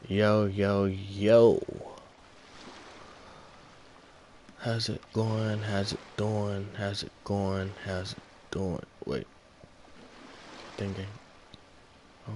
Yo, yo, yo. How's it going? How's it doing? How's it going? How's it doing? Wait. Thinking. Oh.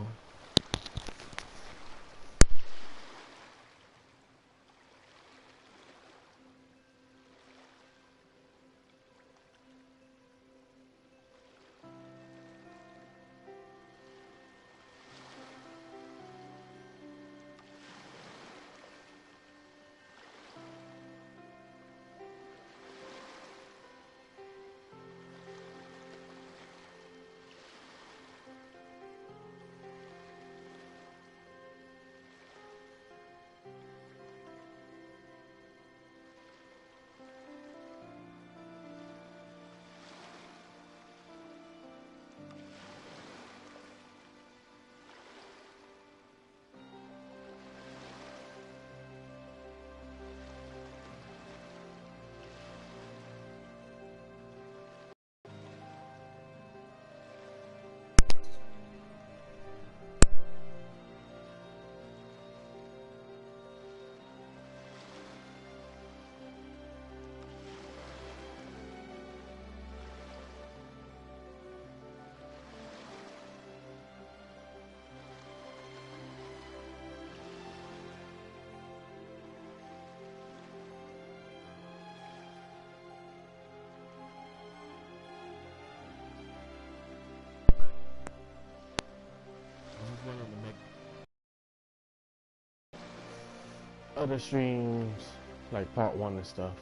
Other streams, like part 1 and stuff.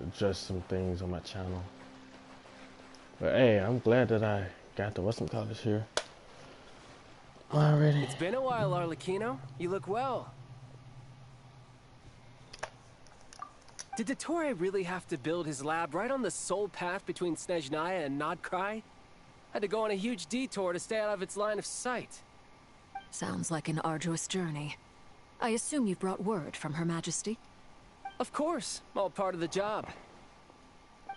Adjust some things on my channel. But hey, I'm glad that I got the whatchamacallit here already. It's been a while, Arlecchino. You look well. Did Dottore really have to build his lab right on the sole path between Snezhnaya and Nodkrai? Had to go on a huge detour to stay out of its line of sight. Sounds like an arduous journey. I assume you've brought word from Her Majesty? Of course, all part of the job.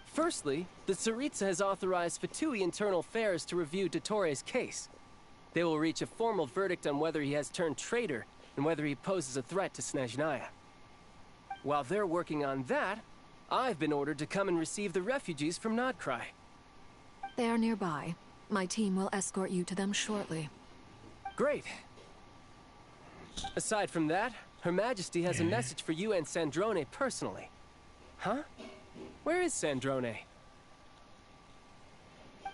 Firstly, the Tsaritsa has authorized Fatui Internal Affairs to review Dottore's case. They will reach a formal verdict on whether he has turned traitor and whether he poses a threat to Snezhnaya. While they're working on that, I've been ordered to come and receive the refugees from Nodkrai. They are nearby. My team will escort you to them shortly. Great. Aside from that, Her Majesty has a message for you and Sandrone personally. Huh? Where is Sandrone?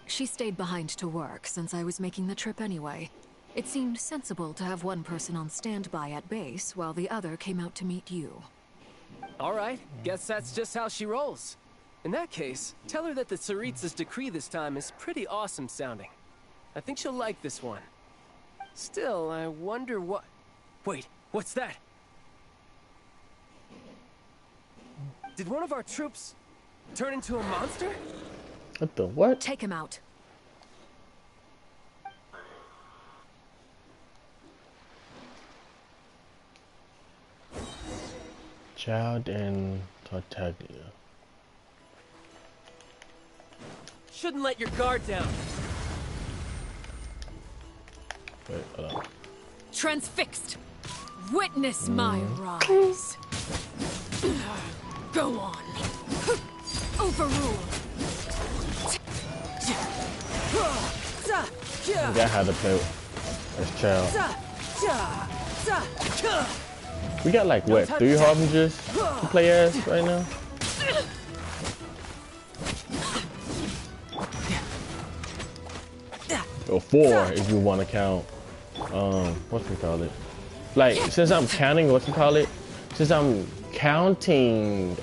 She stayed behind to work since I was making the trip anyway. It seemed sensible to have one person on standby at base while the other came out to meet you. Alright, guess that's just how she rolls. In that case, tell her that the Tsaritsa's decree this time is pretty awesome sounding. I think she'll like this one. Still, I wonder what... Wait, what's that? Did one of our troops turn into a monster? What the what? Take him out. Child and Tartaglia. Shouldn't let your guard down. Wait, hold on. Transfixed! Witness my rise. Go on. Overrule. I forgot how to play as child. We got like what, 3 harbingers to play as right now? Or 4 if you want to count whatchamacallit. Like since I'm counting whatchamacallit, since I'm counting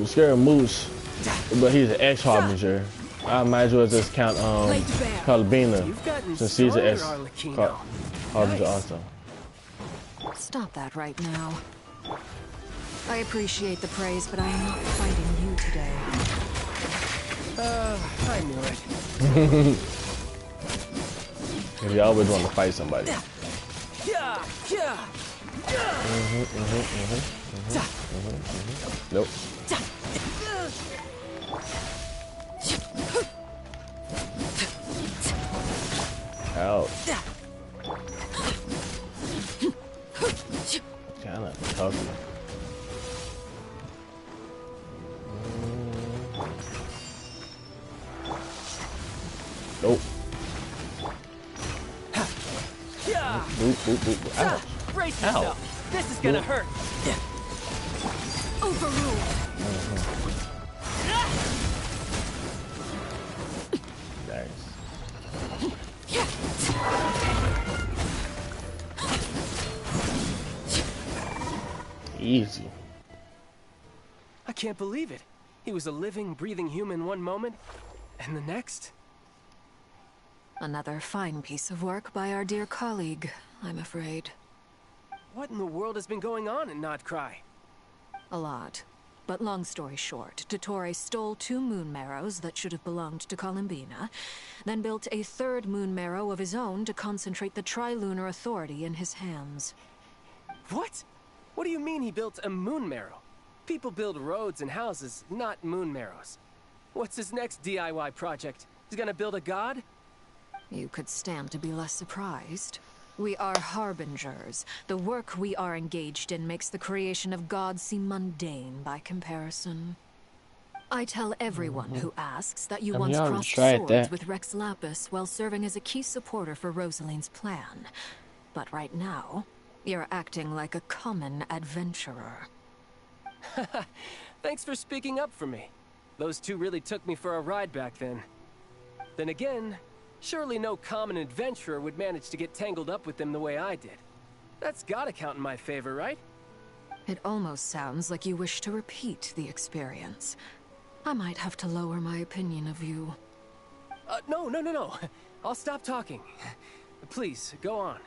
Scary Moose, but he's an ex-harbinger, I might as well just count Carlabina since he's an ex-harbinger also. Stop that right now. I appreciate the praise, but I am not fighting you today. I knew it. You always want to fight somebody. Nope. Ouch. Kind of tough. Nope. Boop, boop, boop. Ouch. Brace yourself. This is gonna hurt. Overruled. Nice. Easy. I can't believe it. He was a living, breathing human one moment, and the next? Another fine piece of work by our dear colleague, I'm afraid. What in the world has been going on in Nodcry? A lot. But long story short, Dottore stole 2 moon marrows that should have belonged to Columbina, then built a 3rd moon marrow of his own to concentrate the Trilunar Authority in his hands. What? What do you mean he built a moon marrow? People build roads and houses, not moon marrows. What's his next DIY project? He's gonna build a god? You could stand to be less surprised. We are harbingers. The work we are engaged in makes the creation of gods seem mundane by comparison. I tell everyone who asks that you once crossed swords with Rex Lapis while serving as a key supporter for Rosaline's plan. But right now, you're acting like a common adventurer. Thanks for speaking up for me. Those 2 really took me for a ride back then. Then again, surely no common adventurer would manage to get tangled up with them the way I did. That's gotta count in my favor, right? It almost sounds like you wish to repeat the experience. I might have to lower my opinion of you. No. I'll stop talking. Please, go on.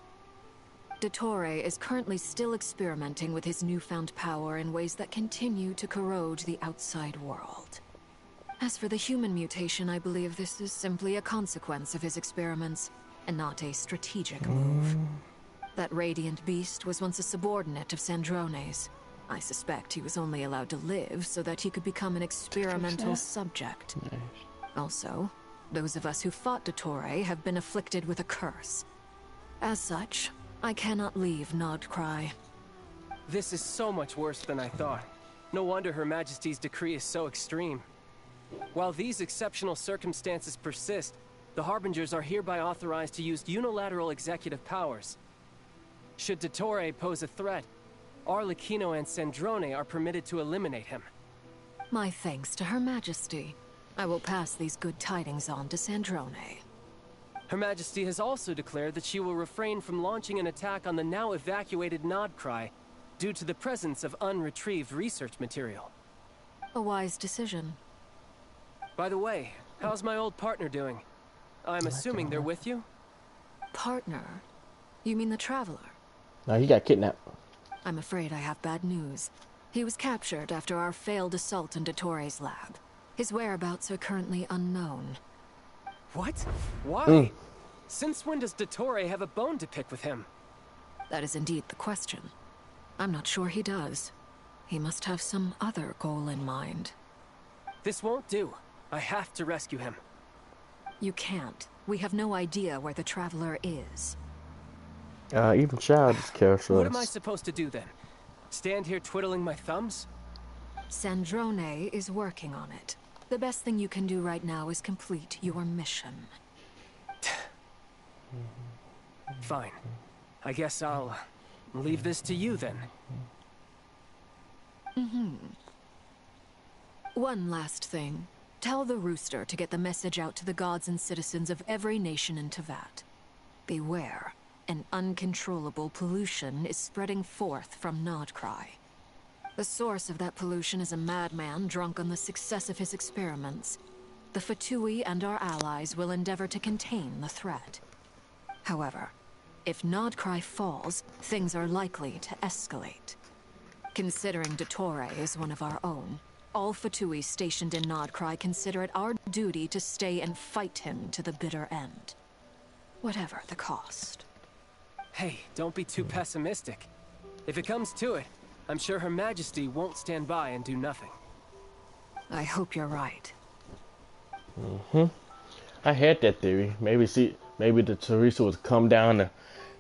Dottore is currently still experimenting with his newfound power in ways that continue to corrode the outside world. As for the human mutation, I believe this is simply a consequence of his experiments, and not a strategic move. That radiant beast was once a subordinate of Sandrone's. I suspect he was only allowed to live so that he could become an experimental subject. Nice. Also, those of us who fought Dottore have been afflicted with a curse. As such, I cannot leave Nodcry. This is so much worse than I thought. No wonder Her Majesty's decree is so extreme. While these exceptional circumstances persist, the Harbingers are hereby authorized to use unilateral executive powers. Should Dottore pose a threat, Arlecchino and Sandrone are permitted to eliminate him. My thanks to Her Majesty. I will pass these good tidings on to Sandrone. Her Majesty has also declared that she will refrain from launching an attack on the now evacuated Nodcry due to the presence of unretrieved research material. A wise decision. By the way, how's my old partner doing? I'm assuming they're with you? Partner? You mean the Traveler? No, he got kidnapped. I'm afraid I have bad news. He was captured after our failed assault on Dottore's lab. His whereabouts are currently unknown. What? Why? Since when does Dottore have a bone to pick with him? That is indeed the question. I'm not sure he does. He must have some other goal in mind. This won't do. I have to rescue him. You can't. We have no idea where the Traveler is. Even Child is careless. What am I supposed to do then? Stand here twiddling my thumbs? Sandrone is working on it. The best thing you can do right now is complete your mission. Fine. I guess I'll leave this to you then. One last thing. Tell the Rooster to get the message out to the gods and citizens of every nation in Tevat. Beware. An uncontrollable pollution is spreading forth from Nodcry. The source of that pollution is a madman drunk on the success of his experiments. The Fatui and our allies will endeavor to contain the threat. However, if Nodcry falls, things are likely to escalate. Considering Dottore is one of our own, all Fatui stationed in Nodcry consider it our duty to stay and fight him to the bitter end. Whatever the cost. Hey, don't be too pessimistic. If it comes to it, I'm sure Her Majesty won't stand by and do nothing. I hope you're right. I had that theory. Maybe Maybe the Teresa would come down to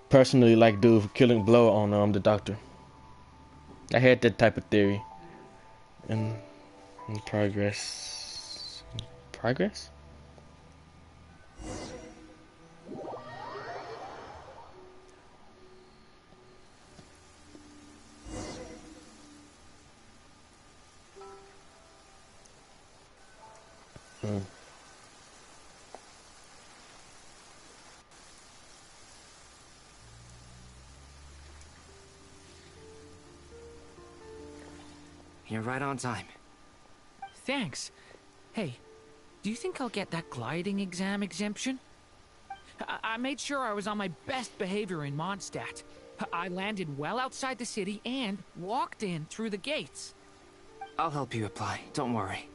personally like do a killing blow on the doctor. I had that type of theory. In progress. Progress? You're right on time. Thanks. Hey, do you think I'll get that gliding exam exemption? I made sure I was on my best behavior in Mondstadt. I landed well outside the city and walked in through the gates. I'll help you apply, don't worry.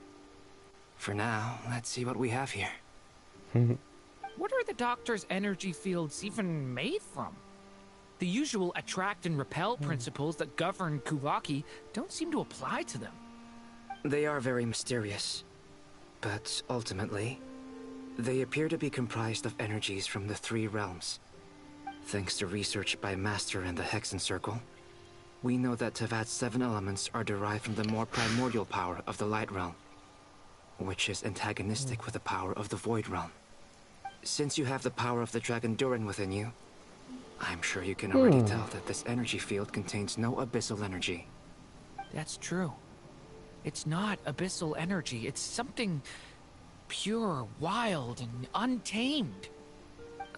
For now, let's see what we have here. What are the doctor's energy fields even made from? The usual attract and repel principles that govern Kuvaki don't seem to apply to them. They are very mysterious, but ultimately, they appear to be comprised of energies from the three realms. Thanks to research by Master and the Hexen Circle, we know that Tevat's 7 elements are derived from the more primordial power of the Light Realm, which is antagonistic with the power of the Void Realm. Since you have the power of the Dragon Durin within you, I'm sure you can already tell that this energy field contains no abyssal energy. That's true. It's not abyssal energy, it's something pure, wild, and untamed.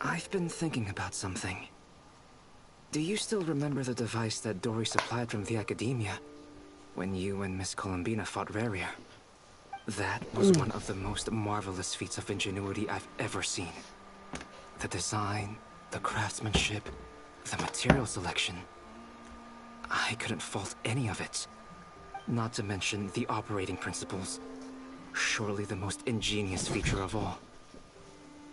I've been thinking about something. Do you still remember the device that Dory supplied from the Academia when you and Miss Columbina fought Raria? That was one of the most marvelous feats of ingenuity I've ever seen. The design, the craftsmanship, the material selection. I couldn't fault any of it. Not to mention the operating principles. Surely the most ingenious feature of all.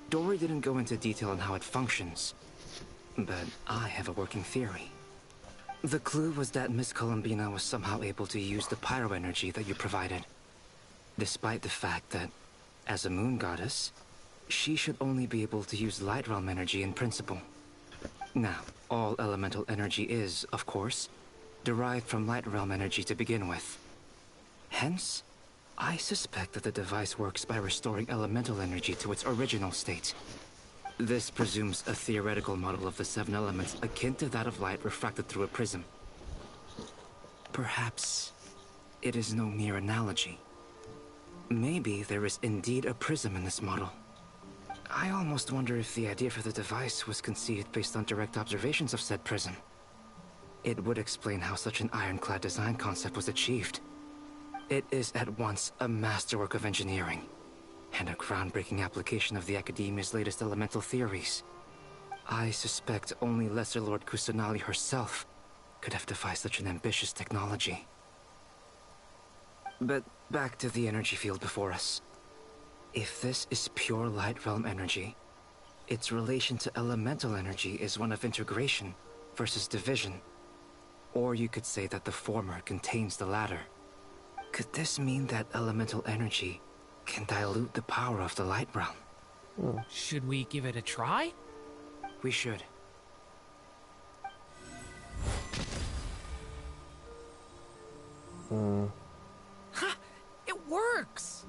Dory didn't go into detail on how it functions, but I have a working theory. The clue was that Miss Columbina was somehow able to use the pyro energy that you provided, despite the fact that, as a moon goddess, she should only be able to use Light Realm energy in principle. Now, all elemental energy is, of course, derived from Light Realm energy to begin with. Hence, I suspect that the device works by restoring elemental energy to its original state. This presumes a theoretical model of the 7 elements akin to that of light refracted through a prism. Perhaps it is no mere analogy. Maybe there is indeed a prism in this model. I almost wonder if the idea for the device was conceived based on direct observations of said prism. It would explain how such an ironclad design concept was achieved. It is at once a masterwork of engineering and a groundbreaking application of the Academia's latest elemental theories. I suspect only Lesser Lord Kusanali herself could have devised such an ambitious technology. But back to the energy field before us. If this is pure Light Realm energy, its relation to elemental energy is one of integration versus division. Or you could say that the former contains the latter. Could this mean that elemental energy can dilute the power of the Light Realm? Should we give it a try? We should. Ha! It works!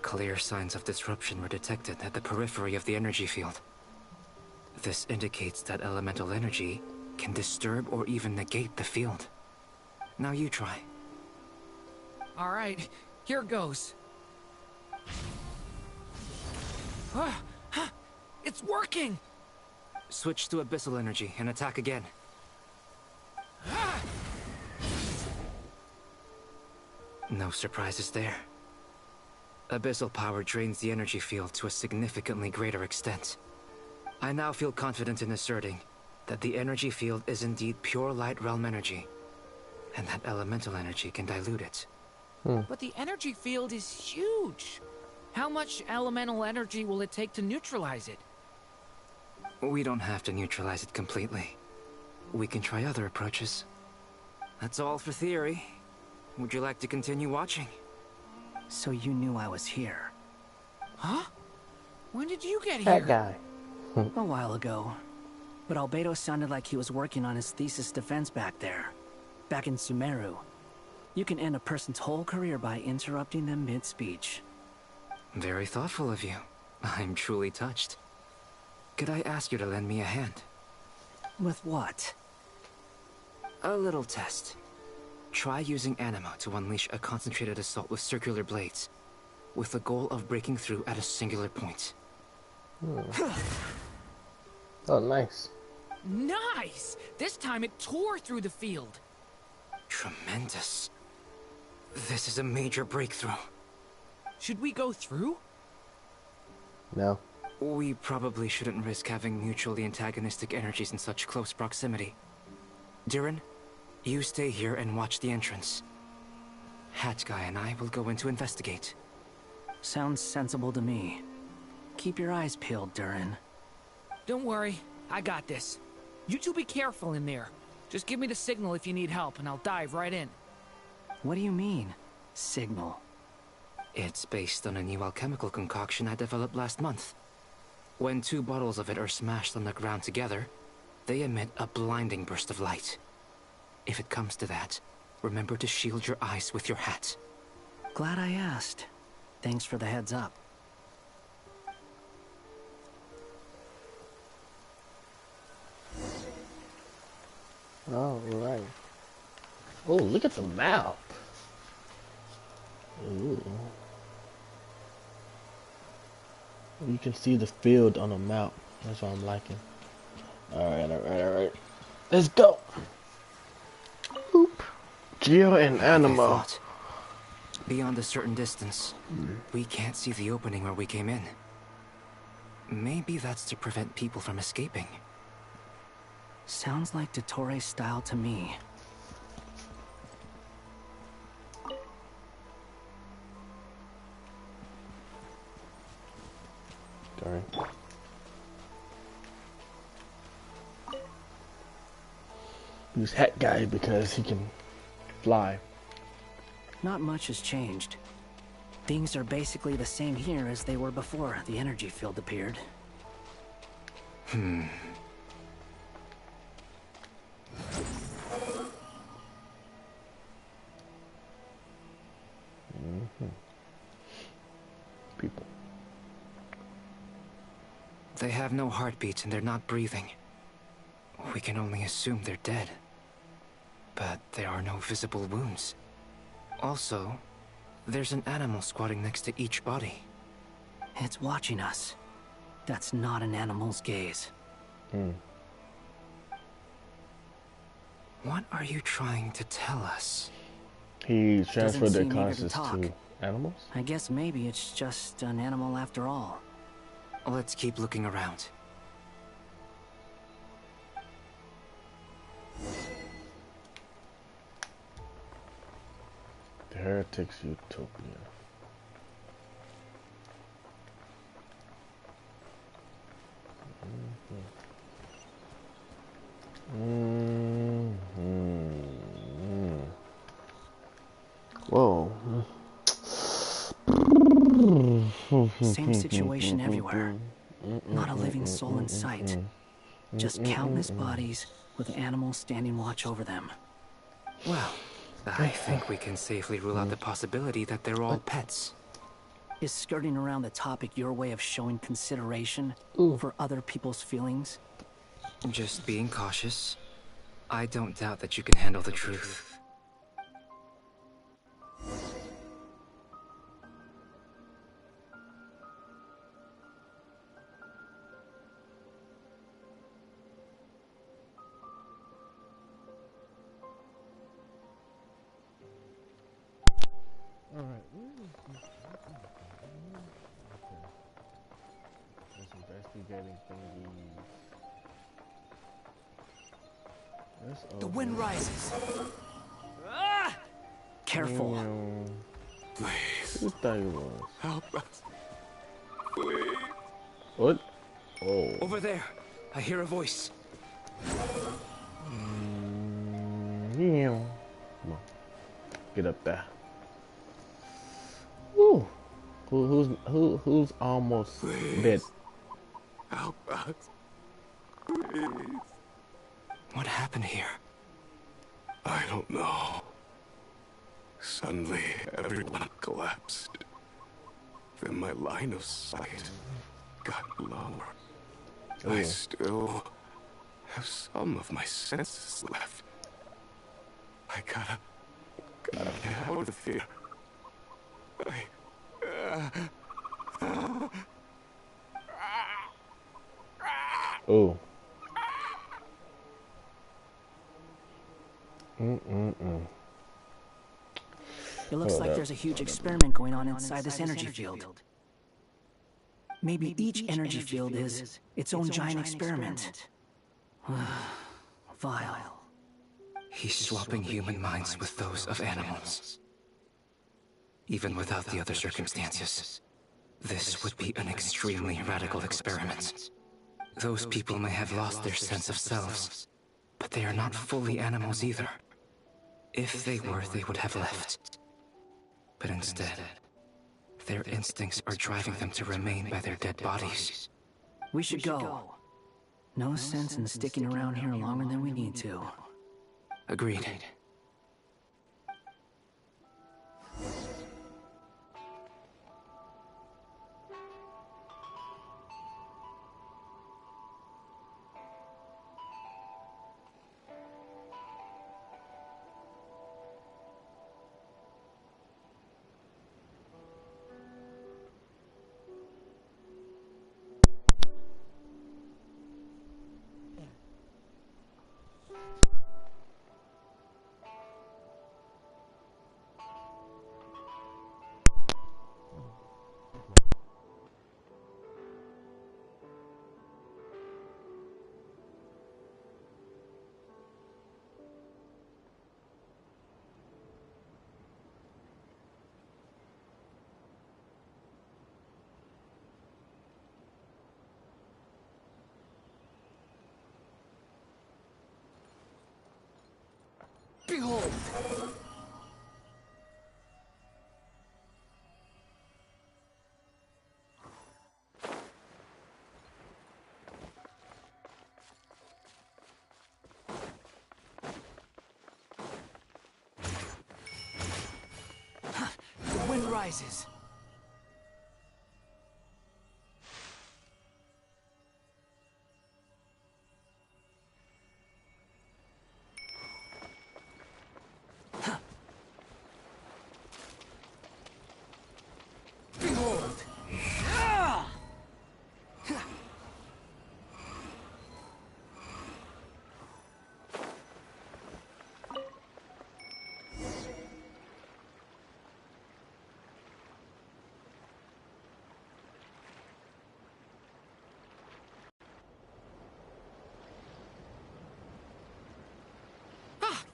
Clear signs of disruption were detected at the periphery of the energy field. This indicates that elemental energy can disturb or even negate the field. Now you try. Alright, here goes. It's working! Switch to abyssal energy and attack again. No surprises there. Abyssal power drains the energy field to a significantly greater extent. I now feel confident in asserting that the energy field is indeed pure Light Realm energy, and that elemental energy can dilute it. But the energy field is huge. How much elemental energy will it take to neutralize it? We don't have to neutralize it completely. We can try other approaches. That's all for theory. Would you like to continue watching? So you knew I was here. Huh? When did you get That here? guy. A while ago. But Albedo sounded like he was working on his thesis defense back there. Back in Sumeru. You can end a person's whole career by interrupting them mid-speech. Very thoughtful of you. I'm truly touched. Could I ask you to lend me a hand? With what? A little test. Try using Anima to unleash a concentrated assault with circular blades, with the goal of breaking through at a singular point. Oh, nice. Nice! This time it tore through the field. Tremendous. This is a major breakthrough. Should we go through? No. We probably shouldn't risk having mutually antagonistic energies in such close proximity. Durin, you stay here and watch the entrance. Hat Guy and I will go in to investigate. Sounds sensible to me. Keep your eyes peeled, Durin. Don't worry, I got this. You two be careful in there. Just give me the signal if you need help, and I'll dive right in. What do you mean, signal? It's based on a new alchemical concoction I developed last month. When 2 bottles of it are smashed on the ground together, they emit a blinding burst of light. If it comes to that, remember to shield your eyes with your hat. Glad I asked. Thanks for the heads up. All right. Oh, look at the map. Ooh. You can see the field on the map. That's what I'm liking. Alright. Let's go. Oop. Geo and Anima. Beyond a certain distance, we can't see the opening where we came in. Maybe that's to prevent people from escaping. Sounds like Dottore style to me. Sorry. Use Hat Guy because he can fly. Not much has changed. Things are basically the same here as they were before the energy field appeared. People. They have no heartbeats and they're not breathing. We can only assume they're dead. But there are no visible wounds. Also, there's an animal squatting next to each body. It's watching us. That's not an animal's gaze. What are you trying to tell us? He transferred their seem eager to consciousness talk. to animals? I guess maybe it's just an animal after all. Let's keep looking around. The Heretics Utopia. Whoa. Same situation everywhere. Not a living soul in sight. Just countless bodies with animals standing watch over them. Well, I think we can safely rule out the possibility that they're all pets. Is skirting around the topic your way of showing consideration for other people's feelings? Just being cautious. I don't doubt that you can handle the truth. Alright. Just investigating thingies. The wind rises. Ah! Careful. Who thought he was? Help us. What? Oh. Over there. I hear a voice. Come on. Get up there. Woo. Who's almost dead? Help us. Please. What happened here? I don't know. Suddenly, everyone collapsed. Then my line of sight got lower. I still have some of my senses left. I gotta get out of here. Oh. It looks like there's a huge experiment going on inside this energy field. Maybe each energy field is its own giant experiment. Vile. He's swapping human minds with those of animals. Even without the other circumstances, this would be an extremely radical experiment. Those people may have lost their sense of selves, but they are not fully animals either. If they were, they would have left. But instead, their instincts are driving them to remain by their dead bodies. We should go. No sense in sticking around here longer than we need to. Agreed. Behold! The wind rises.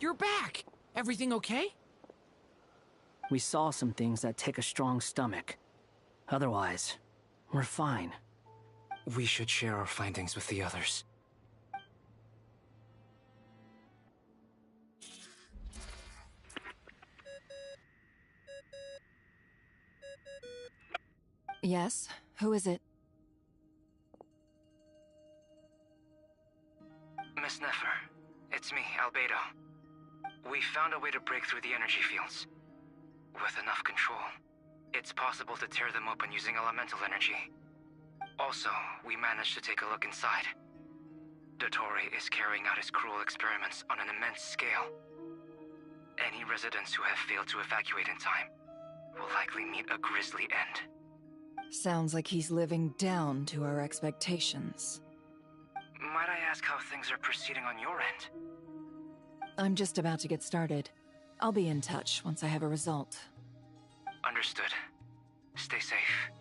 You're back! Everything okay? We saw some things that take a strong stomach. Otherwise, we're fine. We should share our findings with the others. Yes? Who is it? Miss Nefer, it's me, Albedo. We found a way to break through the energy fields. With enough control, it's possible to tear them open using elemental energy. Also, we managed to take a look inside. Dottore is carrying out his cruel experiments on an immense scale. Any residents who have failed to evacuate in time will likely meet a grisly end. Sounds like he's living down to our expectations. Might I ask how things are proceeding on your end? I'm just about to get started. I'll be in touch once I have a result. Understood. Stay safe.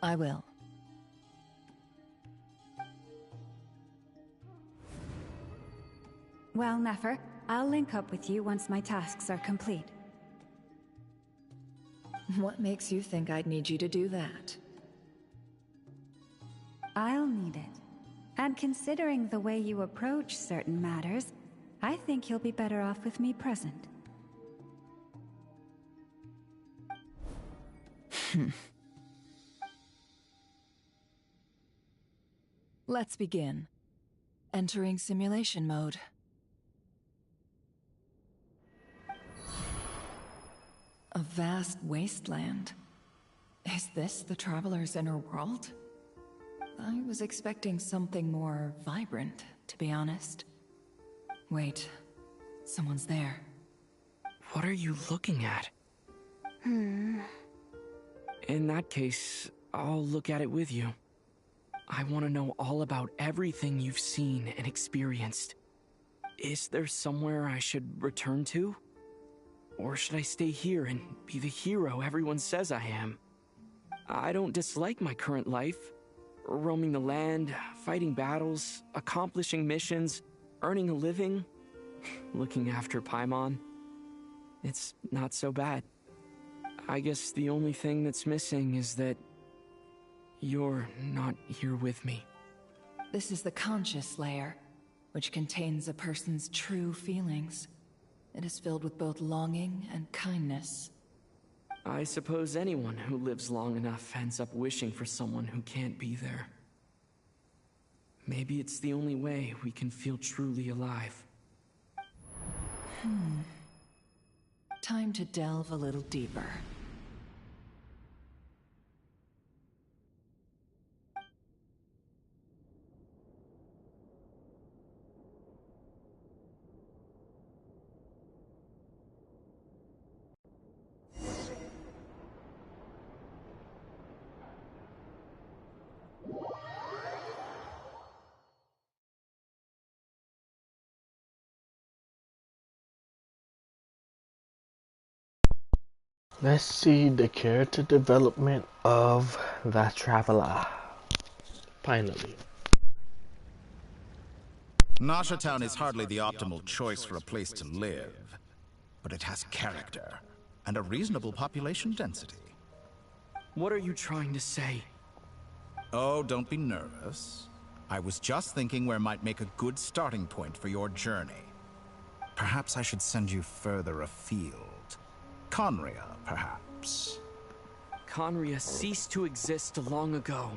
I will. Well, Nefer, I'll link up with you once my tasks are complete. What makes you think I'd need you to do that? I'll need it. And considering the way you approach certain matters, I think you'll be better off with me present. Let's begin. Entering simulation mode. A vast wasteland. Is this the Traveler's inner world? I was expecting something more vibrant, to be honest. Wait, someone's there. What are you looking at? In that case, I'll look at it with you. I want to know all about everything you've seen and experienced. Is there somewhere I should return to? Or should I stay here and be the hero everyone says I am? I don't dislike my current life. Roaming the land, fighting battles, accomplishing missions, earning a living, looking after Paimon. It's not so bad. I guess the only thing that's missing is that you're not here with me. This is the conscious layer, which contains a person's true feelings. It is filled with both longing and kindness. I suppose anyone who lives long enough ends up wishing for someone who can't be there. Maybe it's the only way we can feel truly alive. Time to delve a little deeper. Let's see the character development of the Traveler. Finally. Nasha Town is hardly the optimal choice for a place to live, but it has character and a reasonable population density. What are you trying to say? Oh, don't be nervous. I was just thinking where might make a good starting point for your journey. Perhaps I should send you further afield. Conria, perhaps. Conria ceased to exist long ago.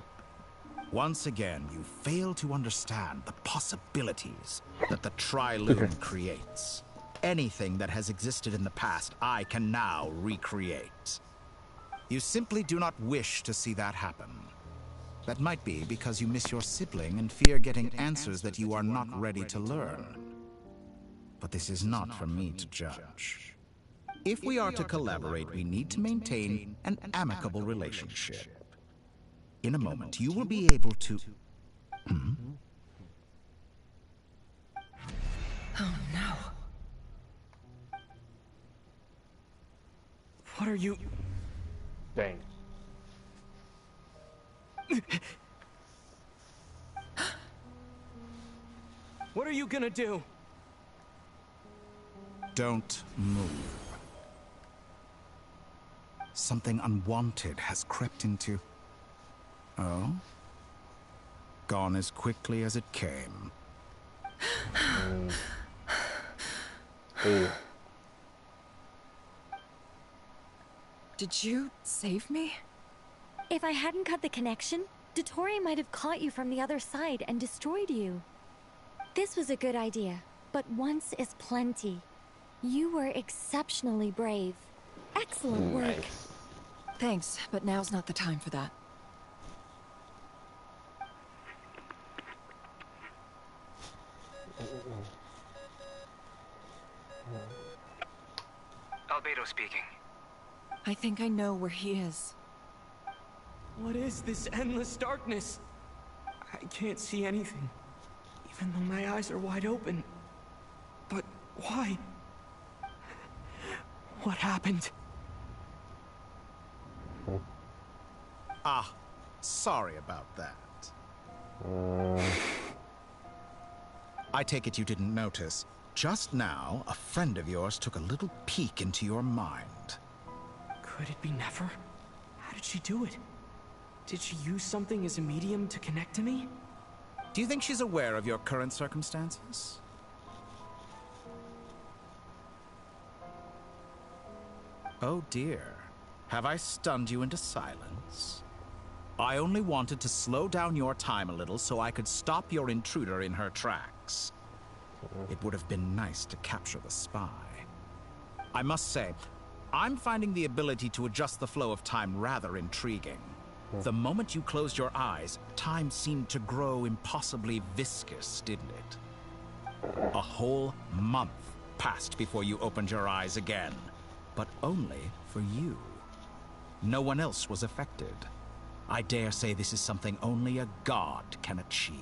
Once again, you fail to understand the possibilities that the Tri-Lune creates. Anything that has existed in the past, I can now recreate. You simply do not wish to see that happen. That might be because you miss your sibling and fear getting answers that you are not ready to learn. But this is not for me to judge. If we are to collaborate, we need to maintain an amicable relationship. In a moment, you will be able to... Oh no. What are you... Dang. What are you gonna do? Don't move. Something unwanted has crept into... Oh? Gone as quickly as it came. Did you save me? If I hadn't cut the connection, Dottore might have caught you from the other side and destroyed you. This was a good idea, but once is plenty. You were exceptionally brave. Excellent work. Nice. Thanks, but now's not the time for that. Albedo speaking. I think I know where he is. What is this endless darkness? I can't see anything, even though my eyes are wide open. But why? What happened? Ah, sorry about that. I take it you didn't notice. Just now, a friend of yours took a little peek into your mind. Could it be Nefer? How did she do it? Did she use something as a medium to connect to me? Do you think she's aware of your current circumstances? Oh dear. Have I stunned you into silence? I only wanted to slow down your time a little so I could stop your intruder in her tracks. It would have been nice to capture the spy. I must say, I'm finding the ability to adjust the flow of time rather intriguing. The moment you closed your eyes, time seemed to grow impossibly viscous, didn't it? A whole month passed before you opened your eyes again, but only for you. No one else was affected. I dare say this is something only a god can achieve.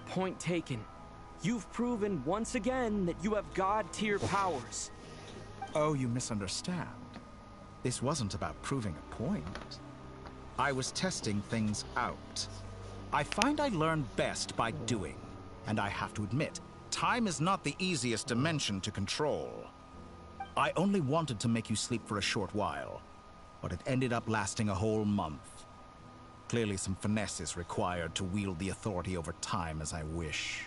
Point taken. You've proven once again that you have god-tier powers. Oh, you misunderstand. This wasn't about proving a point. I was testing things out. I find I learn best by doing, and I have to admit, time is not the easiest dimension to control. I only wanted to make you sleep for a short while, but it ended up lasting a whole month. Clearly some finesse is required to wield the authority over time as I wish.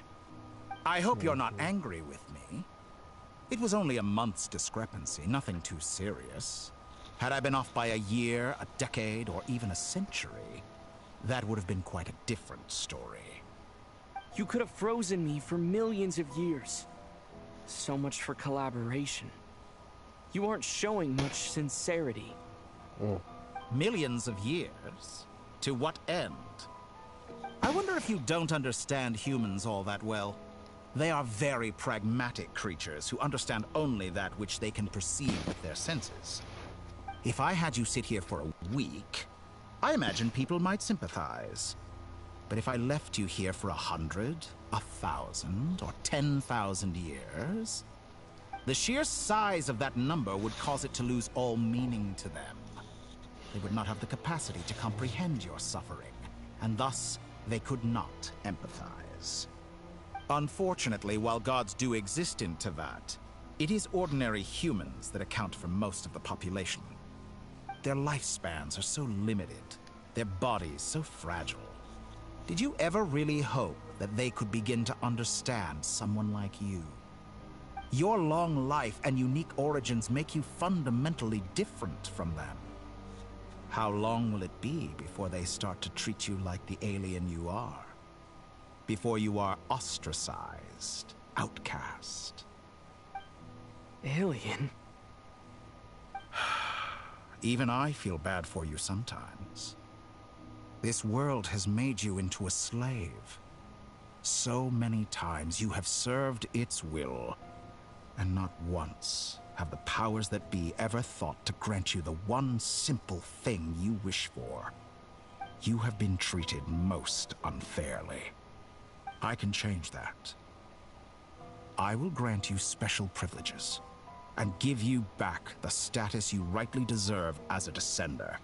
I hope you're not angry with me. It was only a month's discrepancy, nothing too serious. Had I been off by a year, a decade, or even a century, that would have been quite a different story. You could have frozen me for millions of years. So much for collaboration. You aren't showing much sincerity. Millions of years? To what end? I wonder if you don't understand humans all that well. They are very pragmatic creatures who understand only that which they can perceive with their senses. If I had you sit here for a week, I imagine people might sympathize. But if I left you here for 100, 1,000, or 10,000 years, the sheer size of that number would cause it to lose all meaning to them. They would not have the capacity to comprehend your suffering, and thus they could not empathize. Unfortunately, while gods do exist in Teyvat, it is ordinary humans that account for most of the population. Their lifespans are so limited, their bodies so fragile. Did you ever really hope that they could begin to understand someone like you? Your long life and unique origins make you fundamentally different from them. How long will it be before they start to treat you like the alien you are? Before you are ostracized, outcast? Alien? Even I feel bad for you sometimes. This world has made you into a slave. So many times you have served its will, and not once have the powers that be ever thought to grant you the one simple thing you wish for. You have been treated most unfairly. I can change that. I will grant you special privileges, and give you back the status you rightly deserve as a descender.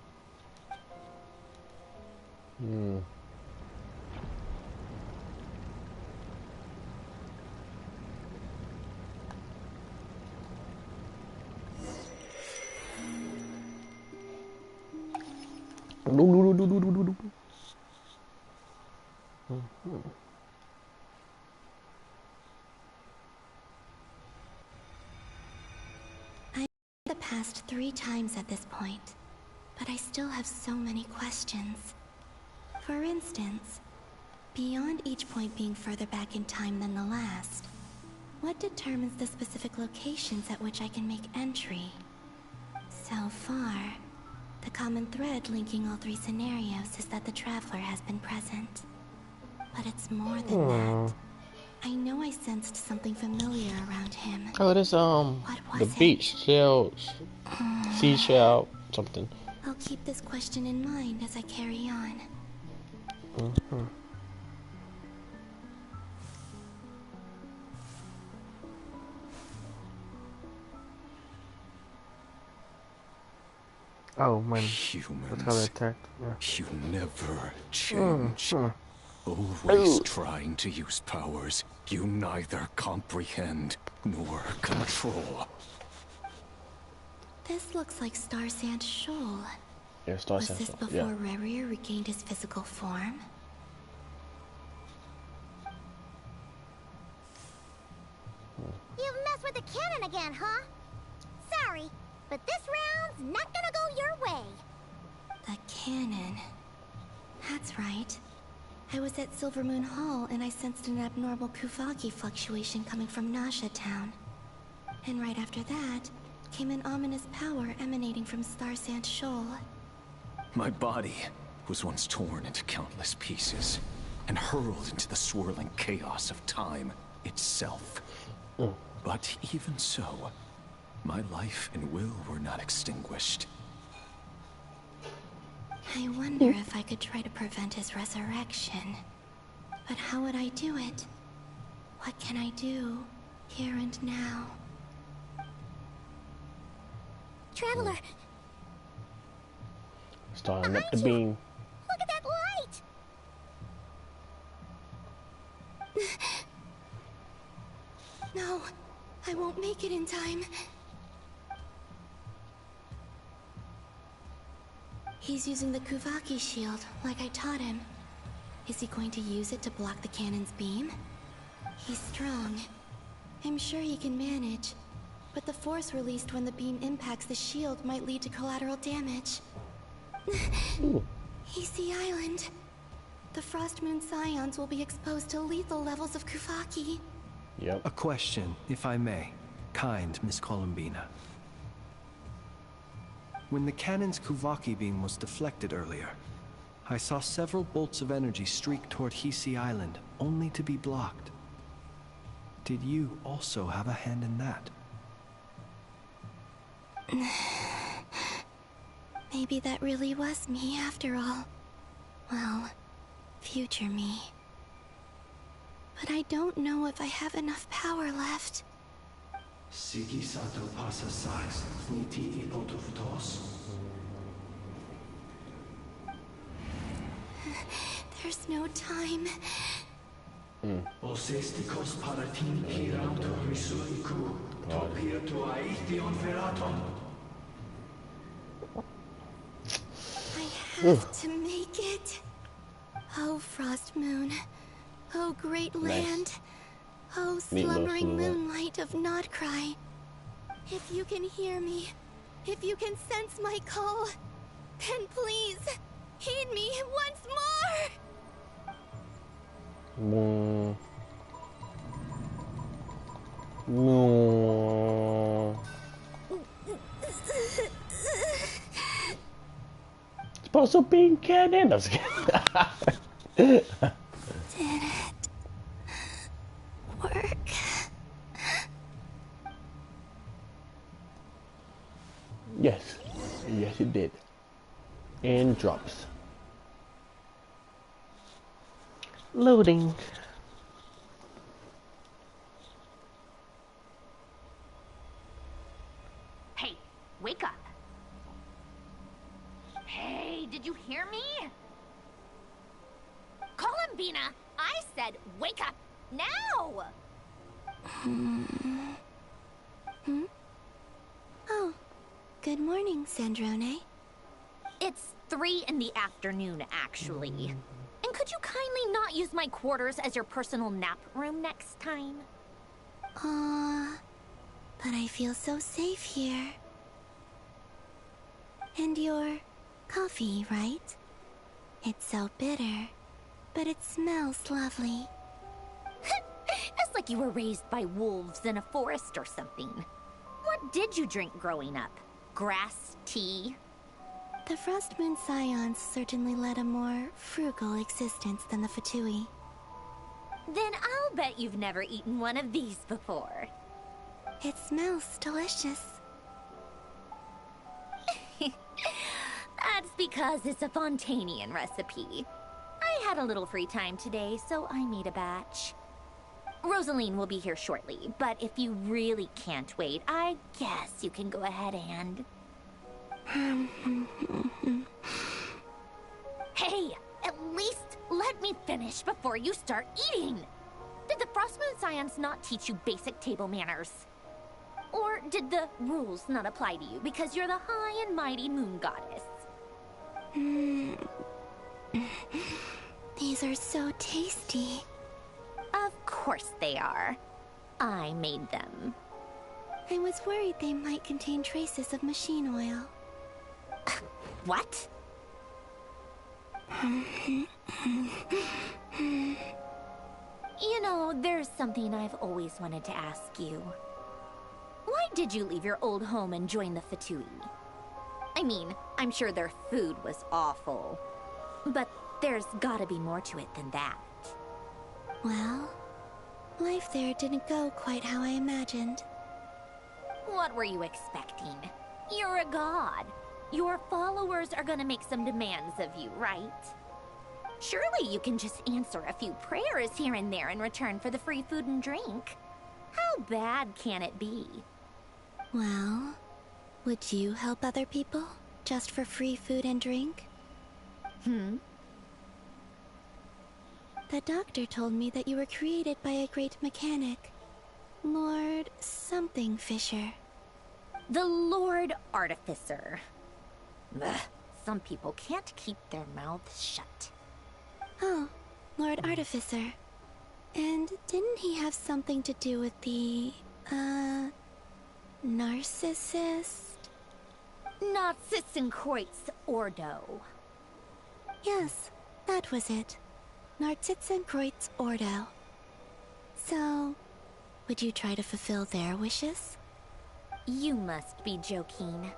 The past 3 times at this point, but I still have so many questions. For instance, beyond each point being further back in time than the last, what determines the specific locations at which I can make entry? So far, the common thread linking all 3 scenarios is that the Traveler has been present. But it's more than that. I know I sensed something familiar around him. Oh, this the beach shells, seashell, something. I'll keep this question in mind as I carry on. Oh man, Humans, that's how they attacked. Yeah. You never change. Always trying to use powers you neither comprehend nor control. This looks like Star Sand Shoal. Yeah, Star Was Sand this Shoal. before Yeah. Rerir regained his physical form? You've messed with the cannon again, huh? Sorry, but this round's not gonna go your way. The cannon. That's right. I was at Silver Moon Hall and I sensed an abnormal Kuvaki fluctuation coming from Nasha Town. And right after that, came an ominous power emanating from Star Sand Shoal. My body was once torn into countless pieces and hurled into the swirling chaos of time itself. But even so, my life and will were not extinguished. I wonder if I could try to prevent his resurrection. But how would I do it? What can I do, here and now? Traveler! Starting up the beam. Look at that light! No, I won't make it in time. He's using the Kuvaki shield, like I taught him. Is he going to use it to block the cannon's beam? He's strong. I'm sure he can manage. But the force released when the beam impacts the shield might lead to collateral damage. Easy Island. The Frost Moon Scions will be exposed to lethal levels of Kuvaki. Yep. A question, if I may. Kind Miss Columbina. When the cannon's Kuvaki beam was deflected earlier, I saw several bolts of energy streak toward Hisi Island, only to be blocked. Did you also have a hand in that? Maybe that really was me after all. Well, future me. But I don't know if I have enough power left. There's no time. I have to make it. Oh, Frost Moon. Oh, great land. Oh, slumbering moonlight of Notcry. If you can hear me, if you can sense my call, then please, heed me once more! No. Supposed to be cannon. Did it work? Yes. Yes, it did. And drops. Loading. Hey, wake up. Hey, did you hear me? Columbina, I said wake up now! Oh, good morning, Sandrone. It's 3 in the afternoon, actually. And could you kindly not use my quarters as your personal nap room next time? But I feel so safe here. And your coffee, right? It's so bitter, but it smells lovely. It's like you were raised by wolves in a forest or something. What did you drink growing up? Grass tea? The Frost Moon Scions certainly led a more frugal existence than the Fatui. Then I'll bet you've never eaten one of these before. It smells delicious. That's because it's a Fontanian recipe. I had a little free time today, so I made a batch. Rosaline will be here shortly, but if you really can't wait, I guess you can go ahead and... Hey, at least let me finish before you start eating! Did the Frost Moon Scions not teach you basic table manners? Or did the rules not apply to you because you're the high and mighty moon goddess? These are so tasty. Of course they are. I made them. I was worried they might contain traces of machine oil. What? You know, there's something I've always wanted to ask you. Why did you leave your old home and join the Fatui? I mean, I'm sure their food was awful, but there's gotta be more to it than that. Well, life there didn't go quite how I imagined. What were you expecting? You're a god. Your followers are gonna make some demands of you, right? Surely you can just answer a few prayers here and there in return for the free food and drink. How bad can it be? Well, would you help other people just for free food and drink? The doctor told me that you were created by a great mechanic, Lord something Fisher. The Lord Artificer. Ugh, some people can't keep their mouths shut. Oh, Lord Artificer. And didn't he have something to do with the, narcissist? Narcissenkreuz Ordo. Yes, that was it. Narcissenkreuz Ordo. So, would you try to fulfill their wishes? You must be joking.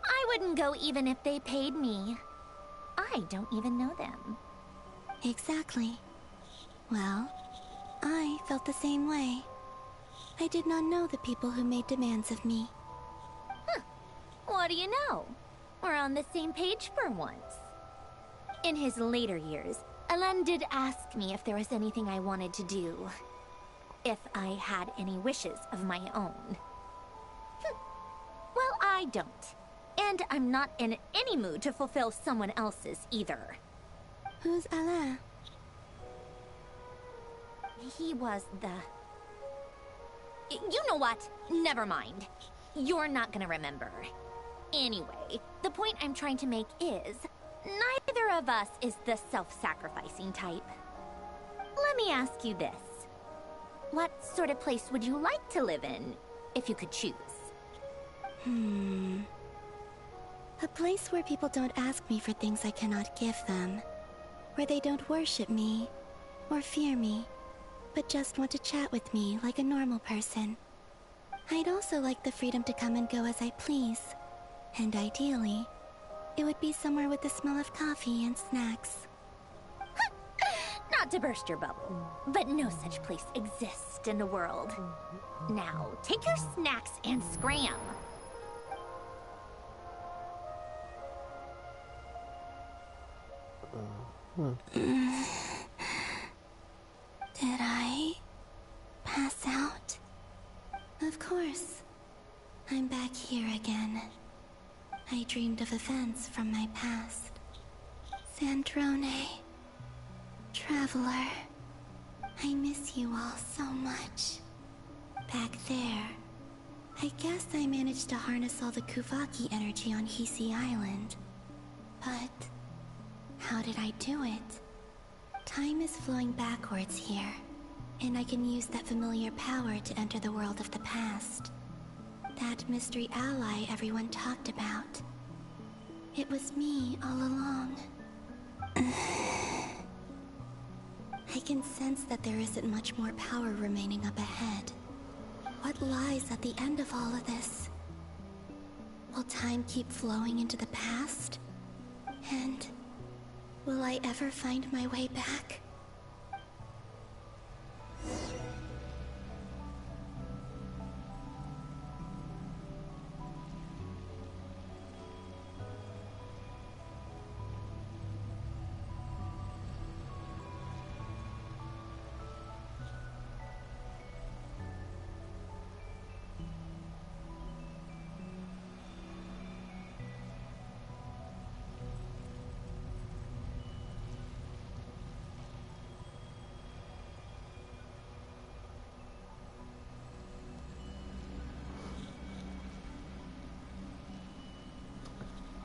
I wouldn't go even if they paid me. I don't even know them. Exactly. Well, I felt the same way. I did not know the people who made demands of me. Huh. What do you know? We're on the same page for once. In his later years, Alan did ask me if there was anything I wanted to do. If I had any wishes of my own. Well, I don't. And I'm not in any mood to fulfill someone else's either. Who's Alain? He was the... You know what? Never mind. You're not gonna remember. Anyway, the point I'm trying to make is... neither of us is the self-sacrificing type. Let me ask you this. What sort of place would you like to live in, if you could choose? A place where people don't ask me for things I cannot give them. Where they don't worship me, or fear me, but just want to chat with me like a normal person. I'd also like the freedom to come and go as I please. And ideally, it would be somewhere with the smell of coffee and snacks. Not to burst your bubble, but no such place exists in the world. Now, take your snacks and scram. Did I pass out? Of course. I'm back here again. I dreamed of events from my past. Sandrone. Traveler. I miss you all so much. Back there. I guess I managed to harness all the Kuvaki energy on Hisi Island. But... how did I do it? Time is flowing backwards here, and I can use that familiar power to enter the world of the past. That mystery ally everyone talked about. It was me all along. I can sense that there isn't much more power remaining up ahead. What lies at the end of all of this? Will time keep flowing into the past? And... will I ever find my way back?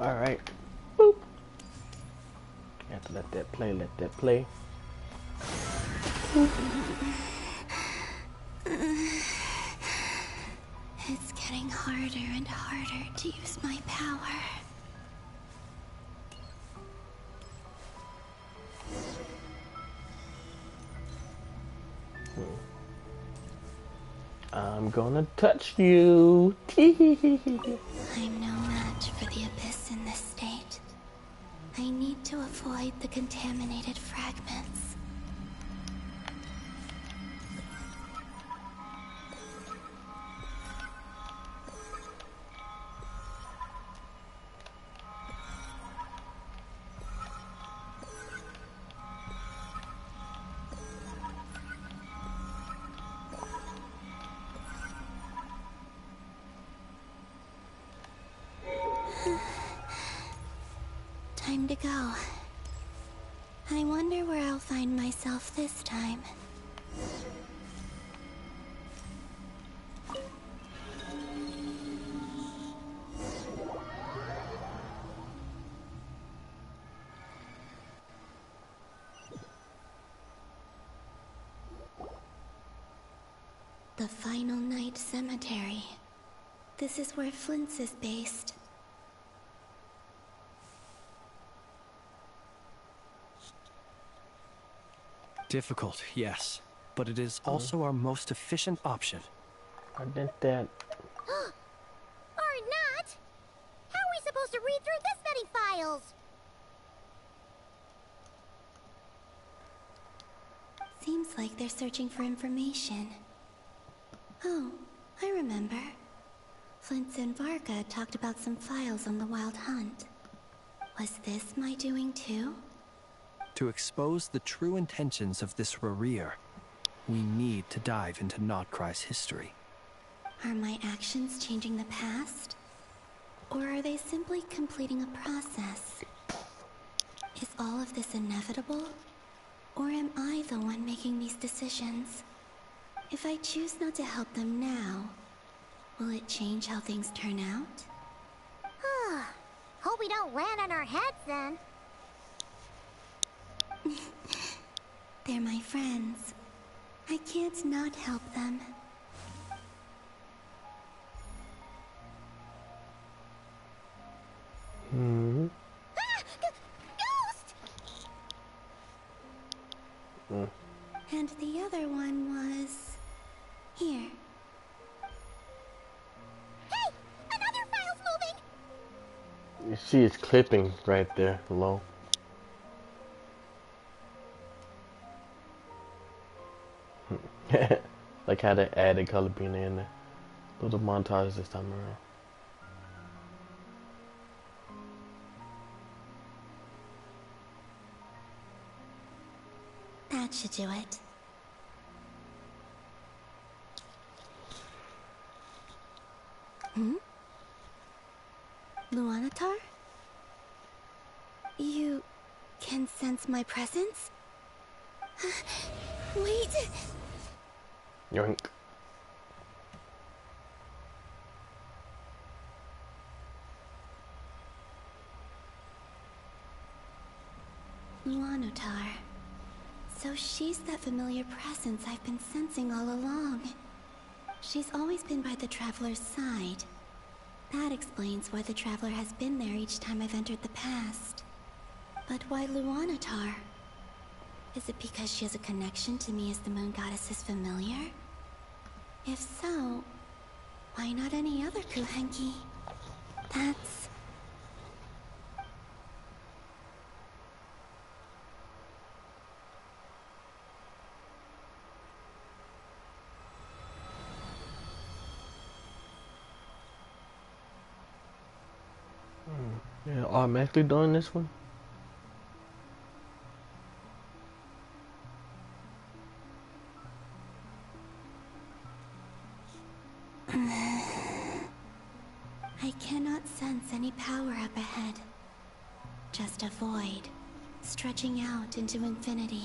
Alright. Boop. You have to let that play, let that play. It's getting harder and harder to use my power. I'm gonna touch you. I'm no match for the abyss in this state. I need to avoid the contaminated fragments. Time to go. I wonder where I'll find myself this time. The Final Night Cemetery. This is where Flint's is based. Difficult, yes, but it is also our most efficient option. I did that. Or not? How are we supposed to read through this many files? Seems like they're searching for information. Oh, I remember. Flint and Varga talked about some files on the Wild Hunt. Was this my doing too? To expose the true intentions of this Rereer, we need to dive into Notcry's history. Are my actions changing the past? Or are they simply completing a process? Is all of this inevitable? Or am I the one making these decisions? If I choose not to help them now, will it change how things turn out? Hope we don't land on our heads then. They're my friends. I can't not help them. Hmm. Ghost! And the other one was... here. Hey! Another file's moving! You see it's clipping right there, low. Like how they added color being in there. Little montage this time around. That should do it. Luanatar? You can sense my presence? Wait! Yoink. Luanatar. So she's that familiar presence I've been sensing all along. She's always been by the Traveler's side. That explains why the Traveler has been there each time I've entered the past. But why Luanatar? Is it because she has a connection to me as the Moon Goddess's familiar? If so, why not any other Kuhenki? That's... Yeah, automatically doing this one. I cannot sense any power up ahead. Just a void, stretching out into infinity.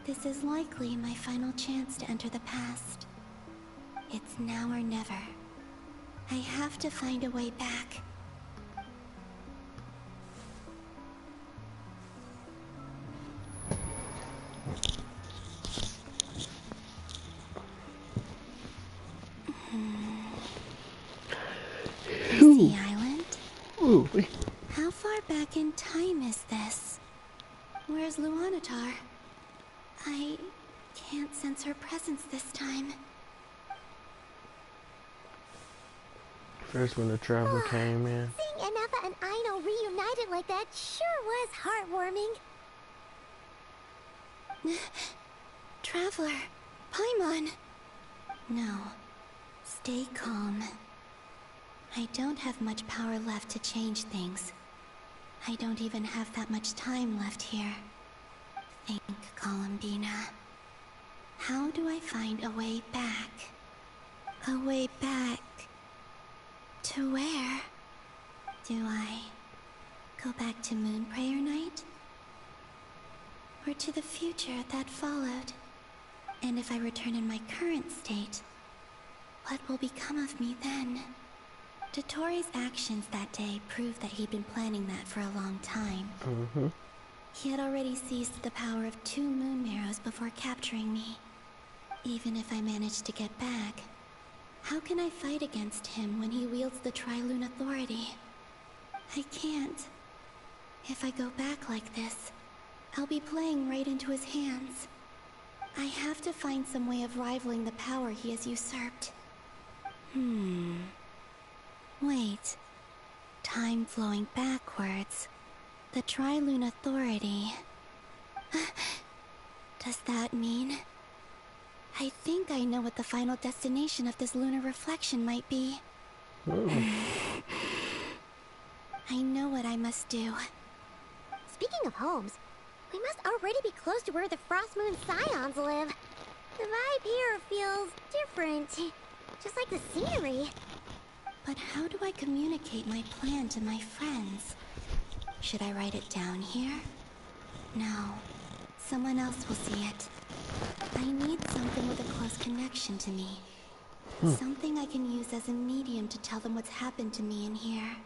This is likely my final chance to enter the past. It's now or never. I have to find a way back. Sea Island? Ooh. How far back in time is this? Where's Luanatar? I can't sense her presence this time. That's when the traveler came in. Seeing Anafa and Aino reunited like that sure was heartwarming. Traveler, Paimon. No, stay calm. I don't have much power left to change things. I don't even have that much time left here. Think, Columbina. How do I find a way back? A way back... to where? Do I go back to Moon Prayer Night? Or to the future that followed? And if I return in my current state, what will become of me then? Dotori's actions that day proved that he'd been planning that for a long time. He had already seized the power of 2 moon marrows before capturing me. Even if I managed to get back, how can I fight against him when he wields the Tri-Lune Authority? I can't. If I go back like this, I'll be playing right into his hands. I have to find some way of rivaling the power he has usurped. Wait. Time flowing backwards. The Tri-Lune Authority. Does that mean... I think I know what the final destination of this lunar reflection might be. I know what I must do. Speaking of homes, we must already be close to where the Frost Moon Scions live. The vibe here feels different, just like the scenery. But how do I communicate my plan to my friends? Should I write it down here? No. Someone else will see it. I need something with a close connection to me. Something I can use as a medium to tell them what's happened to me in here.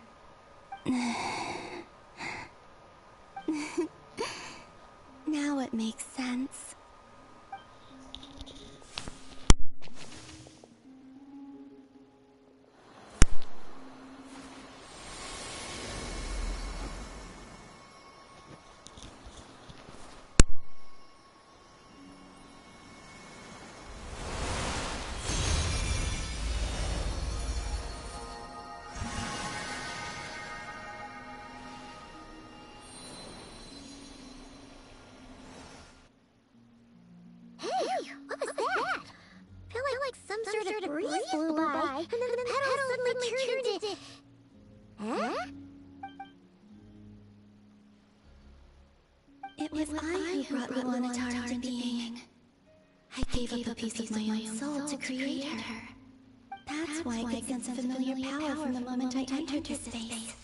Now it makes sense. Sort of breeze blew by, and then the petals suddenly turned into... Huh? It was I who brought Luanatar into being. I gave up a piece of my own soul to create her. That's why I could sense a familiar power from the moment I entered her space.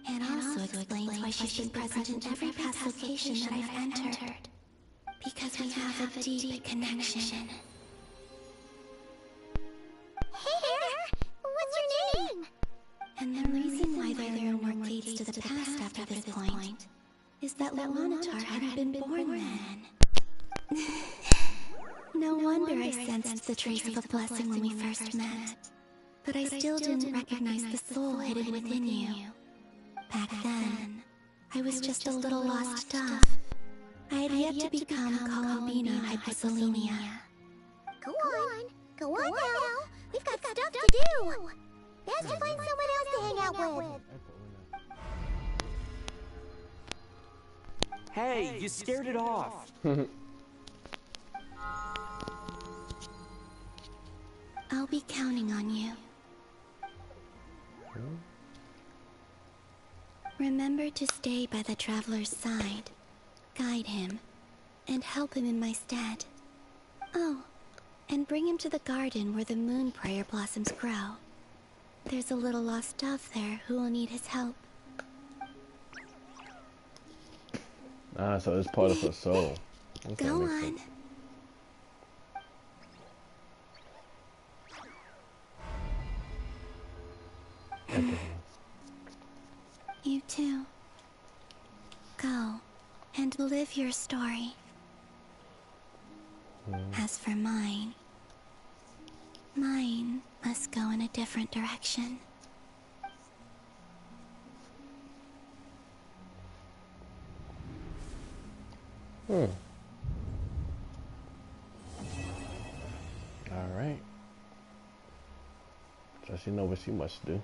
It also explains why she's been present in every past location that I've entered. Because we have a deep connection. Hey there! What's your name? And the reason why there are no more gates to the past after this point is that Luanatar hadn't been born then. No wonder I sensed the trace of a blessing when we first met. But I still didn't recognize the soul hidden within you. Back then, I was just a little lost dove. I had yet to become Columbina Hyposelenia. Go on now! We've got stuff to do! Best to find someone else to hang out with! Hey, you scared it off! I'll be counting on you. Remember to stay by the Traveler's side, guide him, and help him in my stead. Oh, and bring him to the garden where the moon prayer blossoms grow. There's a little lost dove there who will need his help. Ah, so it's part of her soul. Okay, go on. sense. You too. Go and live your story. As for mine must go in a different direction. All right. So she know what she must do.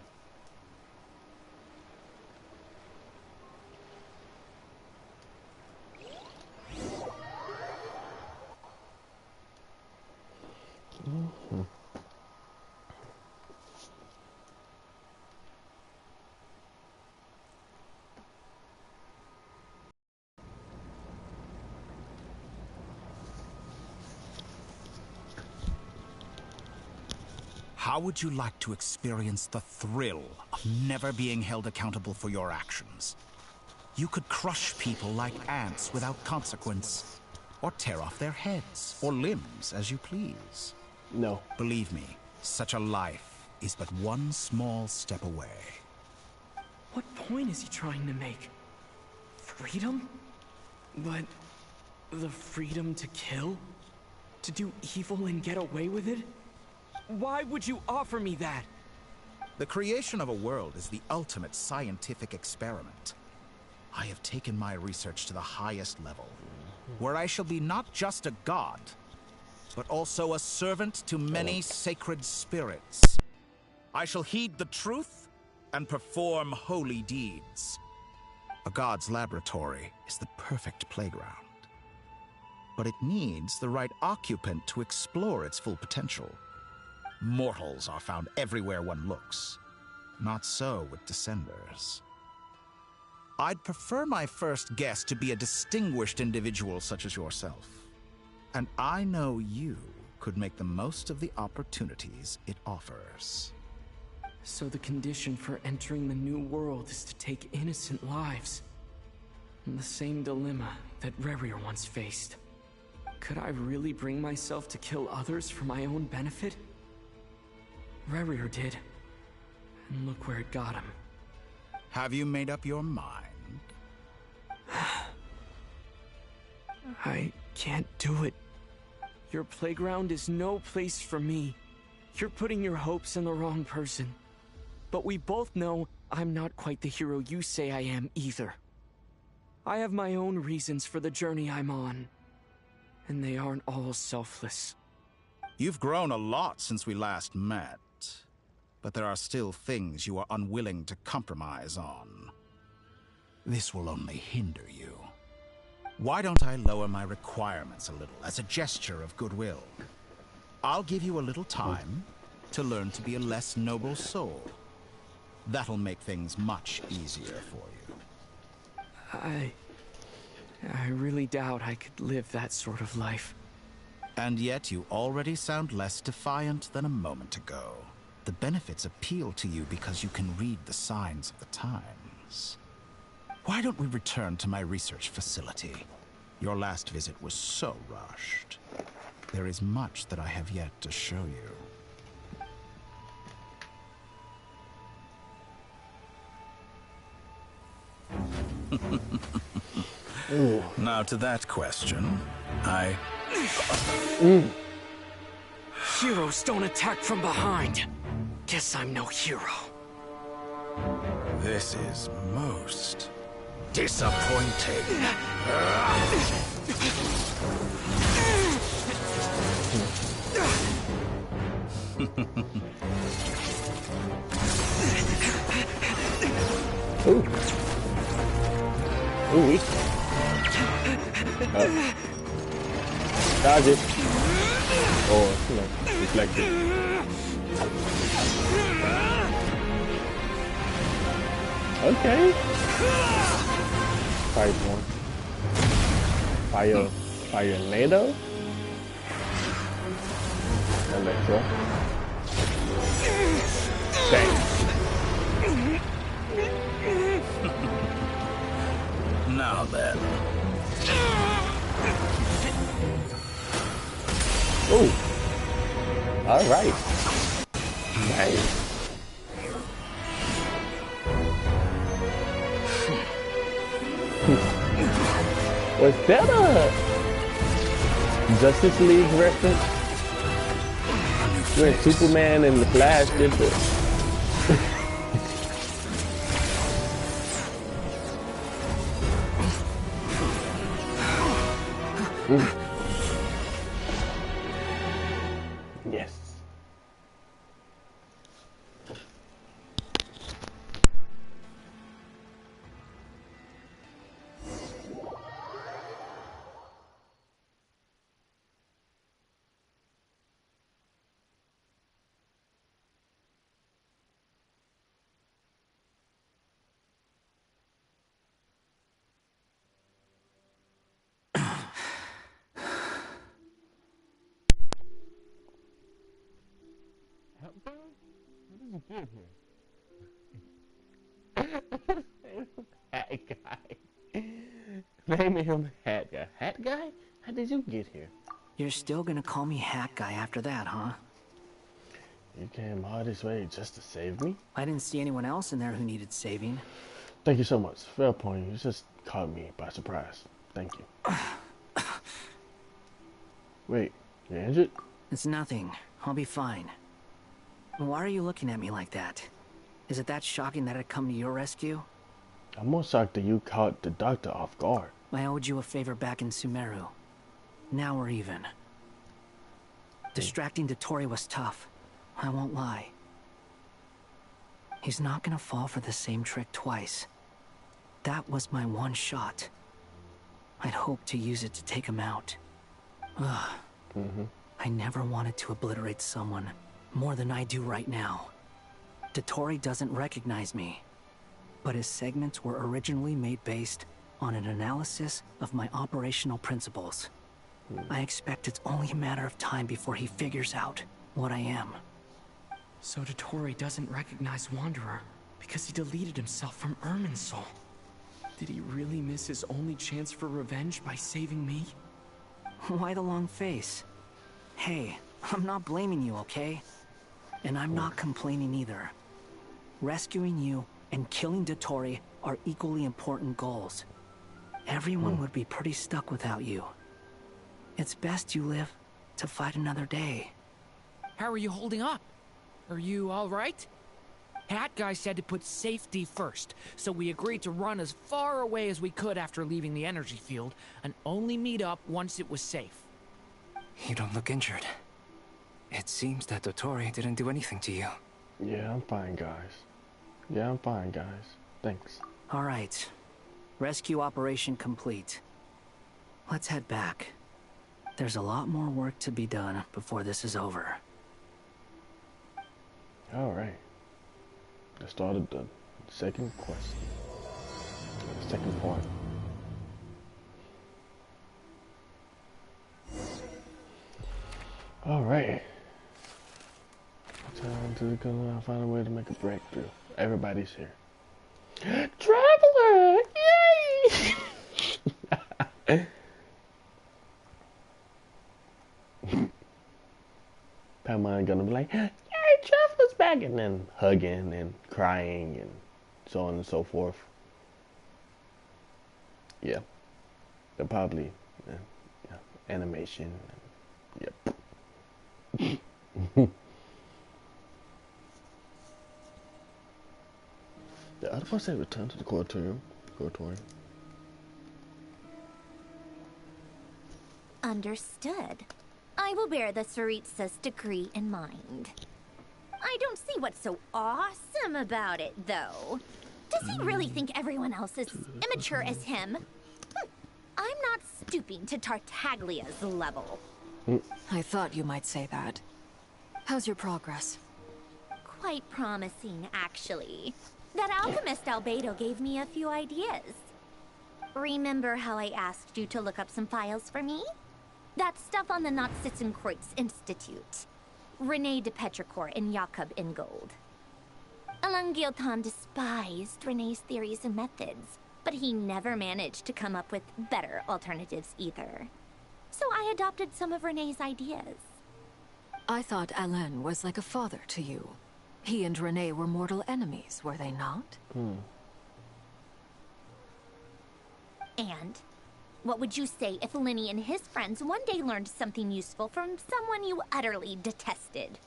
How would you like to experience the thrill of never being held accountable for your actions? You could crush people like ants without consequence, or tear off their heads or limbs as you please. No. Believe me, such a life is but one small step away. What point is he trying to make? Freedom? But the freedom to kill? To do evil and get away with it? Why would you offer me that? The creation of a world is the ultimate scientific experiment. I have taken my research to the highest level, where I shall be not just a god, but also a servant to many sacred spirits. I shall heed the truth and perform holy deeds. A god's laboratory is the perfect playground, but it needs the right occupant to explore its full potential. Mortals are found everywhere one looks. Not so with Descenders. I'd prefer my first guest to be a distinguished individual such as yourself. And I know you could make the most of the opportunities it offers. So the condition for entering the new world is to take innocent lives. The same dilemma that Rerir once faced. Could I really bring myself to kill others for my own benefit? Rerir did. And look where it got him. Have you made up your mind? I can't do it. Your playground is no place for me. You're putting your hopes in the wrong person. But we both know I'm not quite the hero you say I am either. I have my own reasons for the journey I'm on. And they aren't all selfless. You've grown a lot since we last met. But there are still things you are unwilling to compromise on. This will only hinder you. Why don't I lower my requirements a little as a gesture of goodwill? I'll give you a little time to learn to be a less noble soul. That'll make things much easier for you. I really doubt I could live that sort of life. And yet you already sound less defiant than a moment ago. The benefits appeal to you because you can read the signs of the times. Why don't we return to my research facility? Your last visit was so rushed. There is much that I have yet to show you. Now to that question, Heroes don't attack from behind. Guess I'm no hero. This is most disappointing. Ooh. Ooh, weak. Dodge it. Or, deflect it. Okay. Fire one. Fire NATO. Electro. Dang. Now then. Ooh. All right. Nice. Was that a Justice League reference? When Superman and the Flash did this? Yes. Hat guy. Naming him Hat Guy. Hat Guy? How did you get here? You're still gonna call me Hat Guy after that, huh? You came all this way just to save me? I didn't see anyone else in there who needed saving. Thank you so much. Fair point. You just caught me by surprise. Thank you. Wait, you injured? It's nothing. I'll be fine. Why are you looking at me like that? Is it that shocking that I'd come to your rescue? I'm more shocked that you caught the doctor off guard. I owed you a favor back in Sumeru. Now we're even. Distracting Dottore was tough. I won't lie. He's not gonna fall for the same trick twice. That was my one shot. I'd hoped to use it to take him out. Ugh. I never wanted to obliterate someone more than I do right now. Dottore doesn't recognize me, but his segments were originally made based on an analysis of my operational principles. I expect it's only a matter of time before he figures out what I am. So Dottore doesn't recognize Wanderer because he deleted himself from Irminsul. Did he really miss his only chance for revenge by saving me? Why the long face? Hey, I'm not blaming you, okay? And I'm not complaining either. Rescuing you and killing Dottore are equally important goals. Everyone would be pretty stuck without you. It's best you live to fight another day. How are you holding up? Are you all right? Hat Guy said to put safety first, so we agreed to run as far away as we could after leaving the energy field, and only meet up once it was safe. You don't look injured. It seems that Dottore didn't do anything to you. Yeah, I'm fine, guys. Yeah, I'm fine, guys. Thanks. All right. Rescue operation complete. Let's head back. There's a lot more work to be done before this is over. All right. Let's start the second quest. The second part. All right. Time to go find a way to make a breakthrough. Everybody's here. Traveler! Yay! Paimon gonna be like, "Yay, Traveler's back!" and then hugging and crying and so on and so forth. Yeah. They'll probably animation. Yep. The other part say return to the Coratorium. Understood. I will bear the Tsaritsa's decree in mind. I don't see what's so awesome about it, though. Does he really think everyone else is immature as him? I'm not stooping to Tartaglia's level. I thought you might say that. How's your progress? Quite promising, actually. That alchemist Albedo gave me a few ideas. Remember how I asked you to look up some files for me? That stuff on the Nachtschitzenkreuz Institute. Rene de Petrichor and Jakob Ingold. Alain Guillotin despised Rene's theories and methods, but he never managed to come up with better alternatives either. So I adopted some of Rene's ideas. I thought Alain was like a father to you. He and Rene were mortal enemies, were they not? And what would you say if Lenny and his friends one day learned something useful from someone you utterly detested?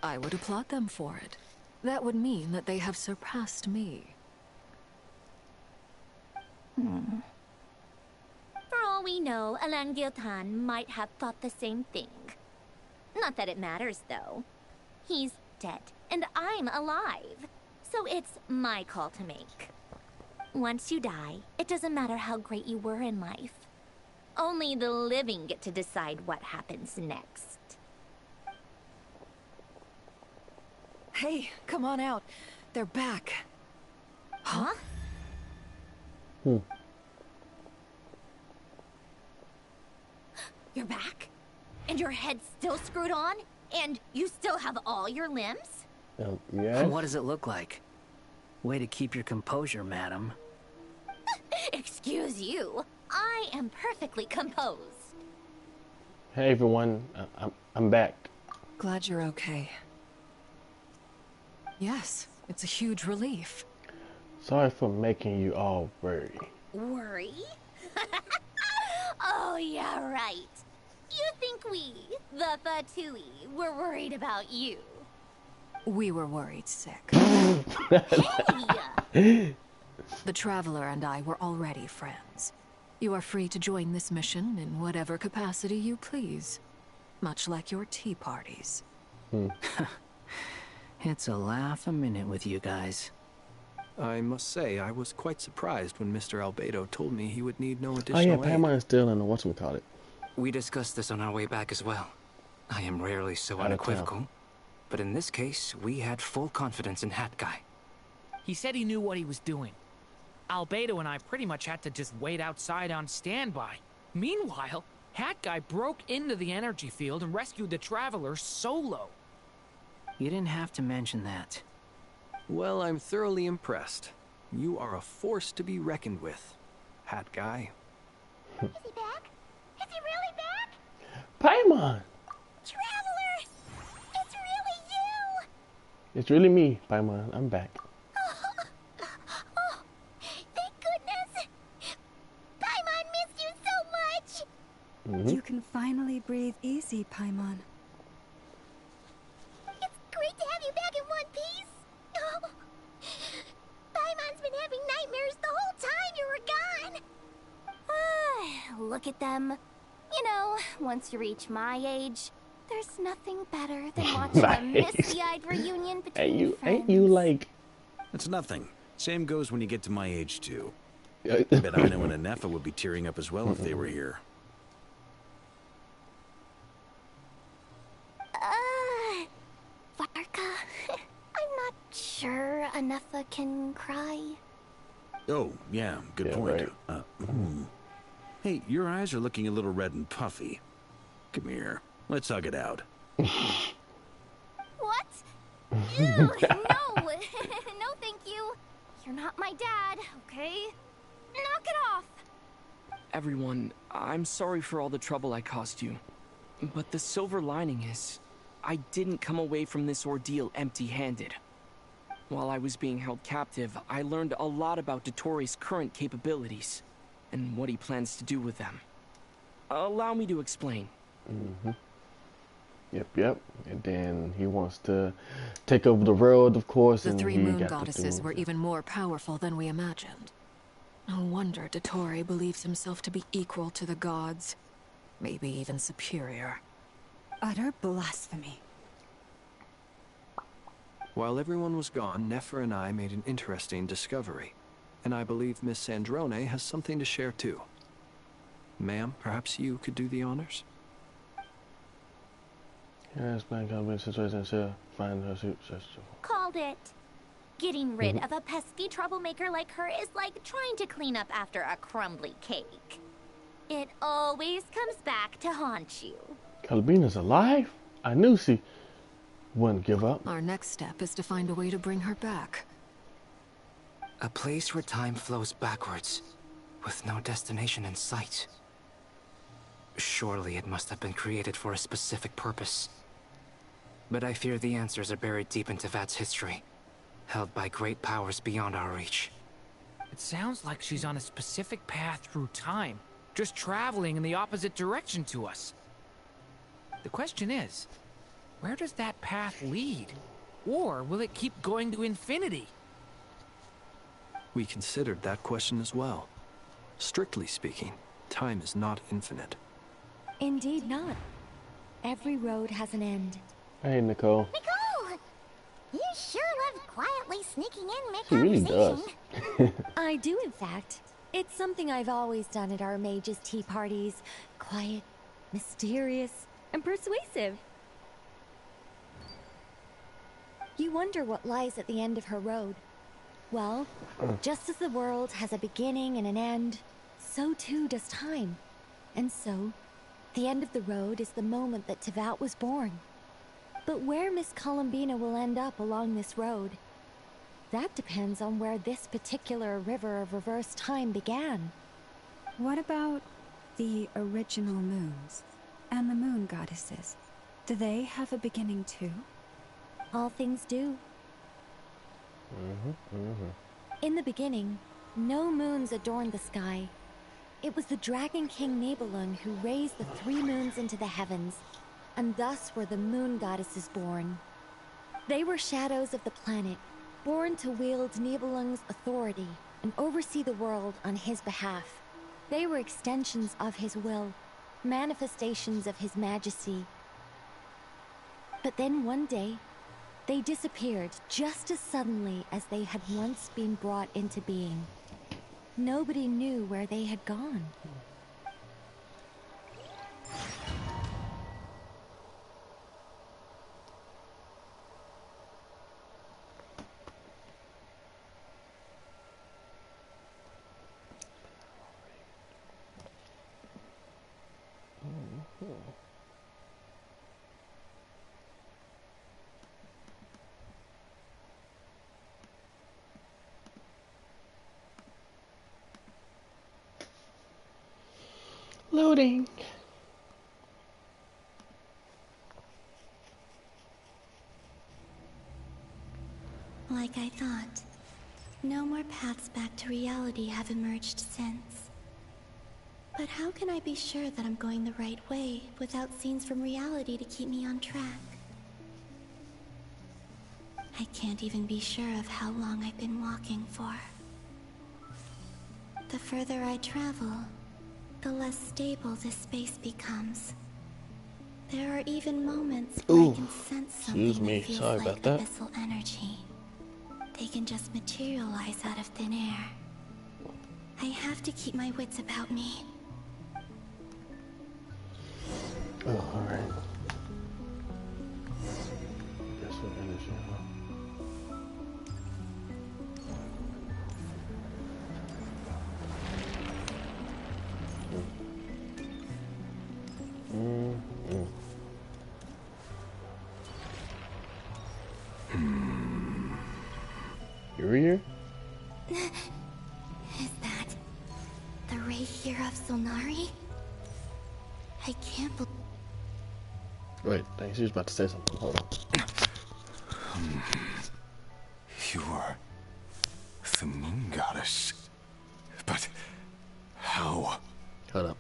I would applaud them for it. That would mean that they have surpassed me. For all we know, Alain Guillotin might have thought the same thing. Not that it matters, though. He's dead, and I'm alive. So it's my call to make. Once you die, it doesn't matter how great you were in life. Only the living get to decide what happens next. Hey, come on out. They're back. Huh? You're back? And your head's still screwed on? And you still have all your limbs? Yeah. What does it look like? Way to keep your composure, madam. Excuse you. I am perfectly composed. Hey everyone, I'm back. Glad you're okay. Yes, it's a huge relief. Sorry for making you all worry. Worry? Oh, yeah, right. You think we, the Fatui, were worried about you? We were worried sick. Hey! The Traveler and I were already friends. You are free to join this mission in whatever capacity you please. Much like your tea parties. It's a laugh a minute with you guys. I must say, I was quite surprised when Mr. Albedo told me he would need no Oh additional yeah, aid. Paimon's still in the whatchamacallit. We discussed this on our way back as well. I am rarely so unequivocal, but in this case, we had full confidence in Hat Guy. He said he knew what he was doing. Albedo and I pretty much had to just wait outside on standby. Meanwhile, Hat Guy broke into the energy field and rescued the Traveler solo. You didn't have to mention that. Well, I'm thoroughly impressed. You are a force to be reckoned with, Hat Guy. Is he back? Is he really back? Paimon! Traveler! It's really you! It's really me, Paimon. I'm back. Oh, thank goodness! Paimon missed you so much! You can finally breathe easy, Paimon. It's great to have you back in one piece! Oh, Paimon's been having nightmares the whole time you were gone! Look at them. You know, once you reach my age, there's nothing better than watching a misty-eyed reunion between friends. Ain't you like... That's nothing. Same goes when you get to my age, too. I bet Aino and Anefa would be tearing up as well if they were here. Varka, I'm not sure Anefa can cry. Oh, yeah, good point. Right. Hey, your eyes are looking a little red and puffy. Come here. Let's hug it out. What? Ew, no! No, thank you. You're not my dad, okay? Knock it off! Everyone, I'm sorry for all the trouble I caused you. But the silver lining is, I didn't come away from this ordeal empty-handed. While I was being held captive, I learned a lot about Dottoro's current capabilities, and what he plans to do with them. Allow me to explain. Yep. And then he wants to take over the world, of course. The and three he moon got goddesses were even more powerful than we imagined. No wonder Dottore believes himself to be equal to the gods. Maybe even superior. Utter blasphemy. While everyone was gone, Nefer and I made an interesting discovery. And I believe Miss Sandrone has something to share too. Ma'am, perhaps you could do the honors? Yes, man, come in situation to find her suit. Called it. Getting rid of a pesky troublemaker like her is like trying to clean up after a crumbly cake. It always comes back to haunt you. Albina's alive? I knew she wouldn't give up. Our next step is to find a way to bring her back. A place where time flows backwards, with no destination in sight. Surely it must have been created for a specific purpose. But I fear the answers are buried deep into Vat's history, held by great powers beyond our reach. It sounds like she's on a specific path through time, just traveling in the opposite direction to us. The question is, where does that path lead? Or will it keep going to infinity? We considered that question as well. Strictly speaking, time is not infinite. Indeed not. Every road has an end. Hey, Nicole. Nicole! You sure love quietly sneaking in She really mid-conversation. does. I do, in fact. It's something I've always done at our mages' tea parties. Quiet, mysterious, and persuasive. You wonder what lies at the end of her road. Well, just as the world has a beginning and an end, so too does time. And so, the end of the road is the moment that Tevat was born. But where Miss Columbina will end up along this road, that depends on where this particular river of reverse time began. What about the original moons and the moon goddesses? Do they have a beginning too? All things do. In the beginning, no moons adorned the sky. It was the Dragon King Nibelung who raised the 3 moons into the heavens, and thus were the moon goddesses born. They were shadows of the planet, born to wield Nibelung's authority and oversee the world on his behalf. They were extensions of his will, manifestations of his majesty. But then one day, they disappeared just as suddenly as they had once been brought into being. Nobody knew where they had gone. Loading. Like I thought. No more paths back to reality have emerged since. But how can I be sure that I'm going the right way without scenes from reality to keep me on track? I can't even be sure of how long I've been walking for. The further I travel, the less stable this space becomes. There are even moments where I can sense something that feels like abyssal energy. They can just materialize out of thin air. I have to keep my wits about me. Oh, alright. Guess what energy, huh? You're here? Is that the ray here of Solnari? I can't believe. Wait, thanks. She was about to say something. Hold on. You are the moon goddess. But how? Hold up.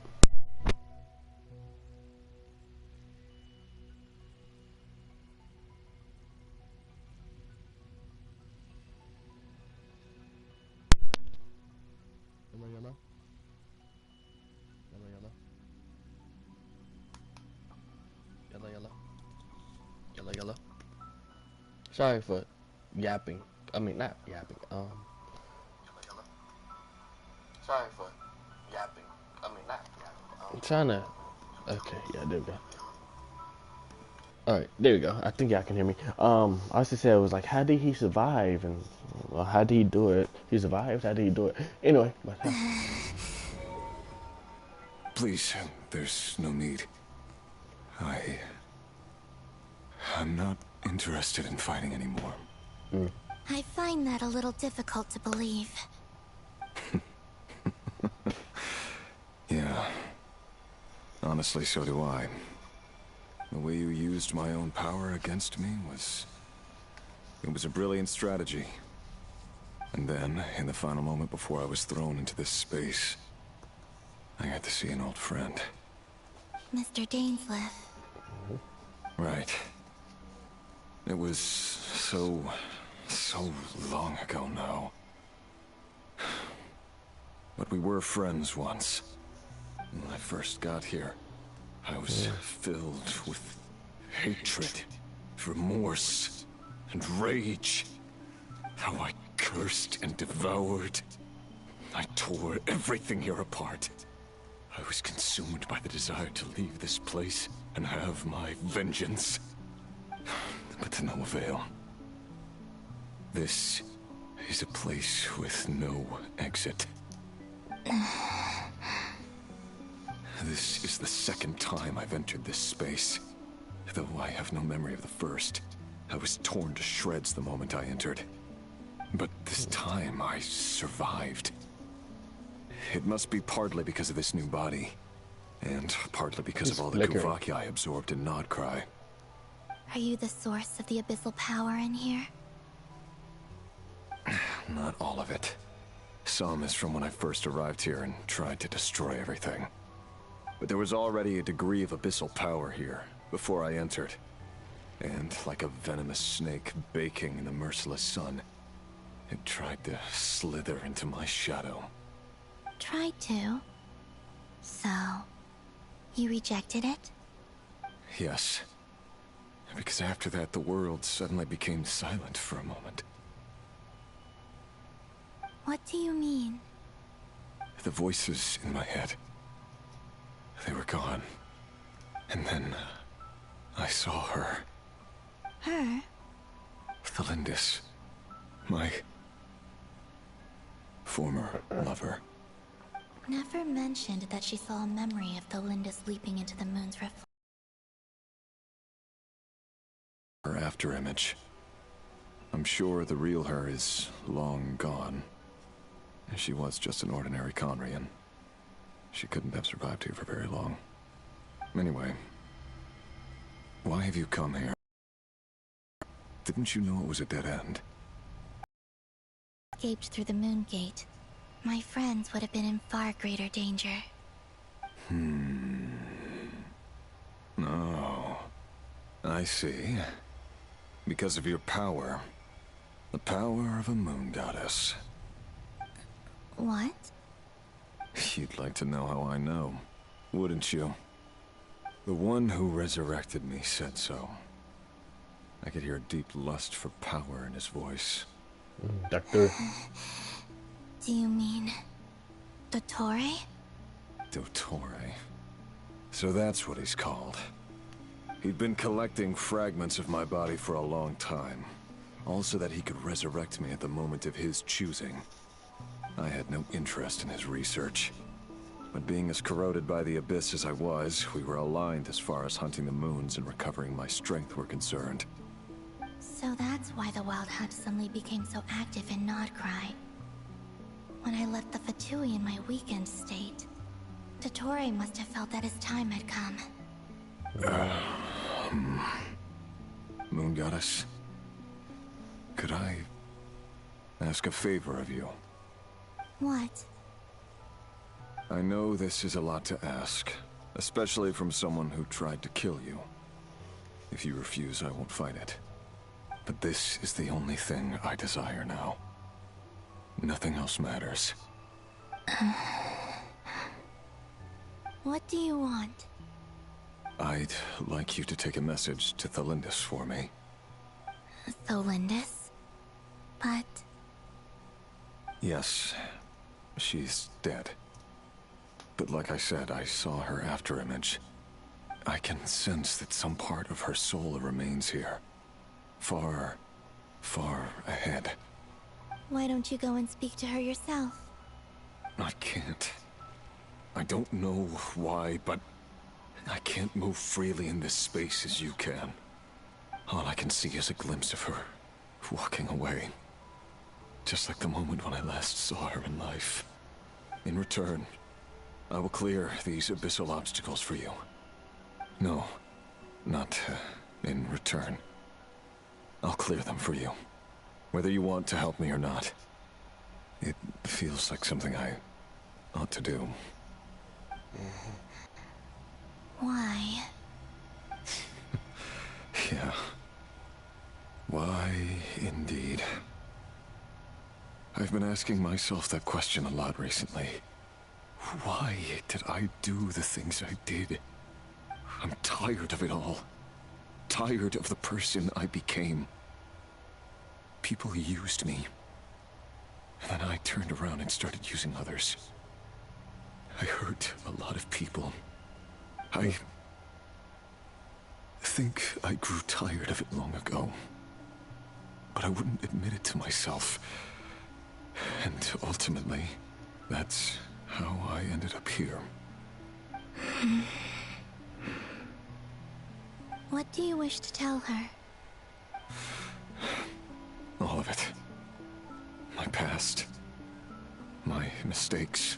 Yellow. Sorry for yapping. I mean, not yapping. Sorry for yapping. I mean, not yapping. I'm trying to. Okay, yeah, there we go. Alright, there we go. I think y'all can hear me. I was to say, it was like, how did he survive? And, well, how did he do it? He survived? How did he do it? Anyway, but. Please, there's no need. I'm not interested in fighting anymore. I find that a little difficult to believe. Yeah. Honestly, so do I. The way you used my own power against me was a brilliant strategy. And then, in the final moment before I was thrown into this space, I got to see an old friend. Mr. Dainsleif. Right. It was so long ago now. But we were friends once. When I first got here, I was filled with hatred, remorse, and rage. How I cursed and devoured. I tore everything here apart. I was consumed by the desire to leave this place and have my vengeance. But to no avail. This is a place with no exit. This is the second time I've entered this space. Though I have no memory of the first. I was torn to shreds the moment I entered. But this time I survived. It must be partly because of this new body. And partly because of all the Kuvaki I absorbed in Nodcry. Are you the source of the abyssal power in here? Not all of it. Some is from when I first arrived here and tried to destroy everything. But there was already a degree of abyssal power here, before I entered. And like a venomous snake baking in the merciless sun, it tried to slither into my shadow. Tried to? So, you rejected it? Yes. Because after that, the world suddenly became silent for a moment. What do you mean? The voices in my head, they were gone. And then, I saw her. Her? Thelindis. My former lover. Never mentioned that she saw a memory of Thelindis leaping into the moon's reflection. Her afterimage. I'm sure the real her is long gone. She was just an ordinary Conrian. She couldn't have survived here for very long. Anyway, why have you come here? Didn't you know it was a dead end? Escaped through the moon gate. My friends would have been in far greater danger. Oh, I see. Because of your power. The power of a moon goddess. What? You'd like to know how I know, wouldn't you? The one who resurrected me said so. I could hear a deep lust for power in his voice. Doctor. Do you mean... Dottore? Dottore. So that's what he's called. He'd been collecting fragments of my body for a long time. All so that he could resurrect me at the moment of his choosing. I had no interest in his research. But being as corroded by the Abyss as I was, we were aligned as far as hunting the moons and recovering my strength were concerned. So that's why the Wild Hunt suddenly became so active in Nodcry. When I left the Fatui in my weakened state, Dottore must have felt that his time had come. Moon Goddess, could I ask a favor of you? What? I know this is a lot to ask, especially from someone who tried to kill you. If you refuse, I won't fight it. But this is the only thing I desire now. Nothing else matters. What do you want? I'd like you to take a message to Thelindis for me. Thelindis? But... Yes, she's dead. But like I said, I saw her afterimage. I can sense that some part of her soul remains here. Far, far ahead. Why don't you go and speak to her yourself? I can't. I don't know why, but I can't move freely in this space as you can. All I can see is a glimpse of her, walking away. Just like the moment when I last saw her in life. In return, I will clear these abyssal obstacles for you. No, not in return. I'll clear them for you, whether you want to help me or not. It feels like something I ought to do. Why? Yeah. Why, indeed. I've been asking myself that question a lot recently. Why did I do the things I did? I'm tired of it all. Tired of the person I became. People used me. And then I turned around and started using others. I hurt a lot of people. I think I grew tired of it long ago. But I wouldn't admit it to myself. And ultimately, that's how I ended up here. What do you wish to tell her? All of it. My past. My mistakes.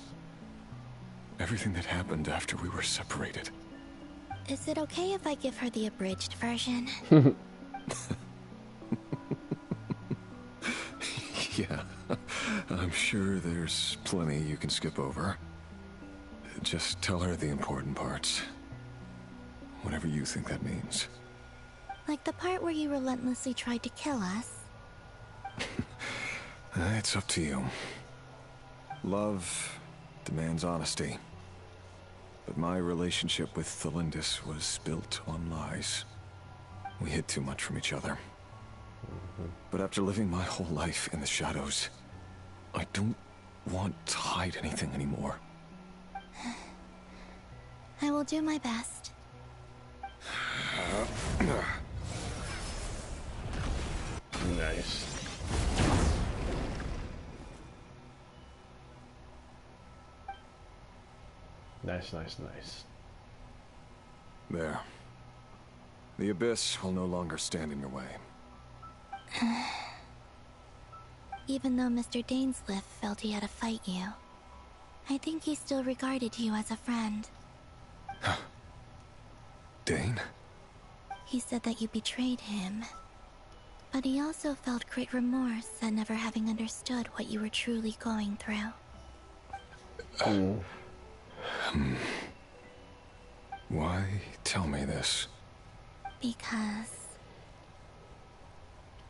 Everything that happened after we were separated. Is it okay if I give her the abridged version? Yeah, I'm sure there's plenty you can skip over. Just tell her the important parts. Whatever you think that means. Like the part where you relentlessly tried to kill us? It's up to you. Love demands honesty. But my relationship with Thelindis was built on lies. We hid too much from each other. But after living my whole life in the shadows, I don't want to hide anything anymore. I will do my best. Nice. Nice. There. The Abyss will no longer stand in your way. Even though Mr. Dainsliff felt he had to fight you, I think he still regarded you as a friend. Dane? He said that you betrayed him. But he also felt great remorse at never having understood what you were truly going through. Why tell me this? Because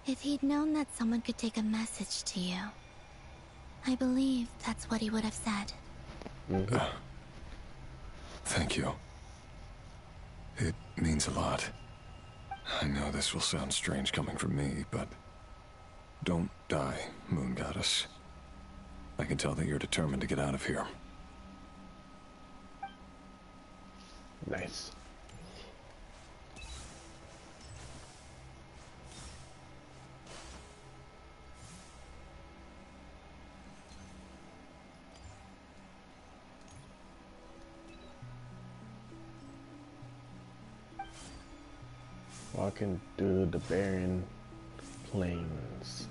if he'd known that someone could take a message to you, I believe that's what he would have said. Thank you. It means a lot. I know this will sound strange coming from me, but don't die, Moon Goddess. I can tell that you're determined to get out of here. Nice. Walking through the barren plains.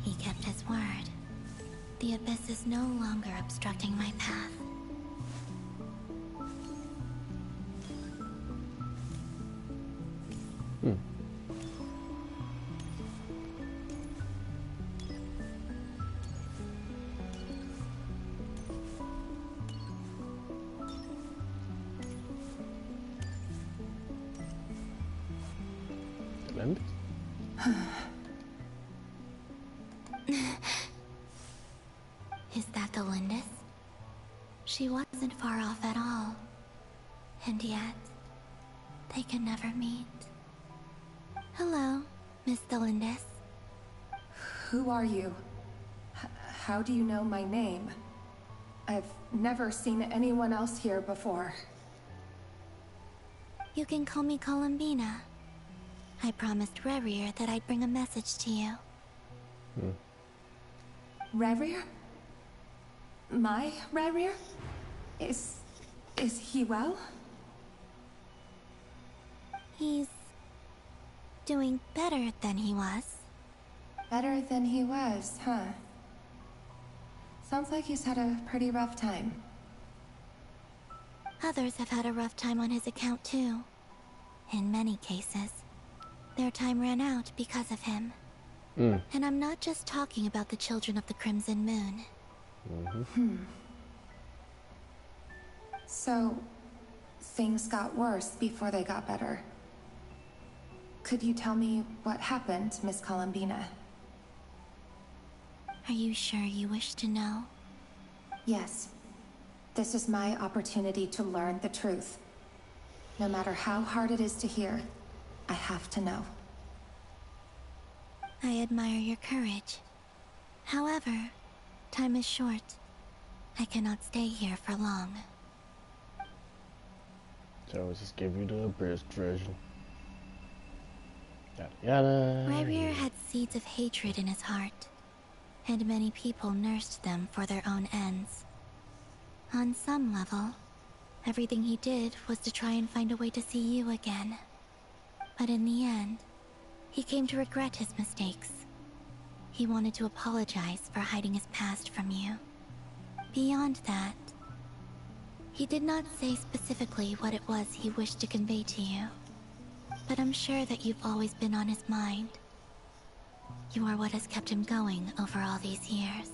He kept his word. The Abyss is no longer obstructing my path. Is that the Lindis? She wasn't far off at all. And yet, they can never meet. Hello, Miss Thelindis. Who are you? How do you know my name? I've never seen anyone else here before. You can call me Columbina. I promised Rerir that I'd bring a message to you. Rerir? My Rerir? Is he well? He's doing better than he was. Better than he was, huh? Sounds like he's had a pretty rough time. Others have had a rough time on his account too. In many cases, their time ran out because of him. And I'm not just talking about the children of the Crimson Moon. So, things got worse before they got better. Could you tell me what happened, Miss Columbina? Are you sure you wish to know? Yes. This is my opportunity to learn the truth. No matter how hard it is to hear, I have to know. I admire your courage. However, time is short. I cannot stay here for long. So I'll just give you the abridged version. Yada yada. Rerir had seeds of hatred in his heart. and many people nursed them for their own ends. On some level, everything he did was to try and find a way to see you again. But in the end, he came to regret his mistakes. He wanted to apologize for hiding his past from you. Beyond that, he did not say specifically what it was he wished to convey to you. But I'm sure that you've always been on his mind. You are what has kept him going over all these years.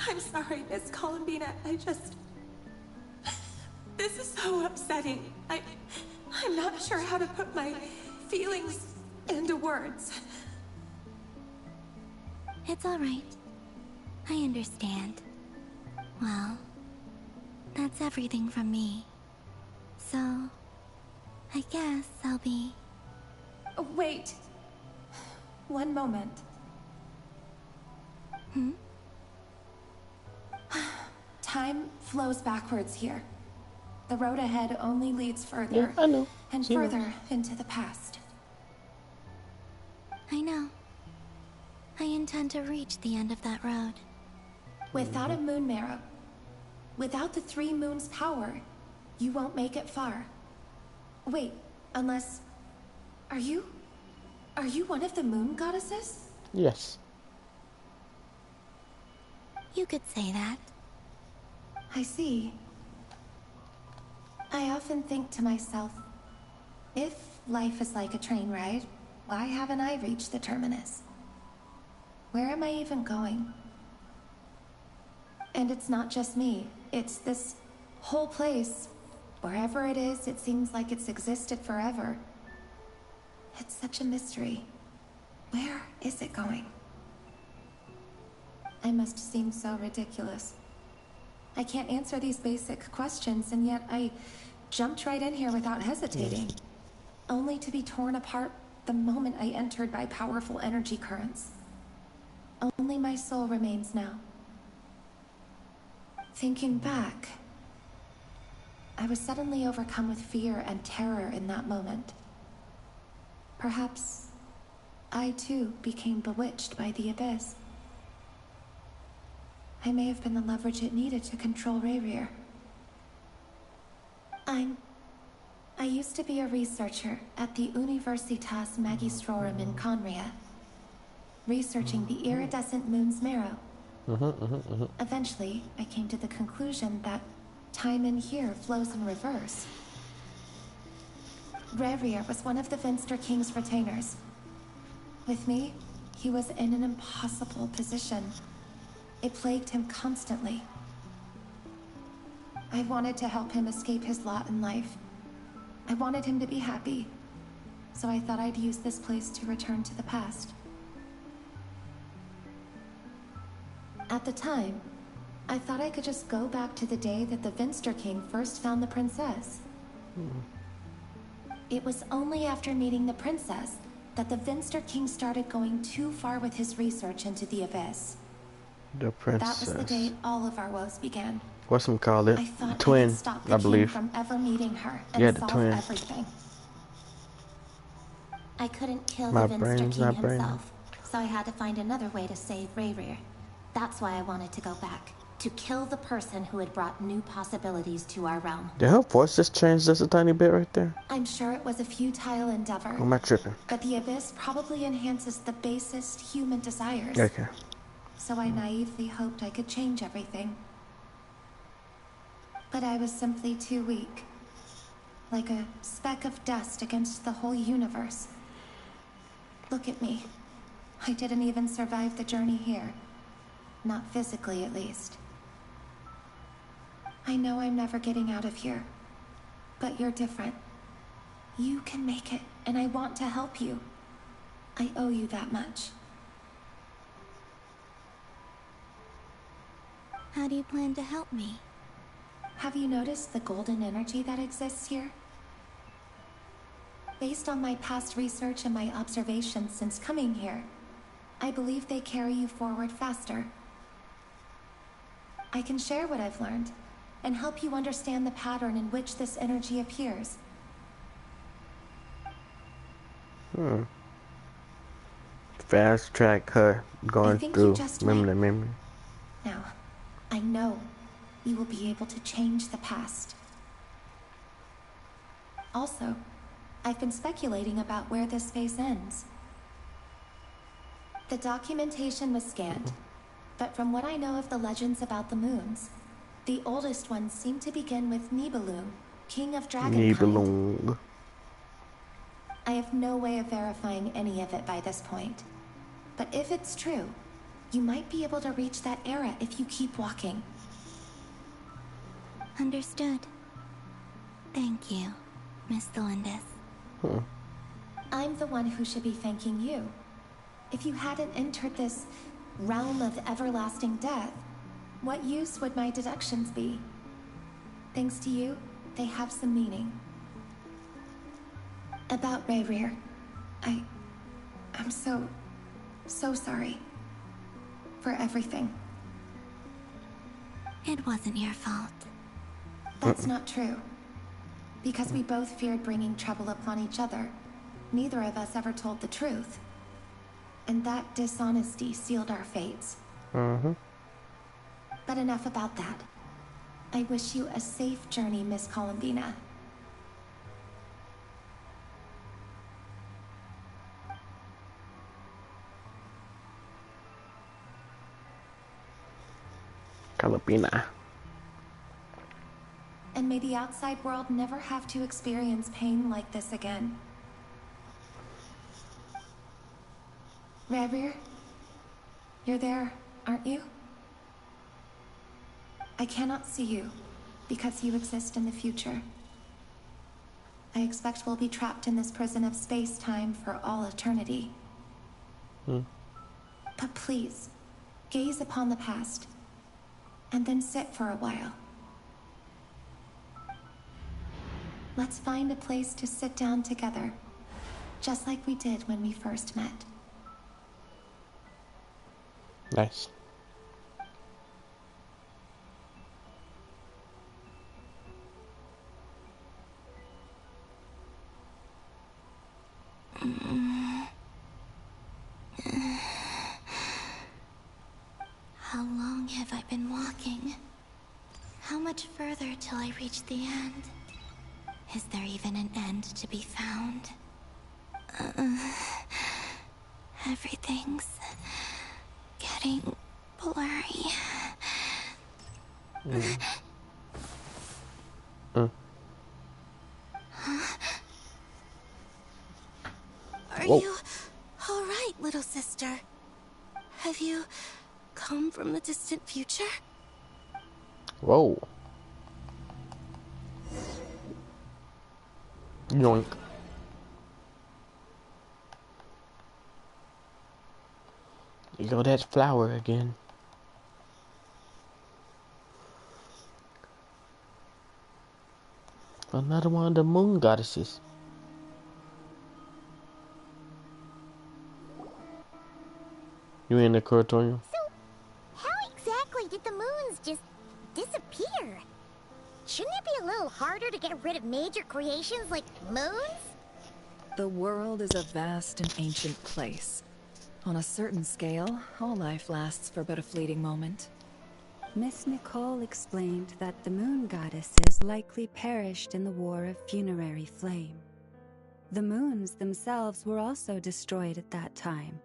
I'm sorry, Miss Columbina. This is so upsetting. I'm not sure how to put my feelings into words. It's all right. I understand. Well, that's everything from me. So, I guess I'll be... Wait. One moment. Time flows backwards here. The road ahead only leads further. Yeah, I know. And further into the past. I know. I intend to reach the end of that road. Without a moon marrow, without the 3 moons' power, you won't make it far. Wait, unless... Are you one of the moon goddesses? Yes. You could say that. I see. I often think to myself, if life is like a train ride, why haven't I reached the terminus? Where am I even going? And it's not just me. It's this whole place. Wherever it is, it seems like it's existed forever. It's such a mystery. Where is it going? I must seem so ridiculous. I can't answer these basic questions, and yet I jumped right in here without hesitating. Only to be torn apart the moment I entered by powerful energy currents. Only my soul remains now. Thinking back, I was suddenly overcome with fear and terror in that moment. Perhaps I too became bewitched by the abyss. I may have been the leverage it needed to control Rayrir. I used to be a researcher at the Universitas Magistrorum in Conria, researching the iridescent moon's marrow. Eventually, I came to the conclusion that time in here flows in reverse. Rayrir was one of the Finster King's retainers. With me, he was in an impossible position. It plagued him constantly. I wanted to help him escape his lot in life. I wanted him to be happy, so I thought I'd use this place to return to the past. At the time, I thought I could just go back to the day that the Finster King first found the princess. It was only after meeting the princess that the Finster King started going too far with his research into the abyss. The princess. That was the day all of our woes began. What's them call it? I thought Twin, I could stop the I believe. King from ever meeting her and Yeah, the solve twin. everything. I couldn't kill My the Finster brain's King not braining. himself, so I had to find another way to save Rayrir. That's why I wanted to go back, to kill the person who had brought new possibilities to our realm. Did her voice just change just a tiny bit right there? I'm sure it was a futile endeavor. Or am I tripping? But the abyss probably enhances the basest human desires. Okay. So I naively hoped I could change everything. But I was simply too weak. Like a speck of dust against the whole universe. Look at me. I didn't even survive the journey here. Not physically, at least. I know I'm never getting out of here. But you're different. You can make it, and I want to help you. I owe you that much. How do you plan to help me? Have you noticed the golden energy that exists here? Based on my past research and my observations since coming here, I believe they carry you forward faster. I can share what I've learned, and help you understand the pattern in which this energy appears. Fast track her going think through you just memory to went. memory. Now, I know you will be able to change the past. Also, I've been speculating about where this phase ends. The documentation was scanned, but from what I know of the legends about the moons, the oldest ones seem to begin with Nibelung, king of dragonkind. Nibelung. I have no way of verifying any of it by this point. But if it's true, you might be able to reach that era if you keep walking. Understood. Thank you, Miss Delindis. I'm the one who should be thanking you. If you hadn't entered this realm of everlasting death, what use would my deductions be? Thanks to you, they have some meaning. About Rayrir, I'm so sorry. For everything. It wasn't your fault. That's not true. Because we both feared bringing trouble upon each other, neither of us ever told the truth. And that dishonesty sealed our fates. But enough about that. I wish you a safe journey, Miss Columbina. Columbina. And may the outside world never have to experience pain like this again. Rayrir, you're there, aren't you? I cannot see you, because you exist in the future. I expect we'll be trapped in this prison of space-time for all eternity. But please, gaze upon the past, and then sit for a while. Let's find a place to sit down together, just like we did when we first met. Nice. How long have I been walking? How much further till I reach the end? Is there even an end to be found? Everything's getting blurry. Are you all right, little sister? Have you come from the distant future? Whoa. Yoink. You go that flower again. Another one of the moon goddesses. You in the curatorium? So, how exactly did the moons just disappear? Shouldn't it be a little harder to get rid of major creations like moons? The world is a vast and ancient place. On a certain scale, all life lasts for but a fleeting moment. Miss Nicole explained that the moon goddesses likely perished in the War of Funerary Flame. The moons themselves were also destroyed at that time,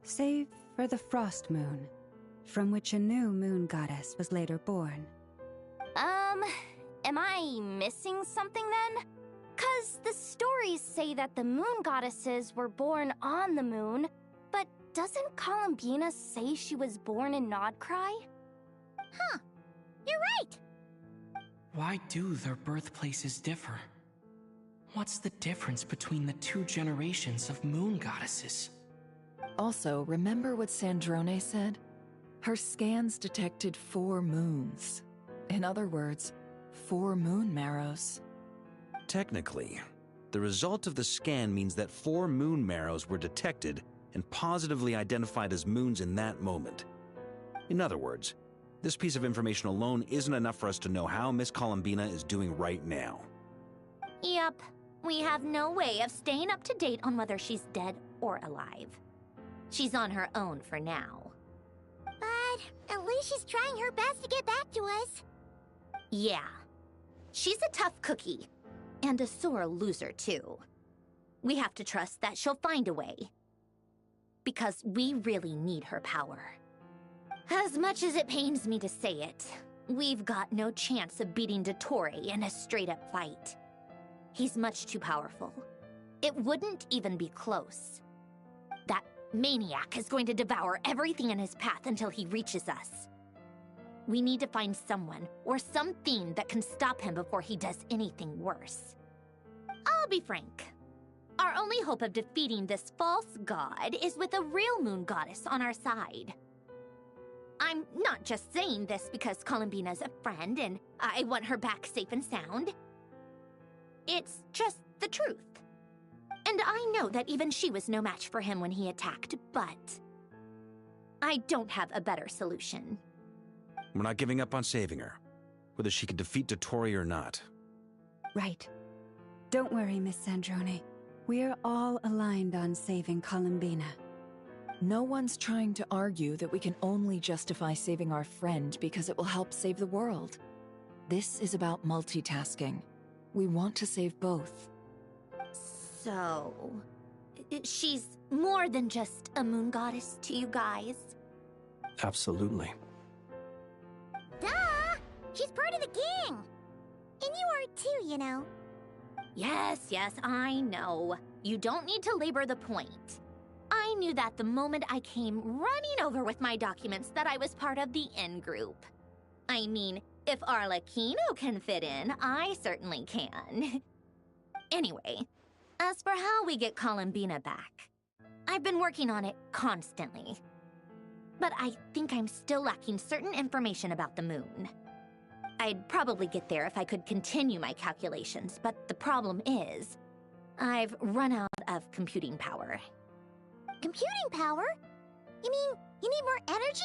save for the Frost Moon, from which a new moon goddess was later born. Am I missing something then? 'Cause the stories say that the moon goddesses were born on the moon, but doesn't Columbina say she was born in Nodcry? Huh. You're right. Why do their birthplaces differ? What's the difference between the two generations of moon goddesses? Also, remember what Sandrone said? Her scans detected 4 moons. In other words, 4 moon marrows. Technically, the result of the scan means that 4 moon marrows were detected and positively identified as moons in that moment. In other words, this piece of information alone isn't enough for us to know how Miss Columbina is doing right now. Yep. We have no way of staying up to date on whether she's dead or alive. She's on her own for now. But at least she's trying her best to get back to us. Yeah. She's a tough cookie. And a sore loser, too. We have to trust that she'll find a way. Because we really need her power. As much as it pains me to say it, we've got no chance of beating Dottore in a straight-up fight. He's much too powerful. It wouldn't even be close. That maniac is going to devour everything in his path until he reaches us. We need to find someone or something that can stop him before he does anything worse. I'll be frank. Our only hope of defeating this false god is with a real moon goddess on our side. I'm not just saying this because Columbina's a friend and I want her back safe and sound. It's just the truth. And I know that even she was no match for him when he attacked, but I don't have a better solution. We're not giving up on saving her, whether she can defeat Dottore or not. Right. Don't worry, Miss Sandrone. We're all aligned on saving Columbina. No one's trying to argue that we can only justify saving our friend because it will help save the world. This is about multitasking. We want to save both. So, she's more than just a moon goddess to you guys? Absolutely. Duh! She's part of the king! And you are too, you know. Yes, I know. You don't need to labor the point. I knew that the moment I came running over with my documents that I was part of the in-group. I mean, if Arlecchino can fit in, I certainly can. Anyway, as for how we get Columbina back, I've been working on it constantly. But I think I'm still lacking certain information about the moon. I'd probably get there if I could continue my calculations, but the problem is, I've run out of computing power. Computing power? You mean you need more energy?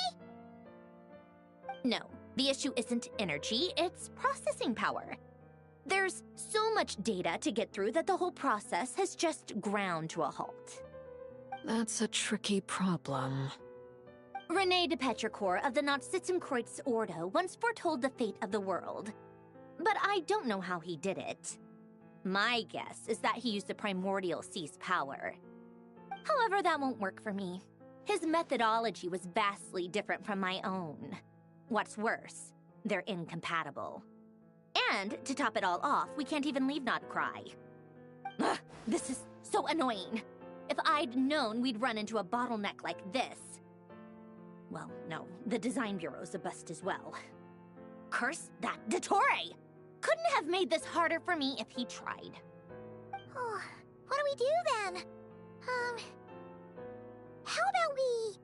No, the issue isn't energy, it's processing power. There's so much data to get through that the whole process has just ground to a halt. That's a tricky problem. René de Petrichor of the Nazissenkreuz Ordo once foretold the fate of the world. But I don't know how he did it. My guess is that he used the primordial sea's power. However, that won't work for me. His methodology was vastly different from my own. What's worse, they're incompatible. And, to top it all off, we can't even leave Notcry. Ugh, this is so annoying. If I'd known we'd run into a bottleneck like this... Well, no, the design bureau's a bust as well. Curse that Dottore! Couldn't have made this harder for me if he tried. Oh, what do we do then? How about we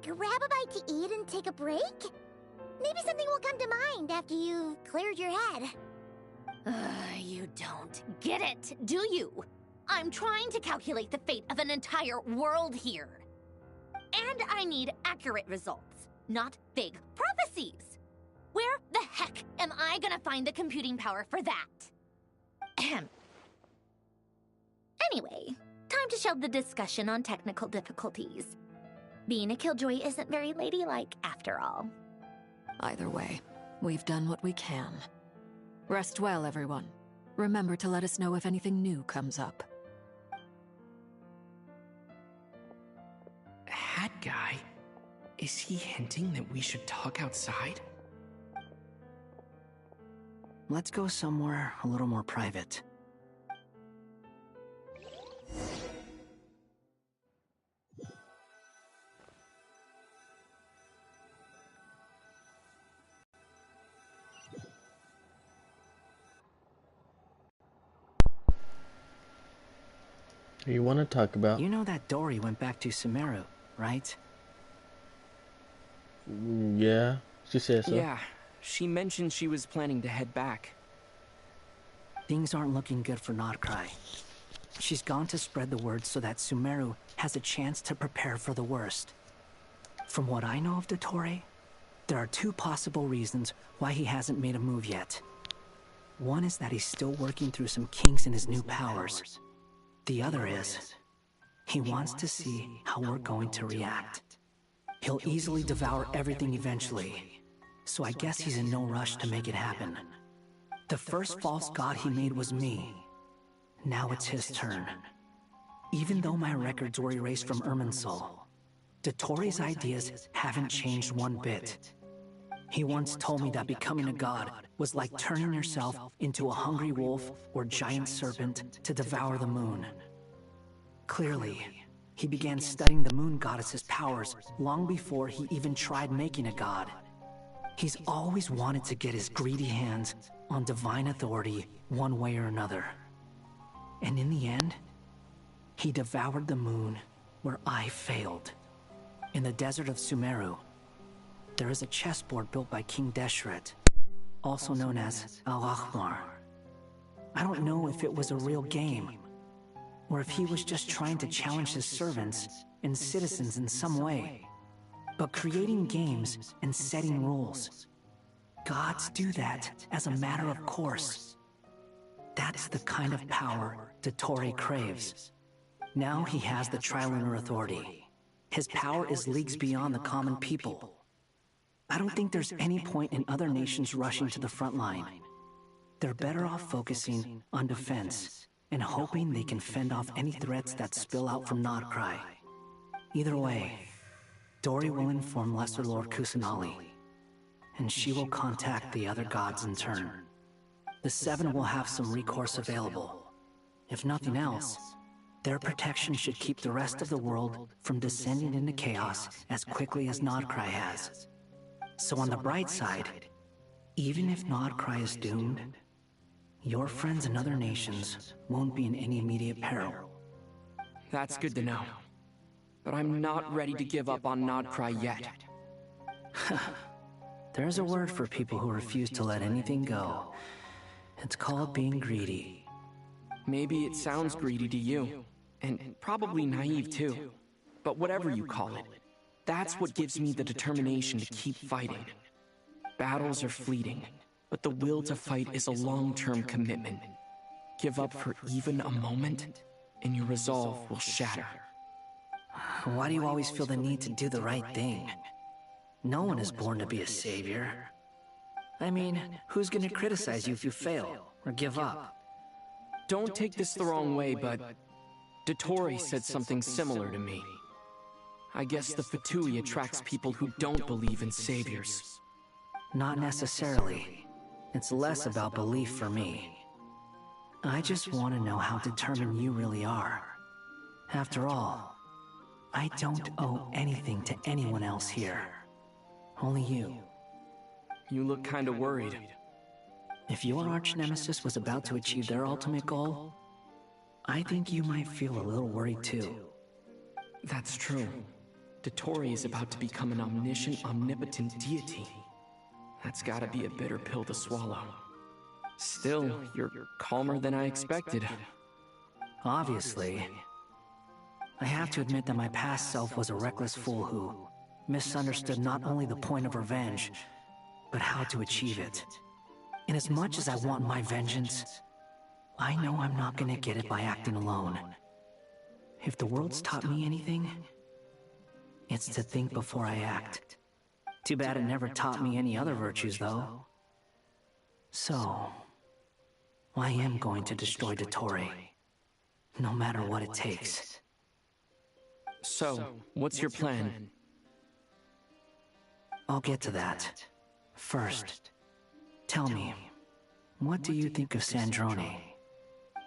grab a bite to eat and take a break? Maybe something will come to mind after you've cleared your head. You don't get it, do you? I'm trying to calculate the fate of an entire world here. And I need accurate results, not big prophecies. Where the heck am I gonna find the computing power for that? Ahem. Anyway, time to shelve the discussion on technical difficulties. Being a killjoy isn't very ladylike after all. Either way, we've done what we can. Rest well, everyone. Remember to let us know if anything new comes up. Hat guy? Is he hinting that we should talk outside? Let's go somewhere a little more private. You want to talk about? You know that Dory went back to Sumeru, right? Yeah, she said so. Yeah, she mentioned she was planning to head back. Things aren't looking good for Notcry. She's gone to spread the word so that Sumeru has a chance to prepare for the worst. From what I know of Dottore, there are two possible reasons why he hasn't made a move yet. One is that he's still working through some kinks in his new powers. The other is, he wants to see how we're going to react. He'll easily devour everything eventually, so I guess he's in no rush to make it happen. The first false god he made was me. Now it's his turn. Even though my records were erased from Irminsul, Dottoro's ideas haven't changed one bit. He once told me that becoming a god was like turning yourself into a hungry wolf or giant serpent to devour the moon. Clearly, he began studying the moon goddess's powers long before he even tried making a god. He's always wanted to get his greedy hands on divine authority one way or another. And in the end, he devoured the moon where I failed. In the desert of Sumeru, there is a chessboard built by King Deshret, also known as Al-Ahmar. I don't know if it was a real game, or if he was just trying to challenge his servants and citizens in some way. But creating games and setting rules, gods do that as a matter of course. That's the kind of power Dottore craves. Now he has the Trilunar Authority. His power is leagues beyond the common people. I don't think there's any point in other nations rushing to the front line. They're better off focusing on defense and hoping they can fend off any threats that spill out from Nodcry. Either way, Dori will inform Lesser Lord Kusanali, and she will contact the other gods in turn. The Seven will have some recourse available. If nothing else, their protection should keep the rest of the world from descending into chaos as quickly as Nodcry has. So on the bright side, even if Nodcry is doomed, your friends in other nations won't be in any immediate peril. That's good to know. But I'm not ready to give up on Nodcry yet. There's a word for people who refuse to let anything go. It's called being greedy. Maybe it sounds greedy to you, and probably naive too. But whatever you call it, that's what gives me the determination to keep fighting. Battles are fleeting, but the will to fight is a long-term commitment. Give up for even a moment, and your resolve will shatter. Why do you always feel the need to do the right thing? No one is born to be a savior. I mean, who's gonna criticize you if you fail, or give up? Don't take this the wrong way, but Dottore said something similar to me. I guess the Fatui attracts people who don't believe in saviors. Not necessarily. It's less about belief for me. I just want to know how determined you really are. After all, I don't owe anything to anyone else here. Only you. You look kinda worried. If your arch-nemesis was about to achieve their ultimate goal, I think you might feel a little worried too. That's true. Dottore is about to become an omniscient, omnipotent deity. That's gotta be a bitter pill to swallow. Still, you're calmer than I expected. Obviously. I have to admit that my past self was a reckless fool who misunderstood not only the point of revenge, but how to achieve it. And as much as I want my vengeance, I know I'm not gonna get it by acting alone. If the world's taught me anything, it's to think before I act. Too bad it never taught me any other virtues, though. So, I am going to destroy Dottore, no matter what it takes. So, what's your plan? I'll get to that. First, tell me, what do you think of Sandrone?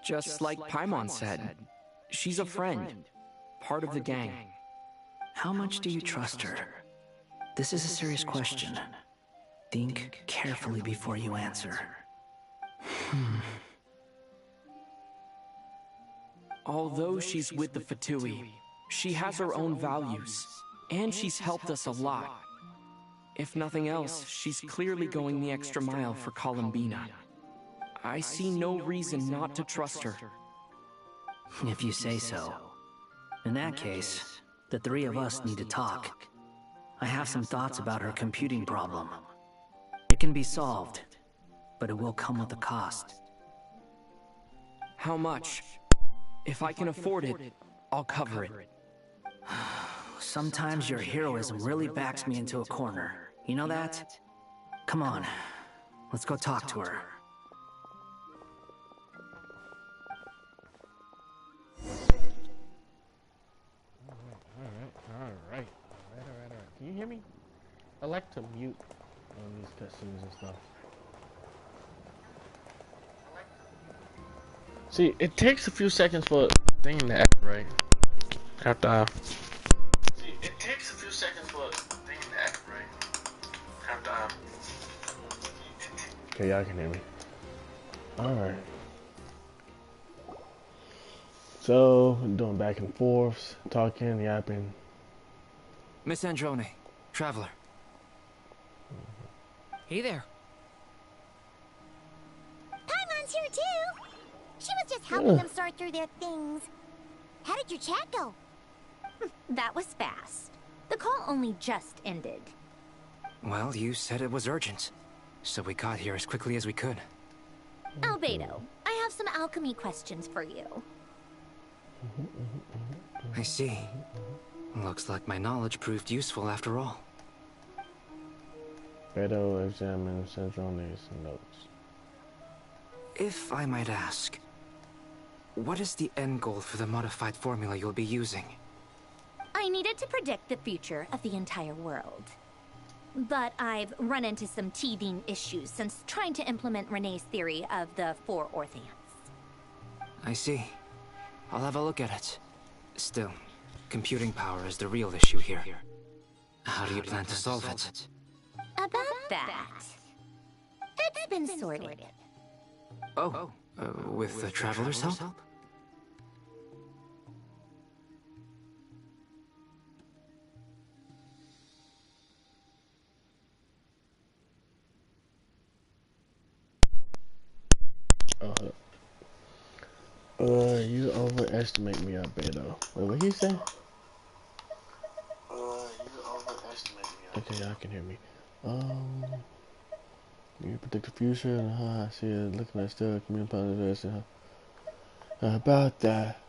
Just like Paimon said, she's a friend, part of the gang. How much do you trust her? This is a serious question. Think carefully before you answer. Although she's with the Fatui, she has her own values, and she's helped us a lot. If nothing else, she's clearly going the extra mile for Columbina. I see no reason not to trust her. If you say so. In that case, the three of us need to talk. I have some thoughts about her computing problem. It can be solved, but it will come with a cost. How much? If I can afford it, I'll cover it. Sometimes your heroism really backs me into a corner. You know that? Come on, let's go talk to her. Alright. Can you hear me? I like to mute on these cutscenes and stuff. See, it takes a few seconds for the thing to act right. After See, it takes a few seconds for the thing to act right. After Okay, y'all can hear me. Alright. So, doing back and forths, talking, yapping. Miss Androne, traveler. Hey there. Paimon's here too. She was just helping them sort through their things. How did your chat go? That was fast. The call only just ended. Well, you said it was urgent, so we got here as quickly as we could. Albedo, I have some alchemy questions for you. I see. Looks like my knowledge proved useful after all. Beto examine Cendrone's notes. If I might ask, what is the end goal for the modified formula you'll be using? I needed to predict the future of the entire world. But I've run into some teething issues since trying to implement Renee's theory of the 4 Orthanths. I see. I'll have a look at it. Still, computing power is the real issue here. How do you plan to solve it? About that, it's been sorted. Oh, with the Traveler's help? You overestimate me, Albedo. Wait, what he say? You overestimate me. Okay, y'all can hear me. You predict the future and how I see it. Looking at still community and how about that.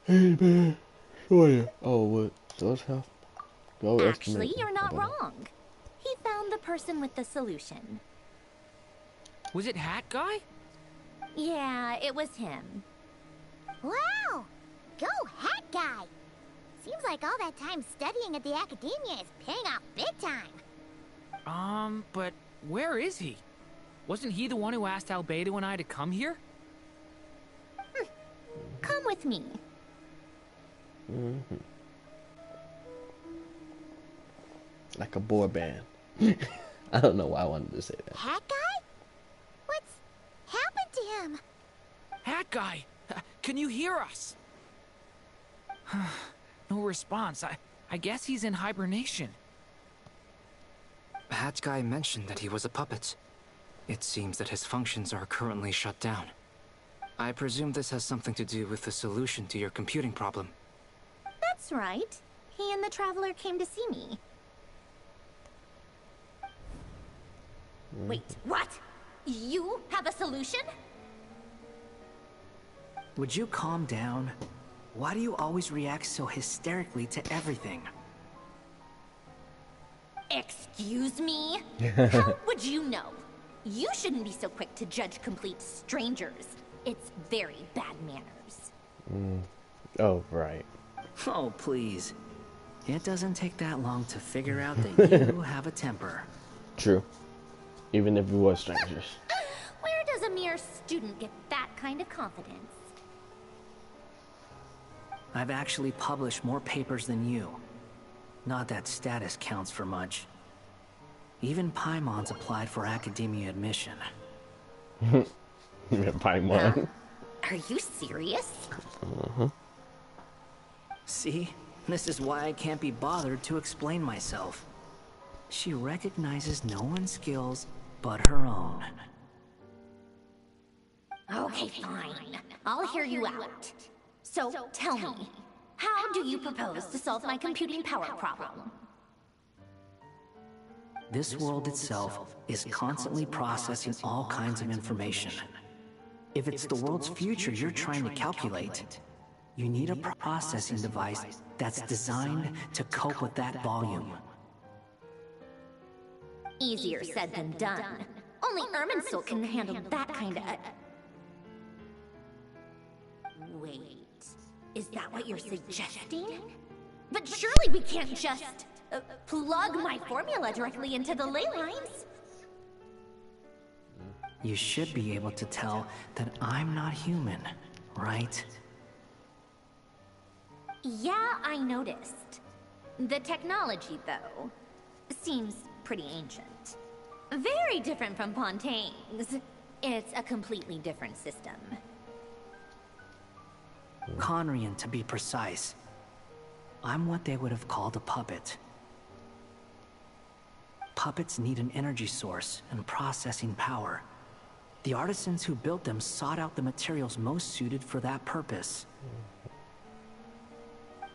Hey man, show you. Oh, what? Those have? Actually, you're not wrong. He found the person with the solution. Was it Hat Guy? Yeah, it was him. Wow! Go Hat Guy! Seems like all that time studying at the Academia is paying off big time. But where is he? Wasn't he the one who asked Albedo and I to come here? Come with me. Like a boy band. I don't know why I wanted to say that. Hat Guy? What's happened to him? Hat Guy! Can you hear us? No response. I guess he's in hibernation. Hat Guy mentioned that he was a puppet. It seems that his functions are currently shut down. I presume this has something to do with the solution to your computing problem. That's right. He and the Traveler came to see me. Wait, what? You have a solution? Would you calm down? Why do you always react so hysterically to everything? Excuse me? How would you know? You shouldn't be so quick to judge complete strangers. It's very bad manners. Oh, right. Oh, please. It doesn't take that long to figure out that you have a temper. True. Even if we were strangers. Where does a mere student get that kind of confidence? I've actually published more papers than you. Not that status counts for much. Even Paimon's applied for academia admission. Paimon. Are you serious? See? This is why I can't be bothered to explain myself. She recognizes no one's skills but her own. Okay, fine. I'll hear you out. So, tell me, how do you propose to solve my computing power problem? This world itself is constantly processing all kinds of information. If it's the world's future you're trying to calculate, you need a processing device that's designed to cope with that volume. Easier said than done. Only Irminsul can handle that kind of... Wait, is that what you're suggesting? But surely we can't just plug my formula directly into the ley lines. You should be able to tell that I'm not human, right? Yeah, I noticed. The technology, though, seems pretty ancient. Very different from Pontaine's. It's a completely different system. Conrian, to be precise. I'm what they would have called a puppet. Puppets need an energy source and processing power. The artisans who built them sought out the materials most suited for that purpose.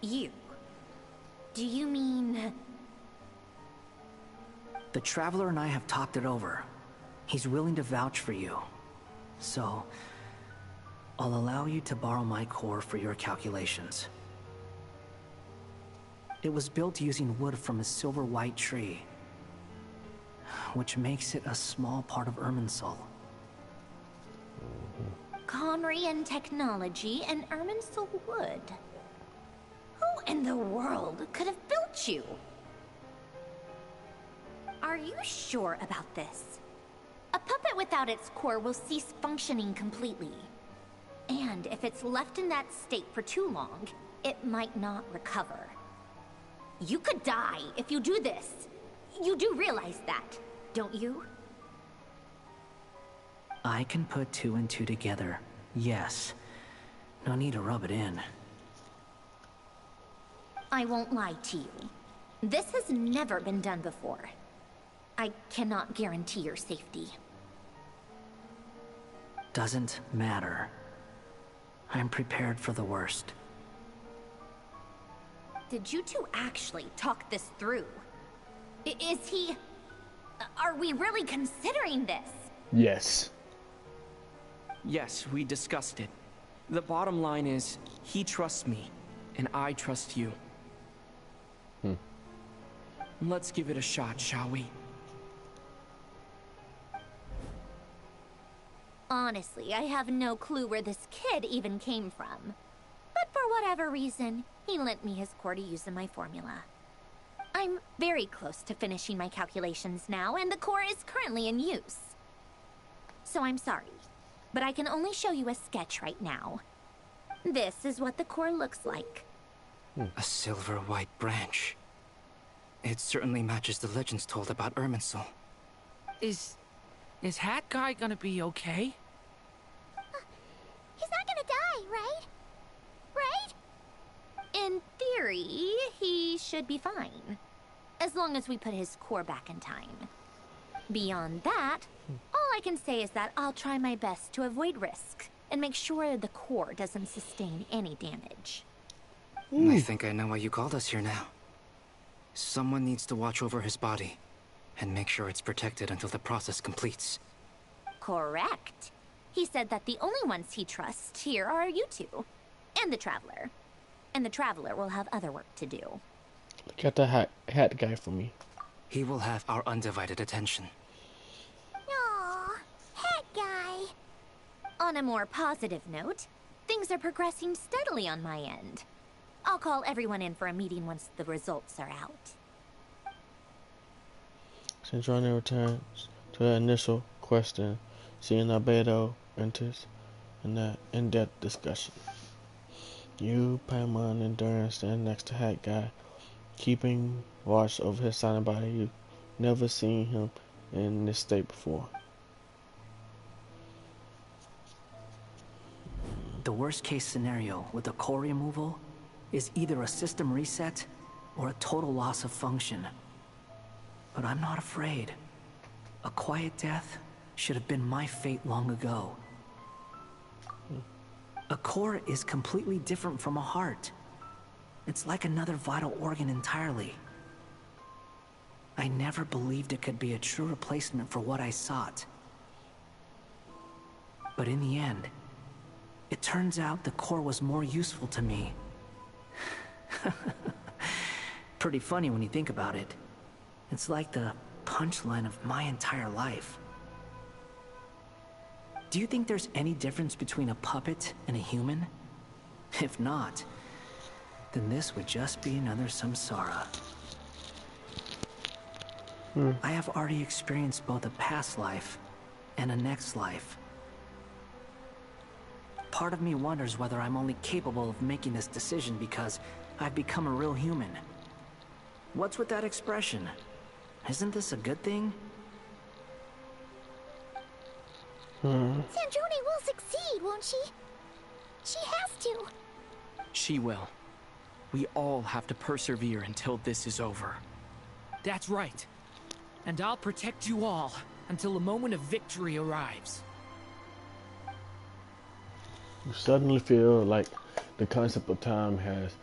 You? Do you mean... The Traveler and I have talked it over. He's willing to vouch for you. So, I'll allow you to borrow my core for your calculations. It was built using wood from a silver white tree, which makes it a small part of Irminsul. Conrian technology and Irminsul wood. Who in the world could have built you? Are you sure about this? A puppet without its core will cease functioning completely. And if it's left in that state for too long, it might not recover. You could die if you do this. You do realize that, don't you? I can put 2 and 2 together, yes. No need to rub it in. I won't lie to you. This has never been done before. I cannot guarantee your safety. Doesn't matter. I'm prepared for the worst. Did you two actually talk this through? Is he... Are we really considering this? Yes. Yes, we discussed it. The bottom line is, he trusts me, and I trust you. Let's give it a shot, shall we? Honestly, I have no clue where this kid even came from. But for whatever reason, he lent me his core to use in my formula. I'm very close to finishing my calculations now, and the core is currently in use. So I'm sorry, but I can only show you a sketch right now. This is what the core looks like. A silver white branch. It certainly matches the legends told about Irminsul. Is Hat Guy gonna be okay? He's not gonna die, right? Right? In theory, he should be fine. As long as we put his core back in time. Beyond that, all I can say is that I'll try my best to avoid risk and make sure the core doesn't sustain any damage. I think I know why you called us here now. Someone needs to watch over his body and make sure it's protected until the process completes. Correct. He said that the only ones he trusts here are you two, and the Traveler. And the Traveler will have other work to do. Look at the hat guy for me. He will have our undivided attention. Aww, head guy. On a more positive note, things are progressing steadily on my end. I'll call everyone in for a meeting once the results are out. Since Ronnie returns to the initial question, seeing Albedo enters in that in-depth discussion. You, Paimon, and Duran stand next to Hat Guy, keeping watch over his silent body. You've never seen him in this state before. The worst case scenario with the core removal is either a system reset or a total loss of function. But I'm not afraid. A quiet death should have been my fate long ago. A core is completely different from a heart. It's like another vital organ entirely. I never believed it could be a true replacement for what I sought. But in the end, it turns out the core was more useful to me. Pretty funny when you think about it. It's like the punchline of my entire life. Do you think there's any difference between a puppet and a human? If not, then this would just be another samsara. I have already experienced both a past life and a next life. Part of me wonders whether I'm only capable of making this decision because I've become a real human. What's with that expression? Isn't this a good thing? Sandrone will succeed, won't she? She has to. She will. We all have to persevere until this is over. That's right. And I'll protect you all until a moment of victory arrives. You suddenly feel like the concept of time has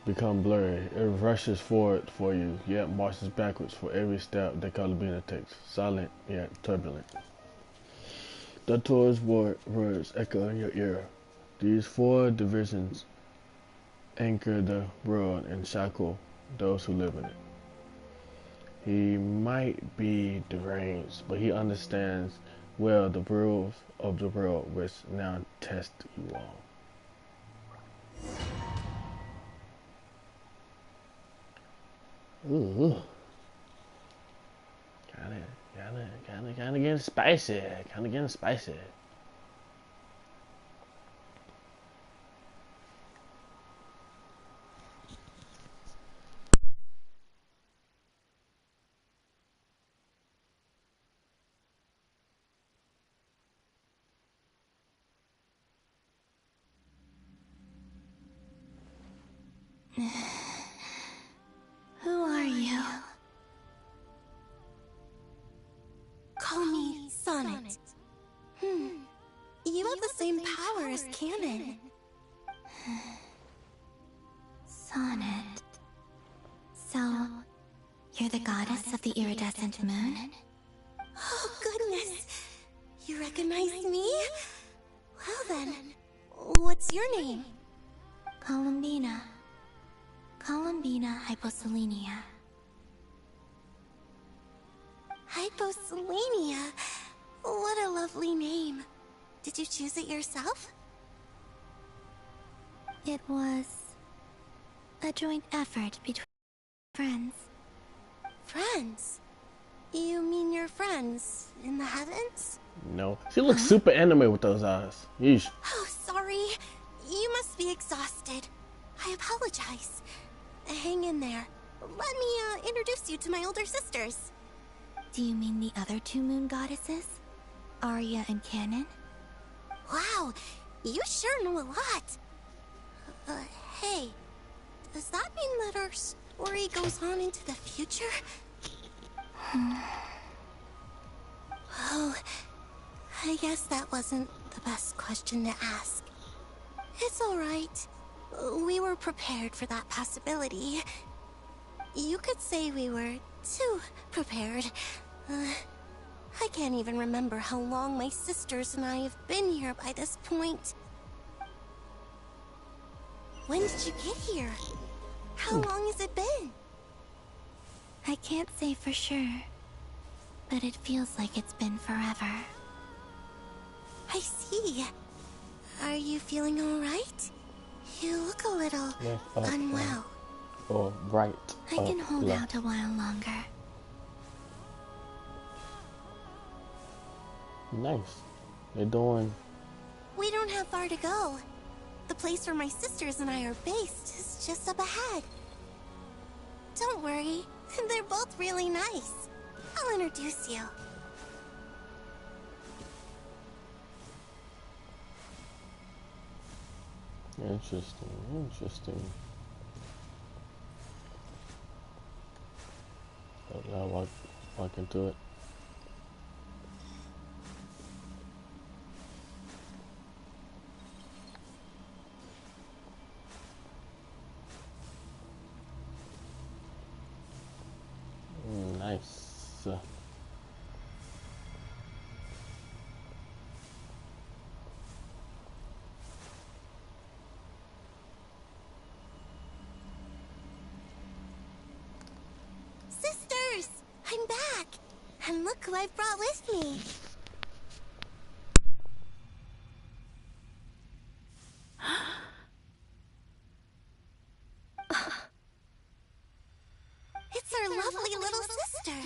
become blurry. It rushes forward for you, yet marches backwards for every step that Calabina takes, silent yet turbulent. The Tor's words echo in your ear. These 4 divisions anchor the world and shackle those who live in it. He might be deranged, but he understands well the rules of the world which now test you all. Ooh. Kinda getting spicy. Kinda getting spicy. Who are you? Call me Sonnet. You have the same power as Canon. Sonnet. So, you're the goddess of the iridescent moon? Oh, goodness. You recognize me? Well then, what's your name? Columbina. Columbina Hyposelenia. Hyposelenia? What a lovely name. Did you choose it yourself? It was a joint effort between friends. Friends? You mean your friends in the heavens? No. She looks super anime with those eyes. Yeesh. Oh, sorry. You must be exhausted. I apologize. Hang in there. Let me introduce you to my older sisters. Do you mean the other 2 moon goddesses? Arya and Canon? Wow, you sure know a lot. Hey, does that mean that our story goes on into the future? Oh, I guess that wasn't the best question to ask. It's alright. We were prepared for that possibility. You could say we were too prepared. I can't even remember how long my sisters and I have been here by this point. When did you get here? How long has it been? I can't say for sure, but it feels like it's been forever. I see. Are you feeling alright? You look a little unwell. Or right. I can hold out a while longer. Nice. They're doing... We don't have far to go. The place where my sisters and I are based is just up ahead. Don't worry. They're both really nice. I'll introduce you. Interesting. I'll walk into it. Nice. Sisters! I'm back! And look who I brought with me! It's our lovely little sister,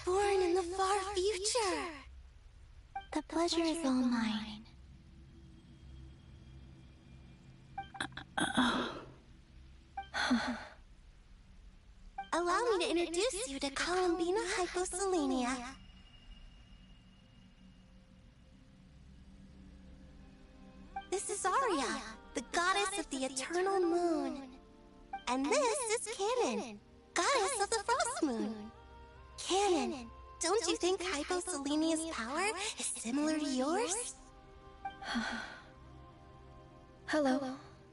born in the far future. The pleasure is all mine. Allow me to introduce you to Columbina Hyposelenia. This is Arya, the goddess of the eternal moon. And this is Canon, goddess of the frost moon. Canon, don't you think Hyposelenia's power is similar to yours? Hello,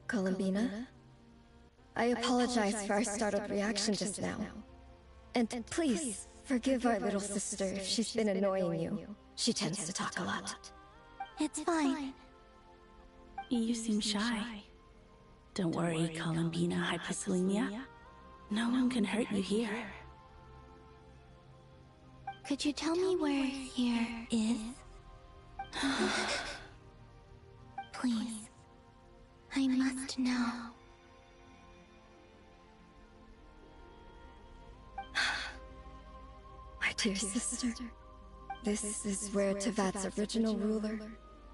Columbina. I apologize for our startled reaction just now. And please, forgive our little sister if she's been annoying you. She tends to talk a lot. It's fine. You seem shy. Don't worry, Columbina Hyposelenia. No one can hurt you here. Could you tell me where here is? Please. I must know. My dear sister, this is where Tevat's original ruler,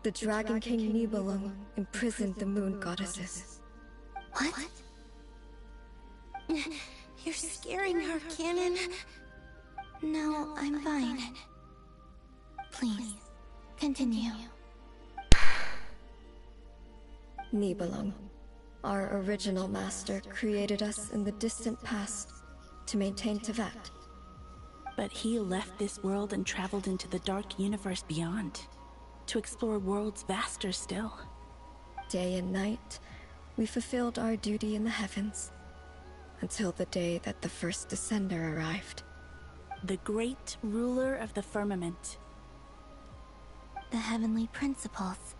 the Dragon King Nibelung, imprisoned the moon goddesses. What? You're scaring her, Canon. No, I'm fine. Please, continue. Nibelung, our original master, created us in the distant past to maintain Tevat. But he left this world and traveled into the dark universe beyond, to explore worlds vaster still. Day and night, we fulfilled our duty in the heavens, until the day that the first Descender arrived. The great ruler of the firmament. The heavenly principles.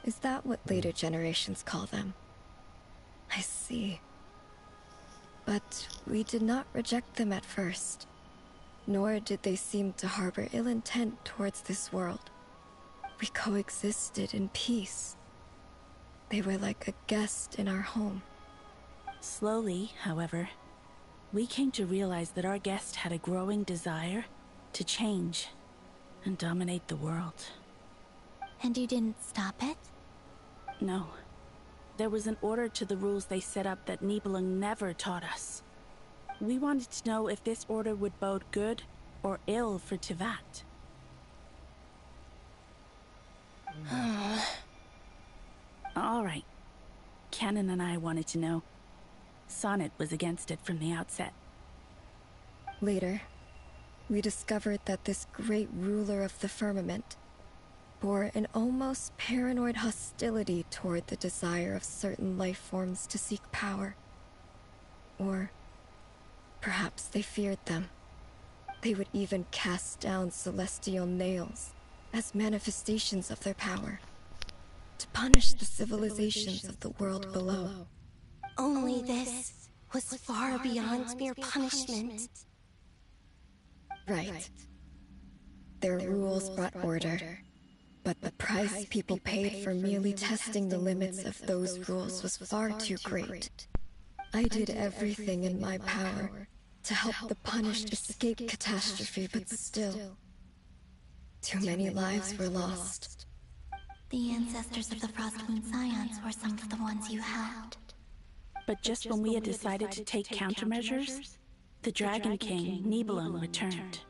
Is that what later generations call them? I see. But we did not reject them at first, nor did they seem to harbor ill intent towards this world. We coexisted in peace. They were like a guest in our home. Slowly, however, we came to realize that our guest had a growing desire to change and dominate the world. And you didn't stop it? No. There was an order to the rules they set up that Nibelung never taught us. We wanted to know if this order would bode good or ill for Tevat. All right. Canon and I wanted to know. Sonnet was against it from the outset. Later, we discovered that this great ruler of the firmament bore an almost paranoid hostility toward the desire of certain life forms to seek power. Or perhaps they feared them. They would even cast down celestial nails as manifestations of their power, to punish the civilizations of the world below. Only this was far beyond mere punishment. Right. Their rules brought order, but the price people paid for merely testing the limits of those rules was far too great. I did everything in my power to help the punished escape catastrophe, but still, too many lives were lost. The ancestors of the Frost Moon Scions were some of the ones you helped. But just when we had decided to take countermeasures, the Dragon King, Nibelung, returned.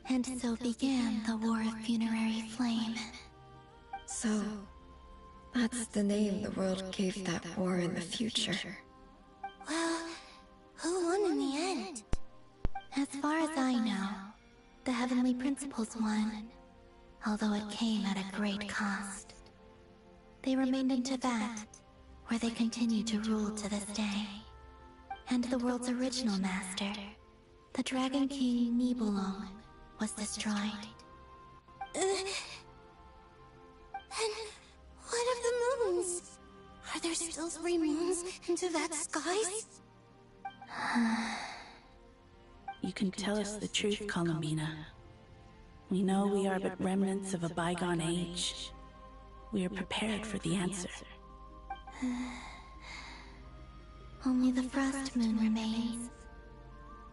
And so began the War of Funerary Flame. So, that's the name the world gave that war in the future. Well, who won in the end? As far as I know, the Heavenly Principles won, although it came at a great cost. They remained in Tevat, where they continue to rule to this day. And the world's original master, the Dragon King Nibelung, was destroyed. And what of the moons? Are there still 3 moons in Tevat's skies? You can tell us the truth, Columbina. We know we are but remnants of a bygone age. We are prepared for the answer. Only the frost moon remains.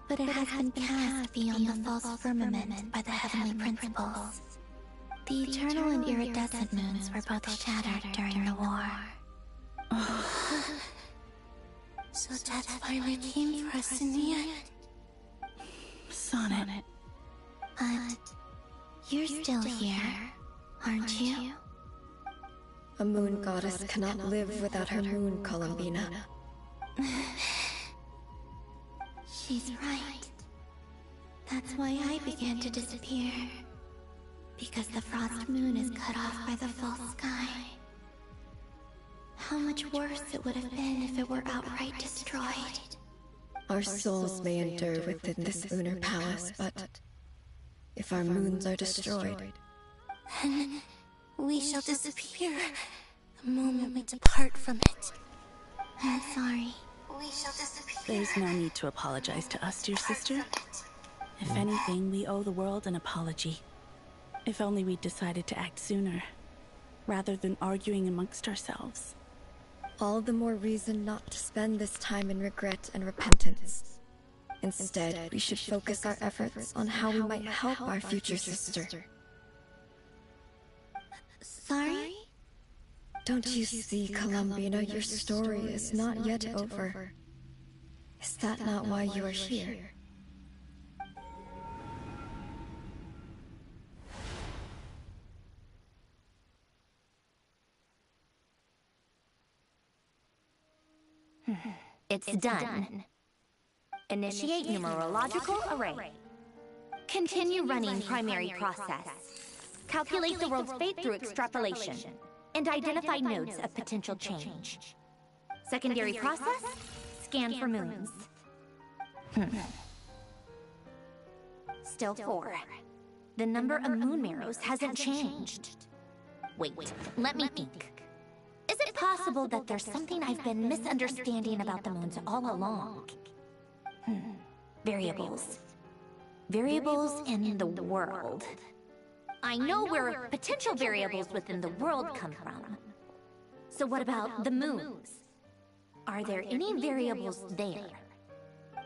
But it has been cast beyond the false firmament by the heavenly principles. The eternal and iridescent moons were both shattered during the war. So death finally came for us in the end. Sonnet. But you're still here, aren't you? A moon goddess cannot live without her moon, Columbina. She's right. That's why I began to disappear. Because the frost moon is cut off by the false sky. How much worse it would have been if it were outright destroyed. Our souls may endure within this lunar palace, but if our moons are destroyed, then we shall disappear the moment we depart from it. I'm sorry. We shall disappear. There's no need to apologize to us, dear sister. If anything, we owe the world an apology. If only we'd decided to act sooner, rather than arguing amongst ourselves. All the more reason not to spend this time in regret and repentance. Instead, we should focus our efforts on how we might help our future sister. Sorry? Don't you see, Columbina, your story is not yet over. Is that not why you are here? It's done. Initiate numerological array. Continue running primary process. Calculate the world's fate through extrapolation. And identify nodes of potential change. Secondary process, scan for moons. Still 4. The number of moon marrows hasn't changed. Wait, let me think. Is it possible that there's something I've been misunderstanding about the moons all along? Variables. Variables in the world. I know where potential variables within the world come from. So what about the moons? Are there any variables there?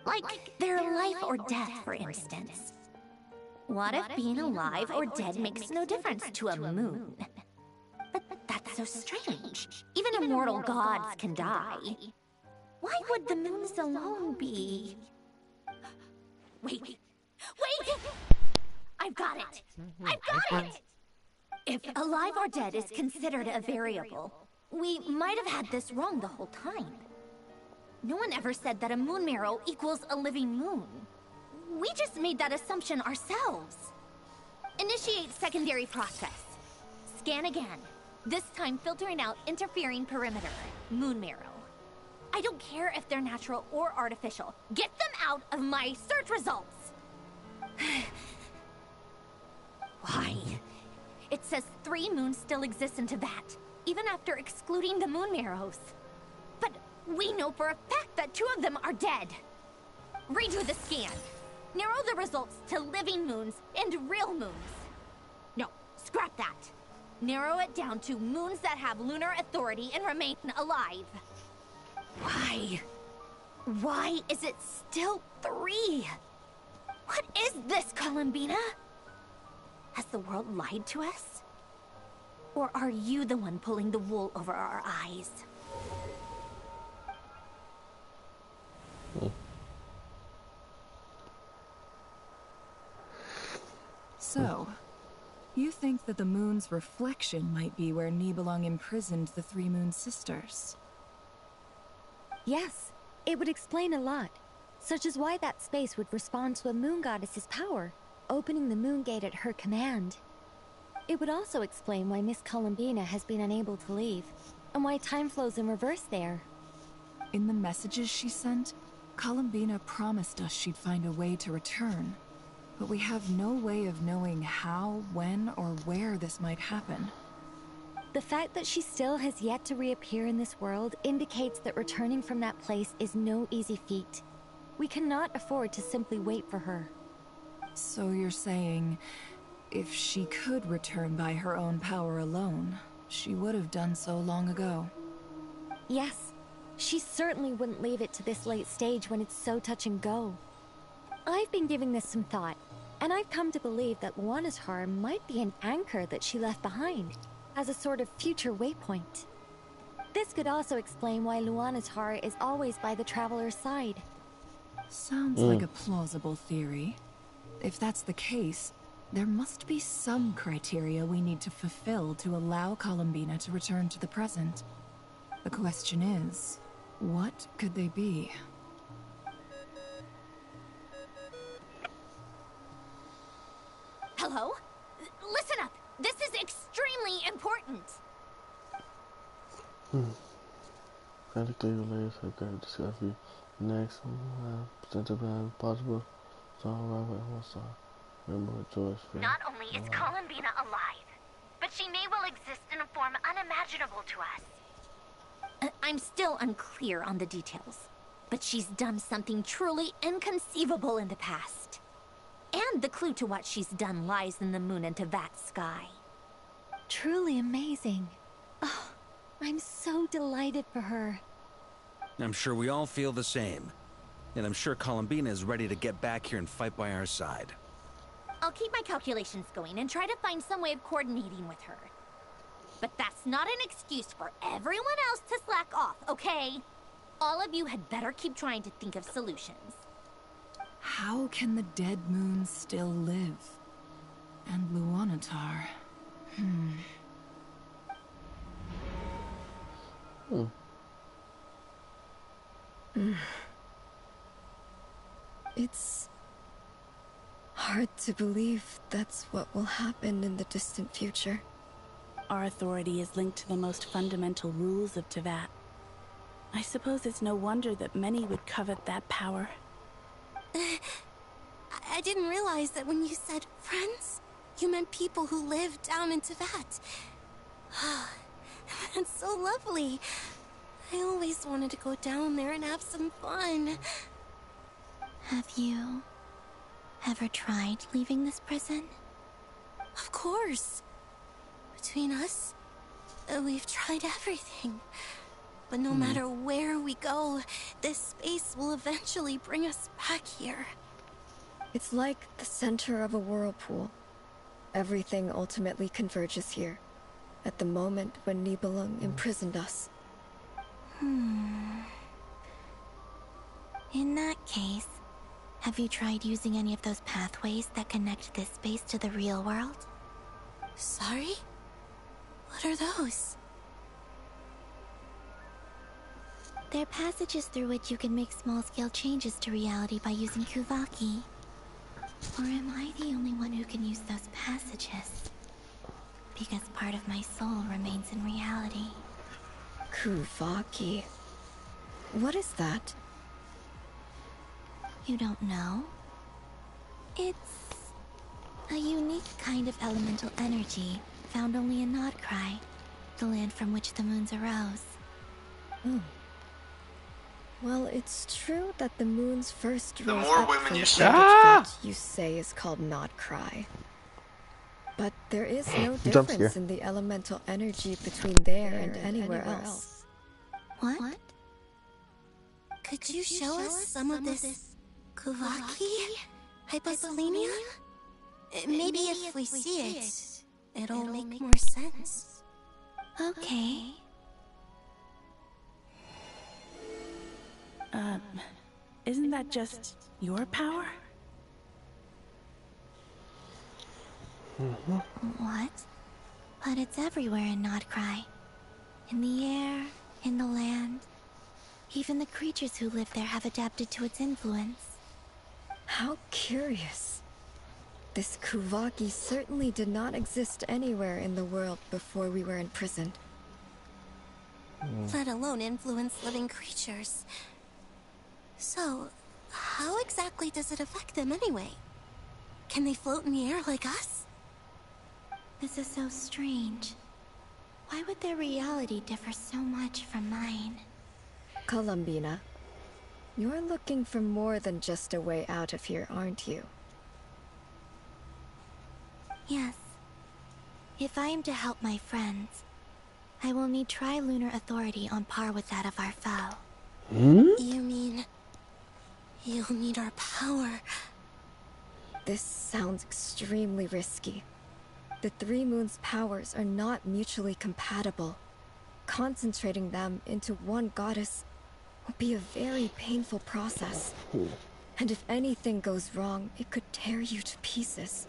Like their life or death, for instance. What if being alive or dead makes no difference to a moon? But that's so strange. Even immortal gods can die. Why would the moons alone be? Wait! I've got it! I've got it! If alive or dead is considered a variable, we might have had this wrong the whole time. No one ever said that a moon marrow equals a living moon. We just made that assumption ourselves. Initiate secondary process. Scan again. This time filtering out interfering perimeter. Moon marrow. I don't care if they're natural or artificial. Get them out of my search results! Why? It says 3 moons still exist in Tevat, even after excluding the moon marrows. But we know for a fact that 2 of them are dead. Redo the scan. Narrow the results to living moons and real moons. No, scrap that. Narrow it down to moons that have lunar authority and remain alive. Why? Why is it still 3? What is this, Columbina? Has the world lied to us? Or are you the one pulling the wool over our eyes? So, you think that the moon's reflection might be where Nibelung imprisoned the 3 moon sisters? Yes, it would explain a lot. Such as why that space would respond to a moon goddess's power, opening the moon gate at her command. It would also explain why Miss Columbina has been unable to leave, and why time flows in reverse there. In the messages she sent, Columbina promised us she'd find a way to return, but we have no way of knowing how, when, or where this might happen. The fact that she still has yet to reappear in this world indicates that returning from that place is no easy feat. We cannot afford to simply wait for her. So you're saying, if she could return by her own power alone, she would have done so long ago? Yes. She certainly wouldn't leave it to this late stage when it's so touch and go. I've been giving this some thought, and I've come to believe that Luana's harm might be an anchor that she left behind, as a sort of future waypoint. This could also explain why Luana's heart is always by the traveler's side. Sounds like a plausible theory. If that's the case, there must be some criteria we need to fulfill to allow Columbina to return to the present. The question is, what could they be? Hello? Listen up! This is extremely important! Practically related to great discovery. Next, presented by possible song Robert Wilson. Remember George. Not only is Columbina alive, but she may well exist in a form unimaginable to us. I'm still unclear on the details, but she's done something truly inconceivable in the past. And the clue to what she's done lies in the moon and Tevat's sky. Truly amazing. Oh, I'm so delighted for her. I'm sure we all feel the same. And I'm sure Columbina is ready to get back here and fight by our side. I'll keep my calculations going and try to find some way of coordinating with her. But that's not an excuse for everyone else to slack off, okay? All of you had better keep trying to think of solutions. How can the dead moon still live? And Luanatar... It's hard to believe that's what will happen in the distant future. Our authority is linked to the most fundamental rules of Tevat. I suppose it's no wonder that many would covet that power. I didn't realize that when you said friends, you meant people who live down in Tevat. That's so lovely. I always wanted to go down there and have some fun. Have you ever tried leaving this prison? Of course. Between us, we've tried everything. But no matter where we go, this space will eventually bring us back here. It's like the center of a whirlpool. Everything ultimately converges here, at the moment when Nibelung imprisoned us. In that case, have you tried using any of those pathways that connect this space to the real world? Sorry? What are those? They're passages through which you can make small-scale changes to reality by using Kuvaki. Or am I the only one who can use those passages? Because part of my soul remains in reality. Kuvaki. What is that? You don't know? It's a unique kind of elemental energy found only in Nodcry, the land from which the moons arose. Well, it's true that the moon's first The rose more up women from you the see- that you say is called Nodcry. But there is no Jump difference scare. in the elemental energy between there and anywhere else. What? Could you show us some of this Kuvaki? Hyposelenia? Maybe if we see it, it'll make more sense. Okay. Isn't that just your power? What? But it's everywhere in Nodcry. In the air, in the land. Even the creatures who live there have adapted to its influence. How curious. This Kuvaki certainly did not exist anywhere in the world before we were imprisoned. Let alone influence living creatures. So, how exactly does it affect them anyway? Can they float in the air like us? This is so strange. Why would their reality differ so much from mine? Columbina, you're looking for more than just a way out of here, aren't you? Yes. If I am to help my friends, I will need trilunar authority on par with that of our foe. You mean... you'll need our power? This sounds extremely risky. The Three Moons' powers are not mutually compatible. Concentrating them into one goddess will be a very painful process. And if anything goes wrong, it could tear you to pieces.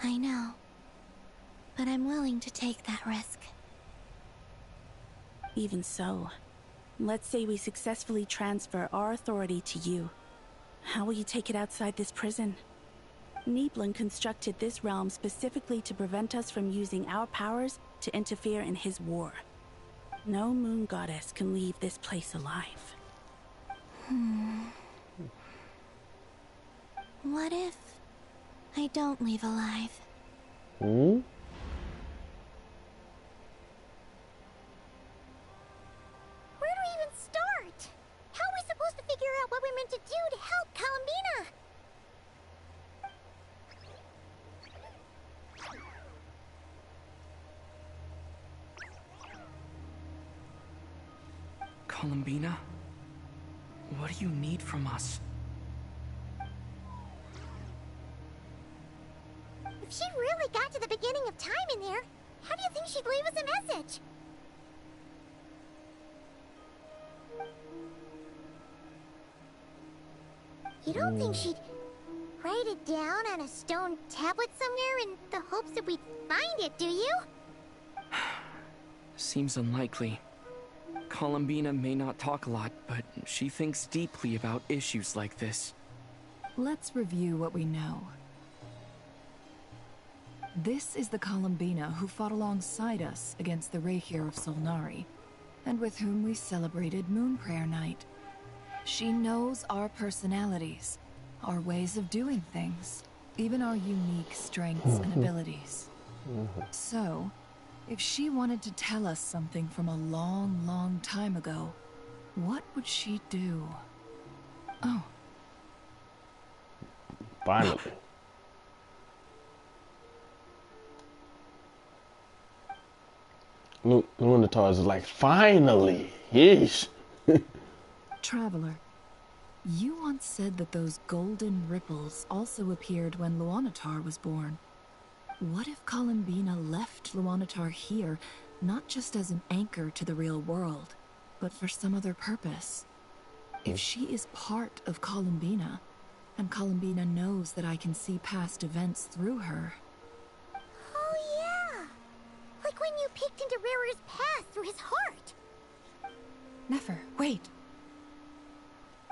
I know. But I'm willing to take that risk. Even so, let's say we successfully transfer our authority to you. How will you take it outside this prison? Niblin constructed this realm specifically to prevent us from using our powers to interfere in his war. No moon goddess can leave this place alive. What if I don't leave alive? Where do we even start? How are we supposed to figure out what we're meant to do to help Columbina? Columbina? What do you need from us? If she really got to the beginning of time in there, how do you think she'd leave us a message? You don't think she'd write it down on a stone tablet somewhere in the hopes that we'd find it, do you? Seems unlikely. Columbina may not talk a lot, but she thinks deeply about issues like this. Let's review what we know. This is the Columbina who fought alongside us against the Rahir of Solnari, and with whom we celebrated Moon Prayer Night. She knows our personalities, our ways of doing things, even our unique strengths and abilities. So, if she wanted to tell us something from a long, long time ago, what would she do? Oh. Finally. Lunatar is like, finally! Yeesh! Traveler, you once said that those golden ripples also appeared when Luanatar was born. What if Columbina left Luanatar here, not just as an anchor to the real world, but for some other purpose? If she is part of Columbina, and Columbina knows that I can see past events through her... Oh yeah! Like when you peeked into Rarir's past through his heart! Nefer, wait!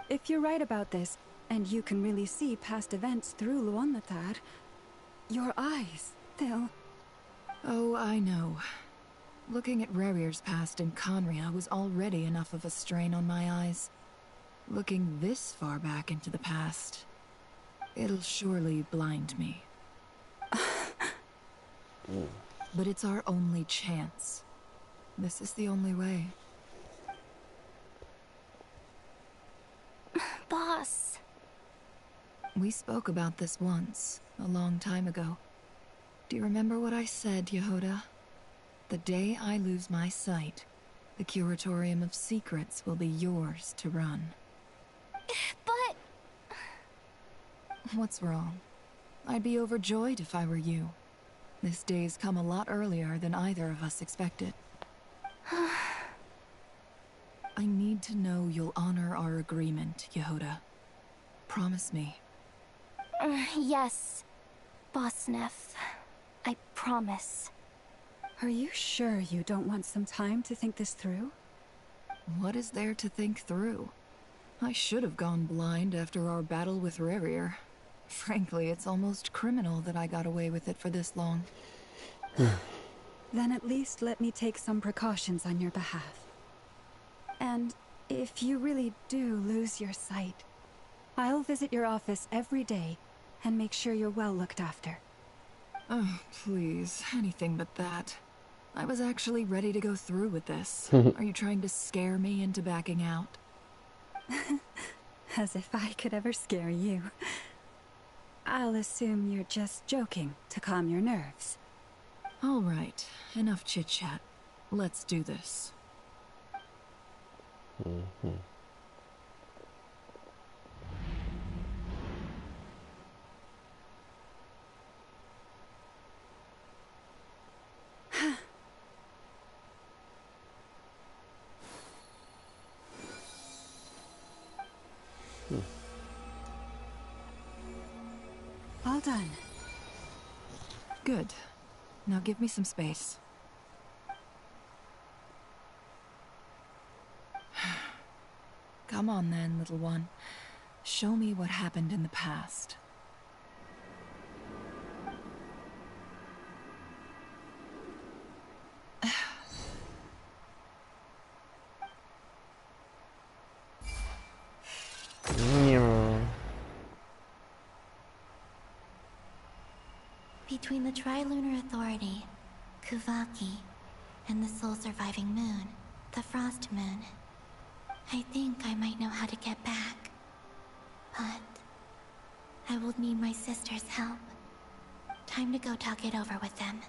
If you're right about this, and you can really see past events through Luanatar, your eyes, they'll... Oh, I know. Looking at Rarir's past in Conria was already enough of a strain on my eyes. Looking this far back into the past, it'll surely blind me. But it's our only chance. This is the only way. Boss. We spoke about this once, a long time ago. Do you remember what I said, Yehoda? The day I lose my sight, the Curatorium of Secrets will be yours to run. But... What's wrong? I'd be overjoyed if I were you. This day's come a lot earlier than either of us expected. I need to know you'll honor our agreement, Yehoda. Promise me. Yes, Boss Neff. I promise. Are you sure you don't want some time to think this through? What is there to think through? I should have gone blind after our battle with Rarir. Frankly, it's almost criminal that I got away with it for this long. Then at least let me take some precautions on your behalf. And if you really do lose your sight, I'll visit your office every day and make sure you're well looked after. Oh, please, anything but that. I was actually ready to go through with this. Are you trying to scare me into backing out? As if I could ever scare you. I'll assume you're just joking to calm your nerves. All right, enough chit-chat. Let's do this. All done. Good. Now give me some space. Come on then, little one. Show me what happened in the past. Between the Trilunar Authority, Kuvaki, and the soul-surviving moon, the Frost Moon, I think I might know how to get back. But I will need my sister's help. Time to go talk it over with them.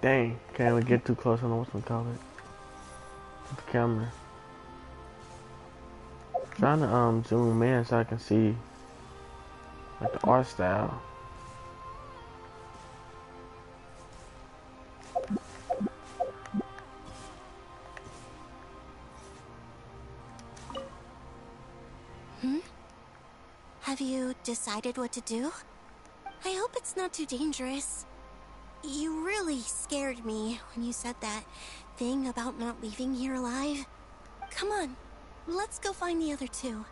Dang, can't we get too close? I don't know what to call it. With the camera. Trying to zoom in so I can see like the art style. Have you decided what to do? I hope it's not too dangerous. You really scared me when you said that thing about not leaving here alive. Come on, let's go find the other two.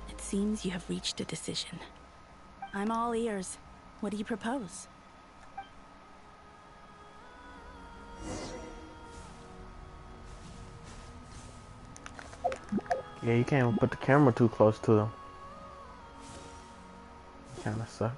It seems you have reached a decision. I'm all ears. What do you propose? Yeah, you can't put the camera too close to them. Kinda sucks.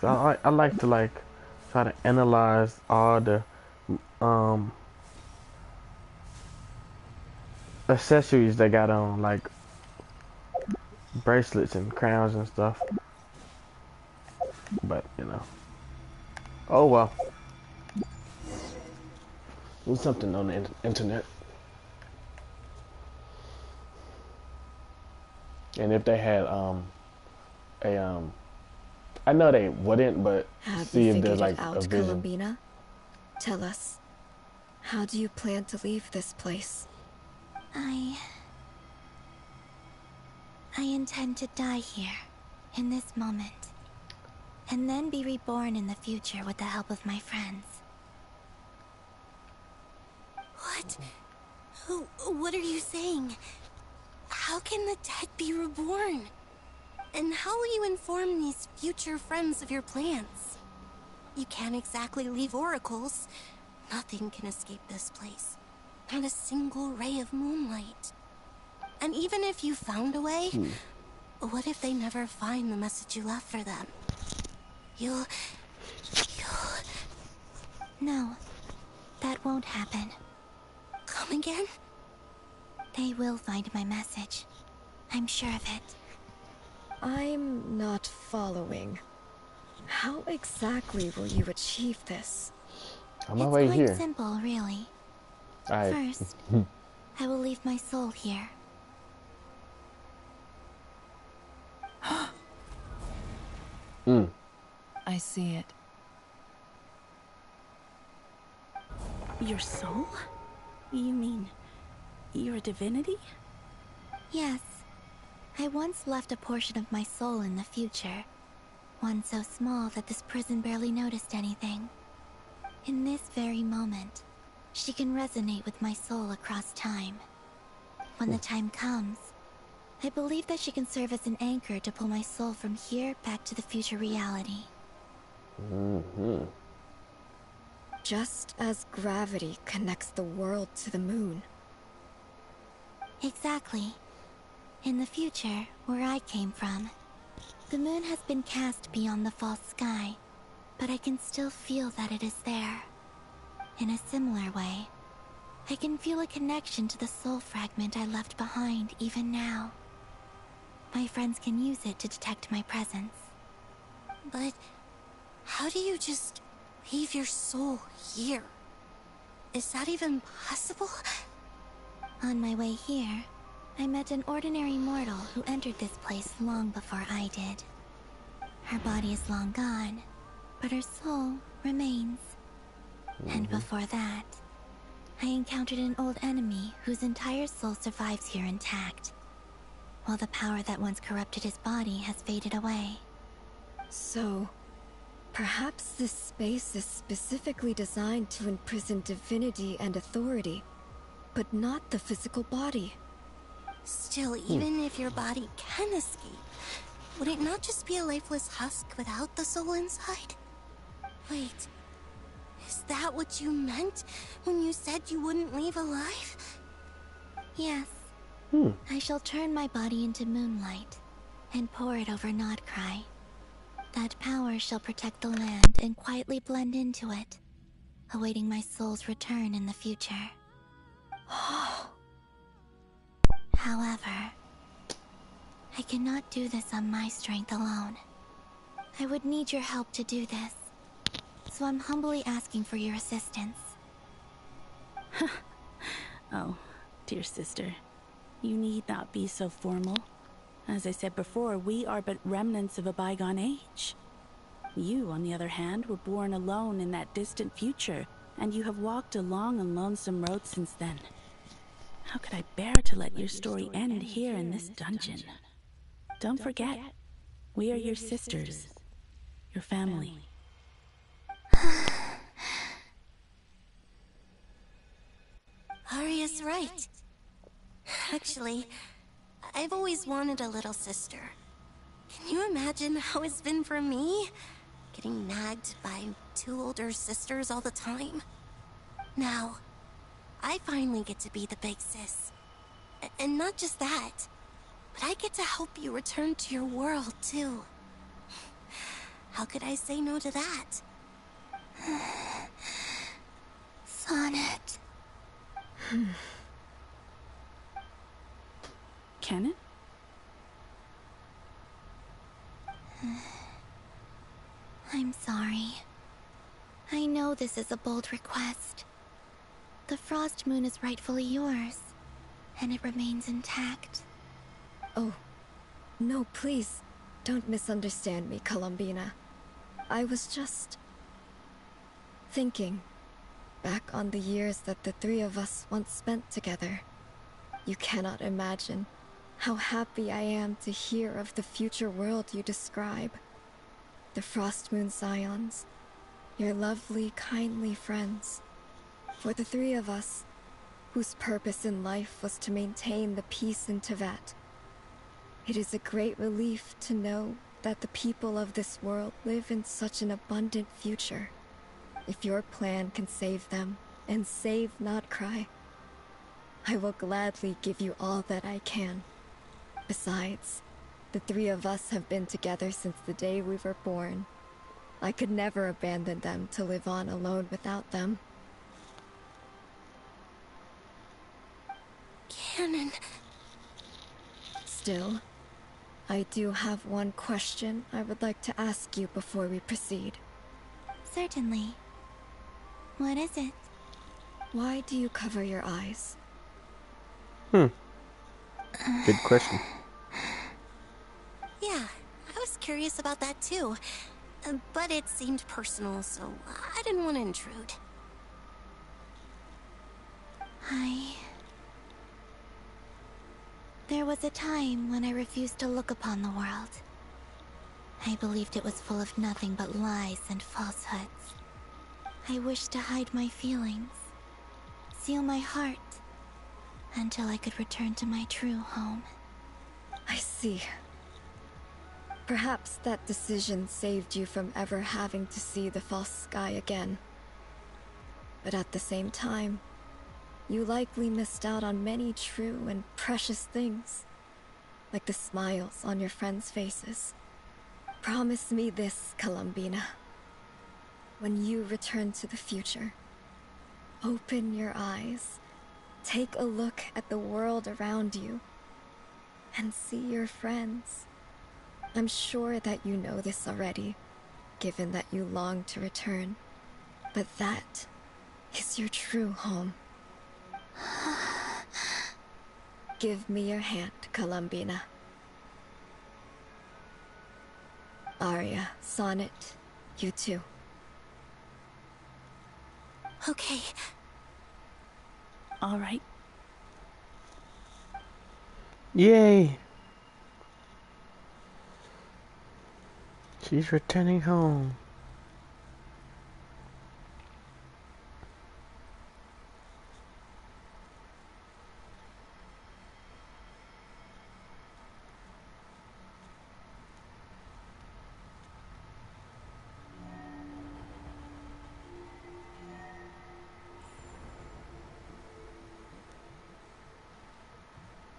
I like to try to analyze all the accessories they got on, like bracelets and crowns and stuff. But you know, oh well, there's something on the internet. And if they had I know they wouldn't, but Have see you if there's figured like it a out, vision. Columbina? Tell us, how do you plan to leave this place? I intend to die here, in this moment, and then be reborn in the future with the help of my friends. What? What are you saying? How can the dead be reborn? And how will you inform these future friends of your plans? You can't exactly leave oracles. Nothing can escape this place. not a single ray of moonlight. And even if you found a way, what if they never find the message you left for them? You'll... No, that won't happen. Come again? They will find my message. I'm sure of it. I'm not following. How exactly will you achieve this? On my way here. It's quite simple, really. First, I will leave my soul here. I see it. Your soul? You mean you're a divinity? Yes. I once left a portion of my soul in the future. One so small that this prison barely noticed anything. In this very moment, she can resonate with my soul across time. When the time comes, I believe that she can serve as an anchor to pull my soul from here back to the future reality. Just as gravity connects the world to the moon. Exactly. In the future, where I came from, the moon has been cast beyond the false sky, but I can still feel that it is there. In a similar way, I can feel a connection to the soul fragment I left behind even now. My friends can use it to detect my presence. But how do you just leave your soul here? Is that even possible? On my way here, I met an ordinary mortal who entered this place long before I did. Her body is long gone, but her soul remains. And before that, I encountered an old enemy whose entire soul survives here intact, while the power that once corrupted his body has faded away. So, perhaps this space is specifically designed to imprison divinity and authority, but not the physical body. Still, even if your body can escape, would it not just be a lifeless husk without the soul inside? Wait, is that what you meant when you said you wouldn't leave alive? Yes. I shall turn my body into moonlight and pour it over Nodcry. That power shall protect the land and quietly blend into it, awaiting my soul's return in the future. However, I cannot do this on my strength alone. I would need your help to do this, so I'm humbly asking for your assistance. Oh, dear sister, you need not be so formal. As I said before, we are but remnants of a bygone age. You, on the other hand, were born alone in that distant future, and you have walked a long and lonesome road since then. How could I bear to let your story end here in this dungeon? Don't forget, we are your sisters, your family. Arya's right. Actually, I've always wanted a little sister. Can you imagine how it's been for me? Getting nagged by two older sisters all the time. Now, I finally get to be the big sis. And not just that, but I get to help you return to your world, too. How could I say no to that? Sonnet. Canon? I'm sorry. I know this is a bold request. The Frost Moon is rightfully yours, and it remains intact. Oh, no, please, don't misunderstand me, Columbina. I was just thinking back on the years that the three of us once spent together. You cannot imagine how happy I am to hear of the future world you describe. The Frost Moon Scions, your lovely, kindly friends. For the three of us, whose purpose in life was to maintain the peace in Tevat, it is a great relief to know that the people of this world live in such an abundant future. If your plan can save them, and save Nodcry, I will gladly give you all that I can. Besides, the three of us have been together since the day we were born. I could never abandon them to live on alone without them. Canon. Still, I do have one question I would like to ask you before we proceed. Certainly. What is it? Why do you cover your eyes? Good question. Yeah, I was curious about that too. But it seemed personal, so I didn't want to intrude. There was a time when I refused to look upon the world. I believed it was full of nothing but lies and falsehoods. I wished to hide my feelings, seal my heart, until I could return to my true home. I see. Perhaps that decision saved you from ever having to see the false sky again. But at the same time, you likely missed out on many true and precious things, like the smiles on your friends' faces. Promise me this, Columbina. When you return to the future, open your eyes, take a look at the world around you, and see your friends. I'm sure that you know this already, given that you long to return. But that is your true home. Give me your hand, Columbina. Arya, Sonnet, you too. Okay. All right. Yay! She's returning home.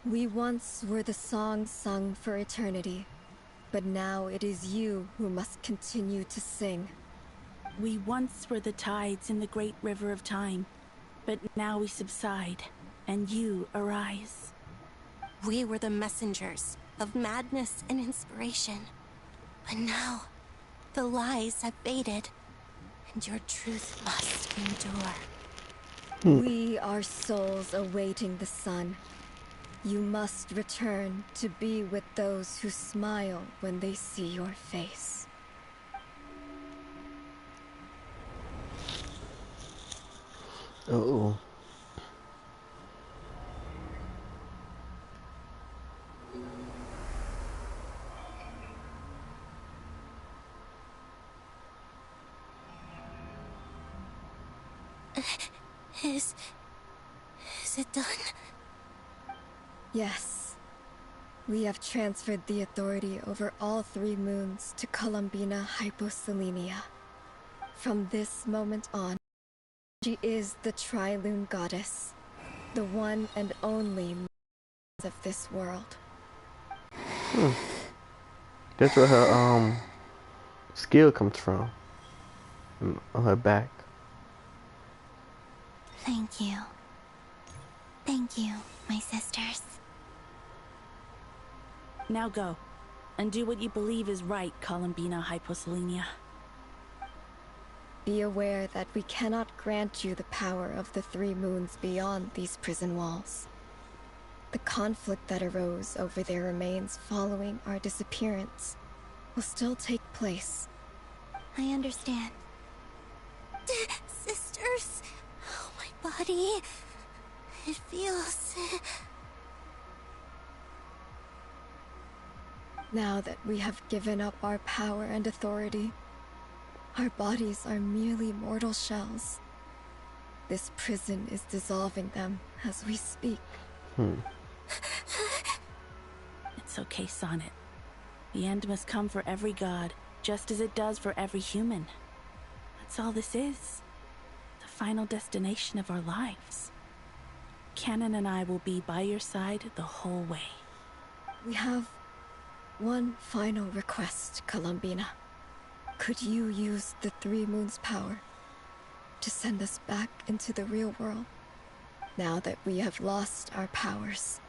We once were the song sung for eternity, but now it is you who must continue to sing. We once were the tides in the great river of time, but now we subside, and you arise. We were the messengers of madness and inspiration. But now, the lies have faded, and your truth must endure. We are souls awaiting the sun. You must return to be with those who smile when they see your face. Uh-oh. Is it done? Yes. We have transferred the authority over all 3 moons to Columbina Hyposelenia. From this moment on, she is the Tri-Lune Goddess, the one and only of this world. That's where her skill comes from. On her back. Thank you. Thank you, my sisters. Now go, and do what you believe is right, Columbina Hyposelenia. Be aware that we cannot grant you the power of the 3 moons beyond these prison walls. The conflict that arose over their remains following our disappearance will still take place. I understand. Sisters, oh, my body, it feels... Now that we have given up our power and authority, our bodies are merely mortal shells. This prison is dissolving them as we speak. It's okay, Sonnet. The end must come for every god, just as it does for every human. That's all this is. The final destination of our lives. Canon and I will be by your side the whole way. We have one final request, Columbina. Could you use the Three Moons' power to send us back into the real world? Now that we have lost our powers,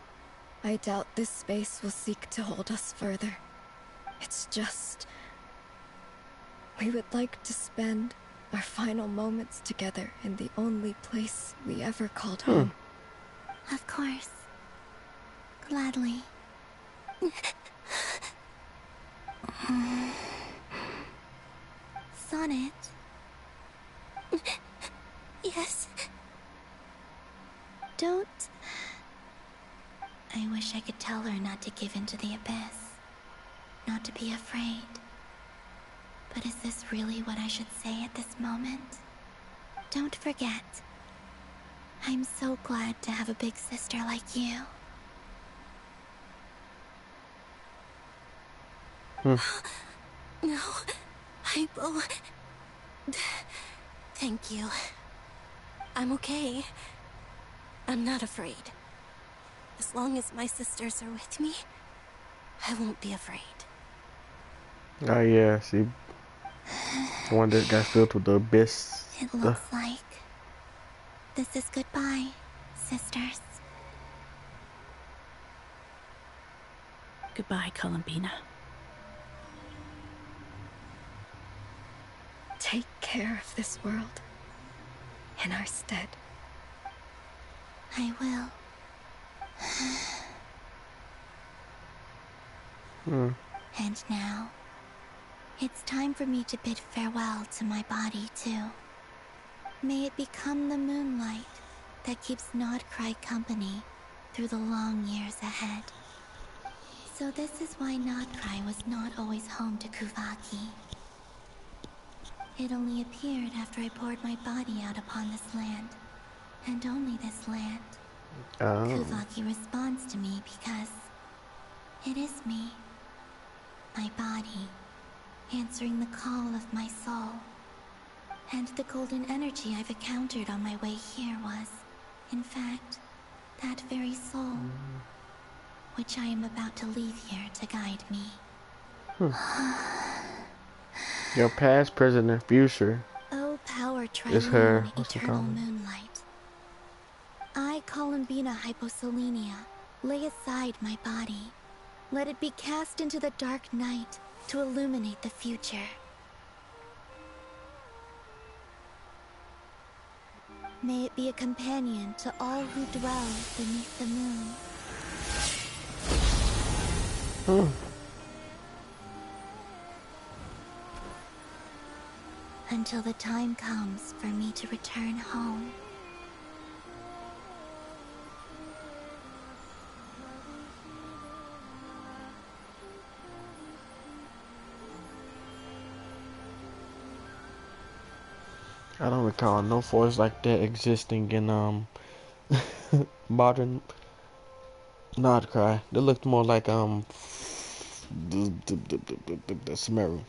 I doubt this space will seek to hold us further. It's just... we would like to spend our final moments together in the only place we ever called home. Of course. Gladly. Sonnet? Yes? Don't... I wish I could tell her not to give in to the abyss. Not to be afraid. But is this really what I should say at this moment? Don't forget. I'm so glad to have a big sister like you. No, Hypo. Thank you. I'm okay. I'm not afraid. As long as my sisters are with me, I won't be afraid. Oh yeah, see, the one that got filled with the abyss. It looks like this is goodbye, sisters. Goodbye, Columbina. Take care of this world in our stead. I will. And now, it's time for me to bid farewell to my body, too. May it become the moonlight that keeps Nodcry company through the long years ahead. So this is why Nodcry was not always home to Kuvaki. It only appeared after I poured my body out upon this land, and only this land. Kuvaki responds to me because it is me, my body, answering the call of my soul. And the golden energy I've encountered on my way here was, in fact, that very soul, which I am about to leave here to guide me. Your past, present, and future Oh, power is her. Triune, eternal moonlight. I, Columbina Hyposelenia, lay aside my body. Let it be cast into the dark night to illuminate the future. May it be a companion to all who dwell beneath the moon. Until the time comes for me to return home. I don't recall no force like that existing in modern Nodcry. They looked more like the Sumeru.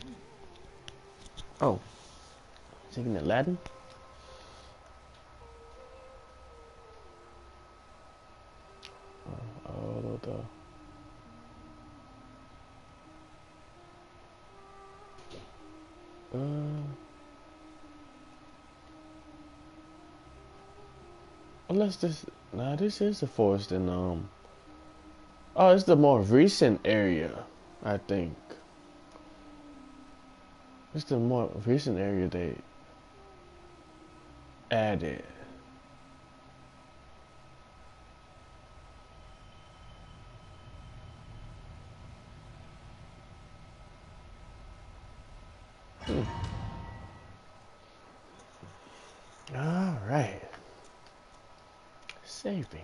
Oh, speaking in Latin. Unless this, nah, this is the forest in oh, it's the more recent area, I think. It's the more recent area they added. All right. Saving.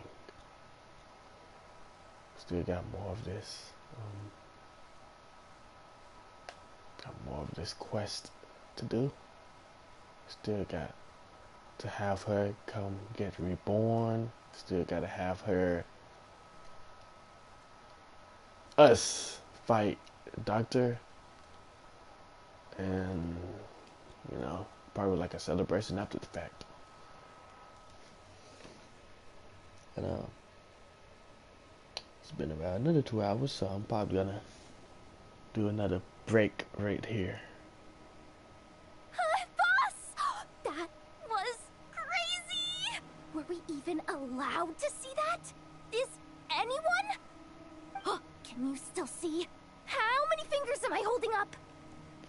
Still got more of this. Got more of this quest to do. Still got to have her come get reborn. Still got to have her fight Doctor. And you know, probably like a celebration after the fact. And it's been around another 2 hours, so I'm probably gonna do another break right here. Boss! That was crazy! Were we even allowed to see that? Is anyone? Can you still see? How many fingers am I holding up?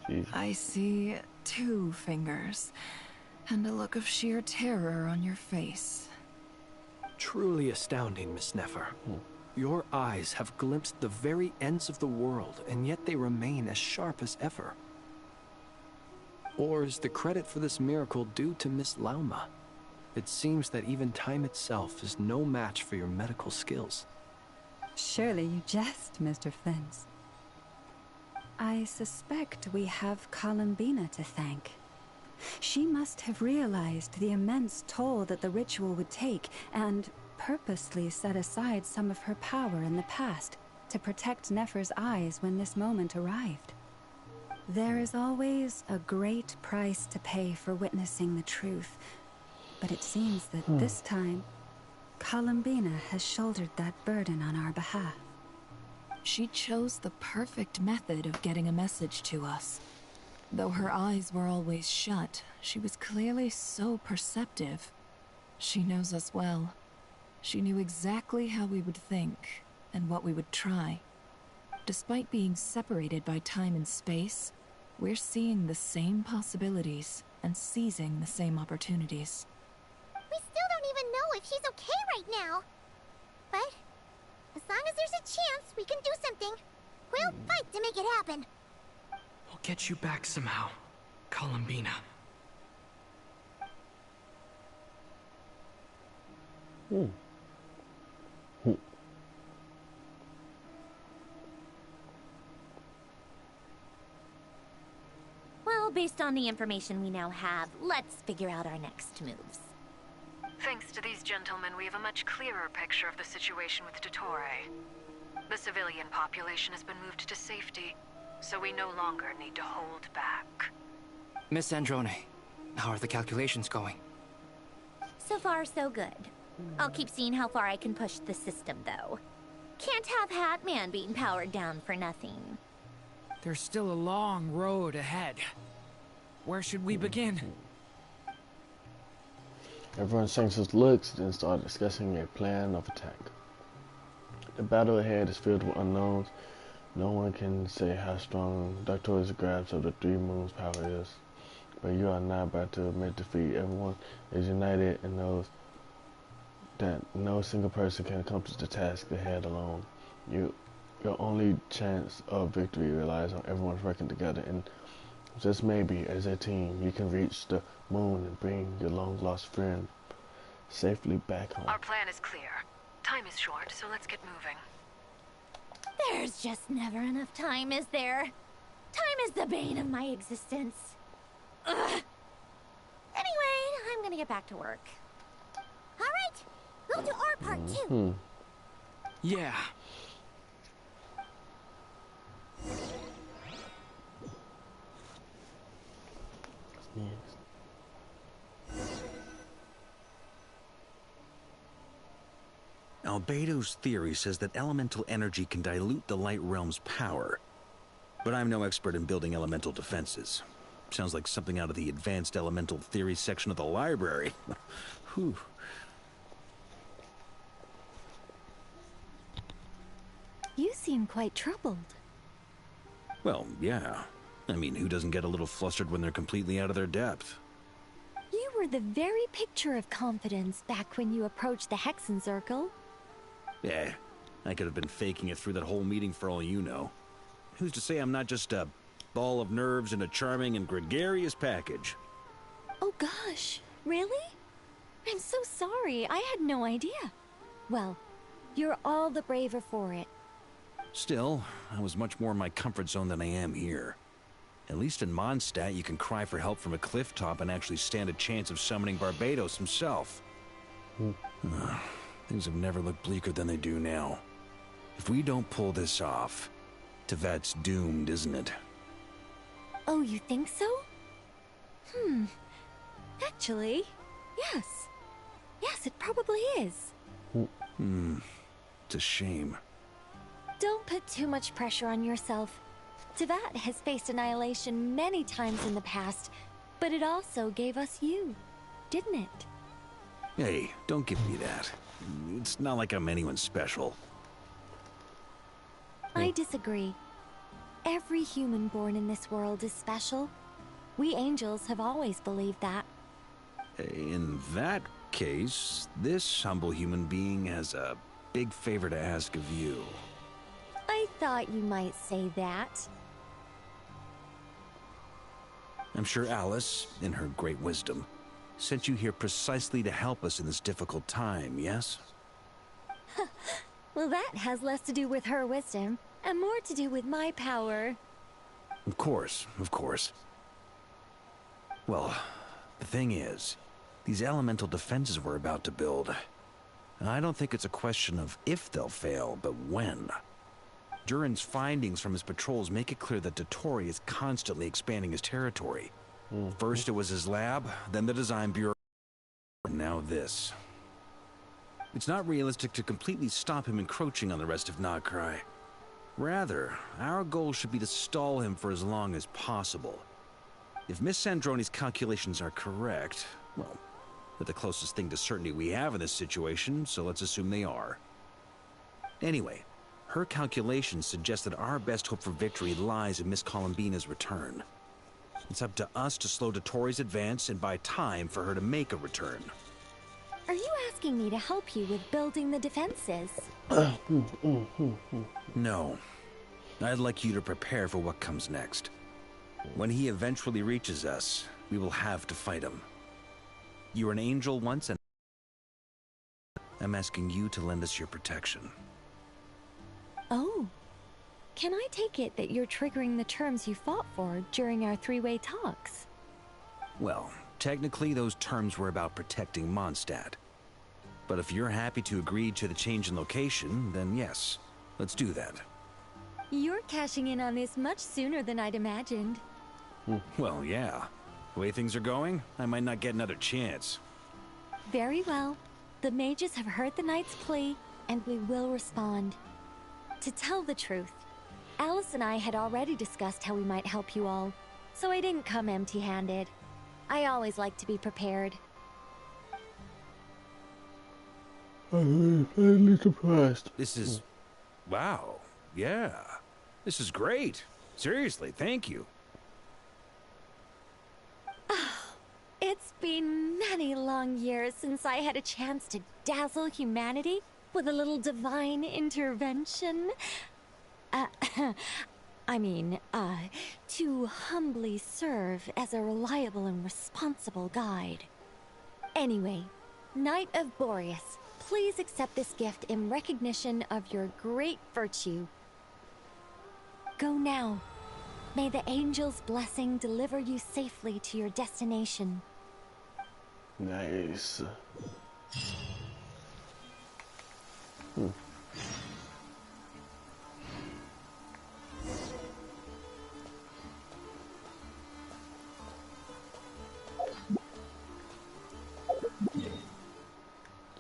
Jeez. I see 2 fingers, and a look of sheer terror on your face. Truly astounding, Miss Nefer. Your eyes have glimpsed the very ends of the world, and yet they remain as sharp as ever. Or is the credit for this miracle due to Miss Lauma? It seems that even time itself is no match for your medical skills. Surely you jest, Mr. Flint. I suspect we have Columbina to thank. She must have realized the immense toll that the ritual would take and purposely set aside some of her power in the past to protect Nefer's eyes when this moment arrived. There is always a great price to pay for witnessing the truth, but it seems that this time, Columbina has shouldered that burden on our behalf. She chose the perfect method of getting a message to us. Though her eyes were always shut, she was clearly so perceptive. She knows us well. She knew exactly how we would think and what we would try. Despite being separated by time and space, we're seeing the same possibilities and seizing the same opportunities. We still don't even know if she's okay right now. But as long as there's a chance we can do something, we'll fight to make it happen. I'll get you back somehow, Columbina. Well, based on the information we now have, let's figure out our next moves. Thanks to these gentlemen, we have a much clearer picture of the situation with Dottore. The civilian population has been moved to safety, so we no longer need to hold back. Miss Androne, how are the calculations going? So far, so good. I'll keep seeing how far I can push the system, though. Can't have Hatman being powered down for nothing. There's still a long road ahead. Where should we begin? Everyone changed his looks, then started discussing a plan of attack. The battle ahead is filled with unknowns. No one can say how strong Doctor's grasp of the 3 moons' power is. But you are not about to admit defeat. Everyone is united and knows that no single person can accomplish the task ahead alone. Your only chance of victory relies on everyone working together, and just maybe, as a team, you can reach the moon and bring your long-lost friend safely back home. Our plan is clear. Time is short, so let's get moving. There's just never enough time, is there? Time is the bane of my existence. Ugh. Anyway, I'm gonna get back to work. All right, we'll do our part too. Yeah. Albedo's theory says that elemental energy can dilute the light realm's power. But I'm no expert in building elemental defenses. Sounds like something out of the advanced elemental theory section of the library. Whew. You seem quite troubled. Well, yeah. I mean, who doesn't get a little flustered when they're completely out of their depth? You were the very picture of confidence back when you approached the Hexen Circle. Yeah, I could have been faking it through that whole meeting for all you know. Who's to say I'm not just a ball of nerves in a charming and gregarious package? Oh gosh, really? I'm so sorry, I had no idea. Well, you're all the braver for it. Still, I was much more in my comfort zone than I am here. At least in Mondstadt, you can cry for help from a cliff top and actually stand a chance of summoning Barbados himself. Things have never looked bleaker than they do now. If we don't pull this off, Tevat's doomed, isn't it? Oh, you think so? Actually, yes. Yes, it probably is. It's a shame. Don't put too much pressure on yourself. Tevat has faced annihilation many times in the past, but it also gave us you, didn't it? Hey, don't give me that. It's not like I'm anyone special. I disagree. Every human born in this world is special. We angels have always believed that. In that case, this humble human being has a big favor to ask of you. I thought you might say that. I'm sure Alice, in her great wisdom, sent you here precisely to help us in this difficult time, yes? Well, that has less to do with her wisdom, and more to do with my power. Of course, of course. Well, the thing is, these elemental defenses we're about to build, I don't think it's a question of if they'll fail, but when. Durin's findings from his patrols make it clear that Dottore is constantly expanding his territory. First it was his lab, then the design bureau, and now this. It's not realistic to completely stop him encroaching on the rest of Nagrai. Rather, our goal should be to stall him for as long as possible. If Miss Sandroni's calculations are correct, well, they're the closest thing to certainty we have in this situation, so let's assume they are. Anyway, her calculations suggest that our best hope for victory lies in Miss Columbina's return. It's up to us to slow Dottore's advance and buy time for her to make a return. Are you asking me to help you with building the defenses? No. I'd like you to prepare for what comes next. When he eventually reaches us, we will have to fight him. You were an angel once, and I'm asking you to lend us your protection. Oh. Can I take it that you're triggering the terms you fought for during our three-way talks? Well, technically those terms were about protecting Mondstadt. But if you're happy to agree to the change in location, then yes, let's do that. You're cashing in on this much sooner than I'd imagined. Well, yeah. The way things are going, I might not get another chance. Very well. The mages have heard the knight's plea, and we will respond. To tell the truth, Alice and I had already discussed how we might help you all, so I didn't come empty-handed. I always like to be prepared. I'm really surprised. This is... wow. Yeah. This is great. Seriously, thank you. It's been many long years since I had a chance to dazzle humanity with a little divine intervention. To humbly serve as a reliable and responsible guide. Anyway, Knight of Boreas, please accept this gift in recognition of your great virtue. Go now. May the angel's blessing deliver you safely to your destination. Nice.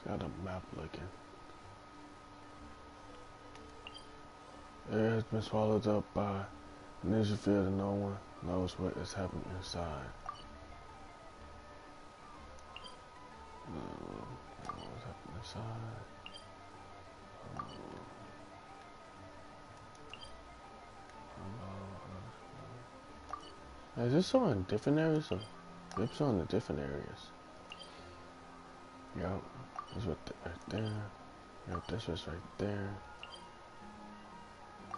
Got a map looking. It has been swallowed up by an energy field and no one knows what is happening inside. What's happening inside? Is this on different areas or it's on the different areas? Yup, this was right there. Yup, this was right there.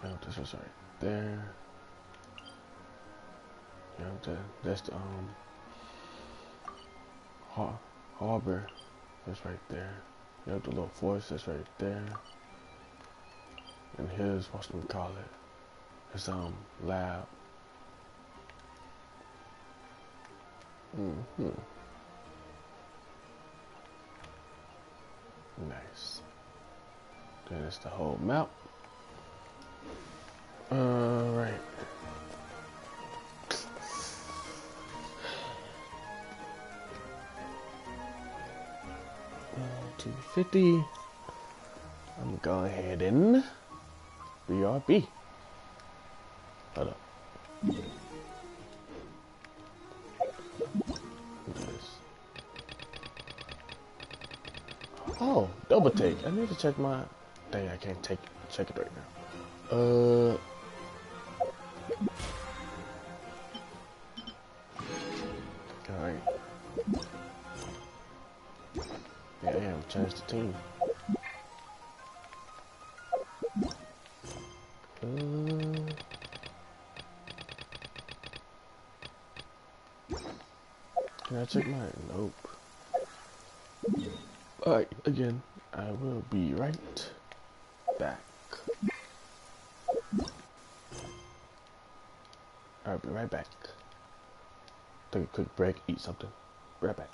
Yup, this was right there. Yup, that's the harbor that's right there. Yup, the little forest that's right there. And here's whatchamacallit, his lab. Nice. Then it's the whole map. Right. 250. I'm gonna go ahead and BRB. Hold up. Oh, double take. I need to check my. Dang, I can't check it right now. Alright. Yeah, damn, change the team. Can I check my nope? Alright, again, I will be right back. I'll be right back. Take a quick break, eat something. Be right back.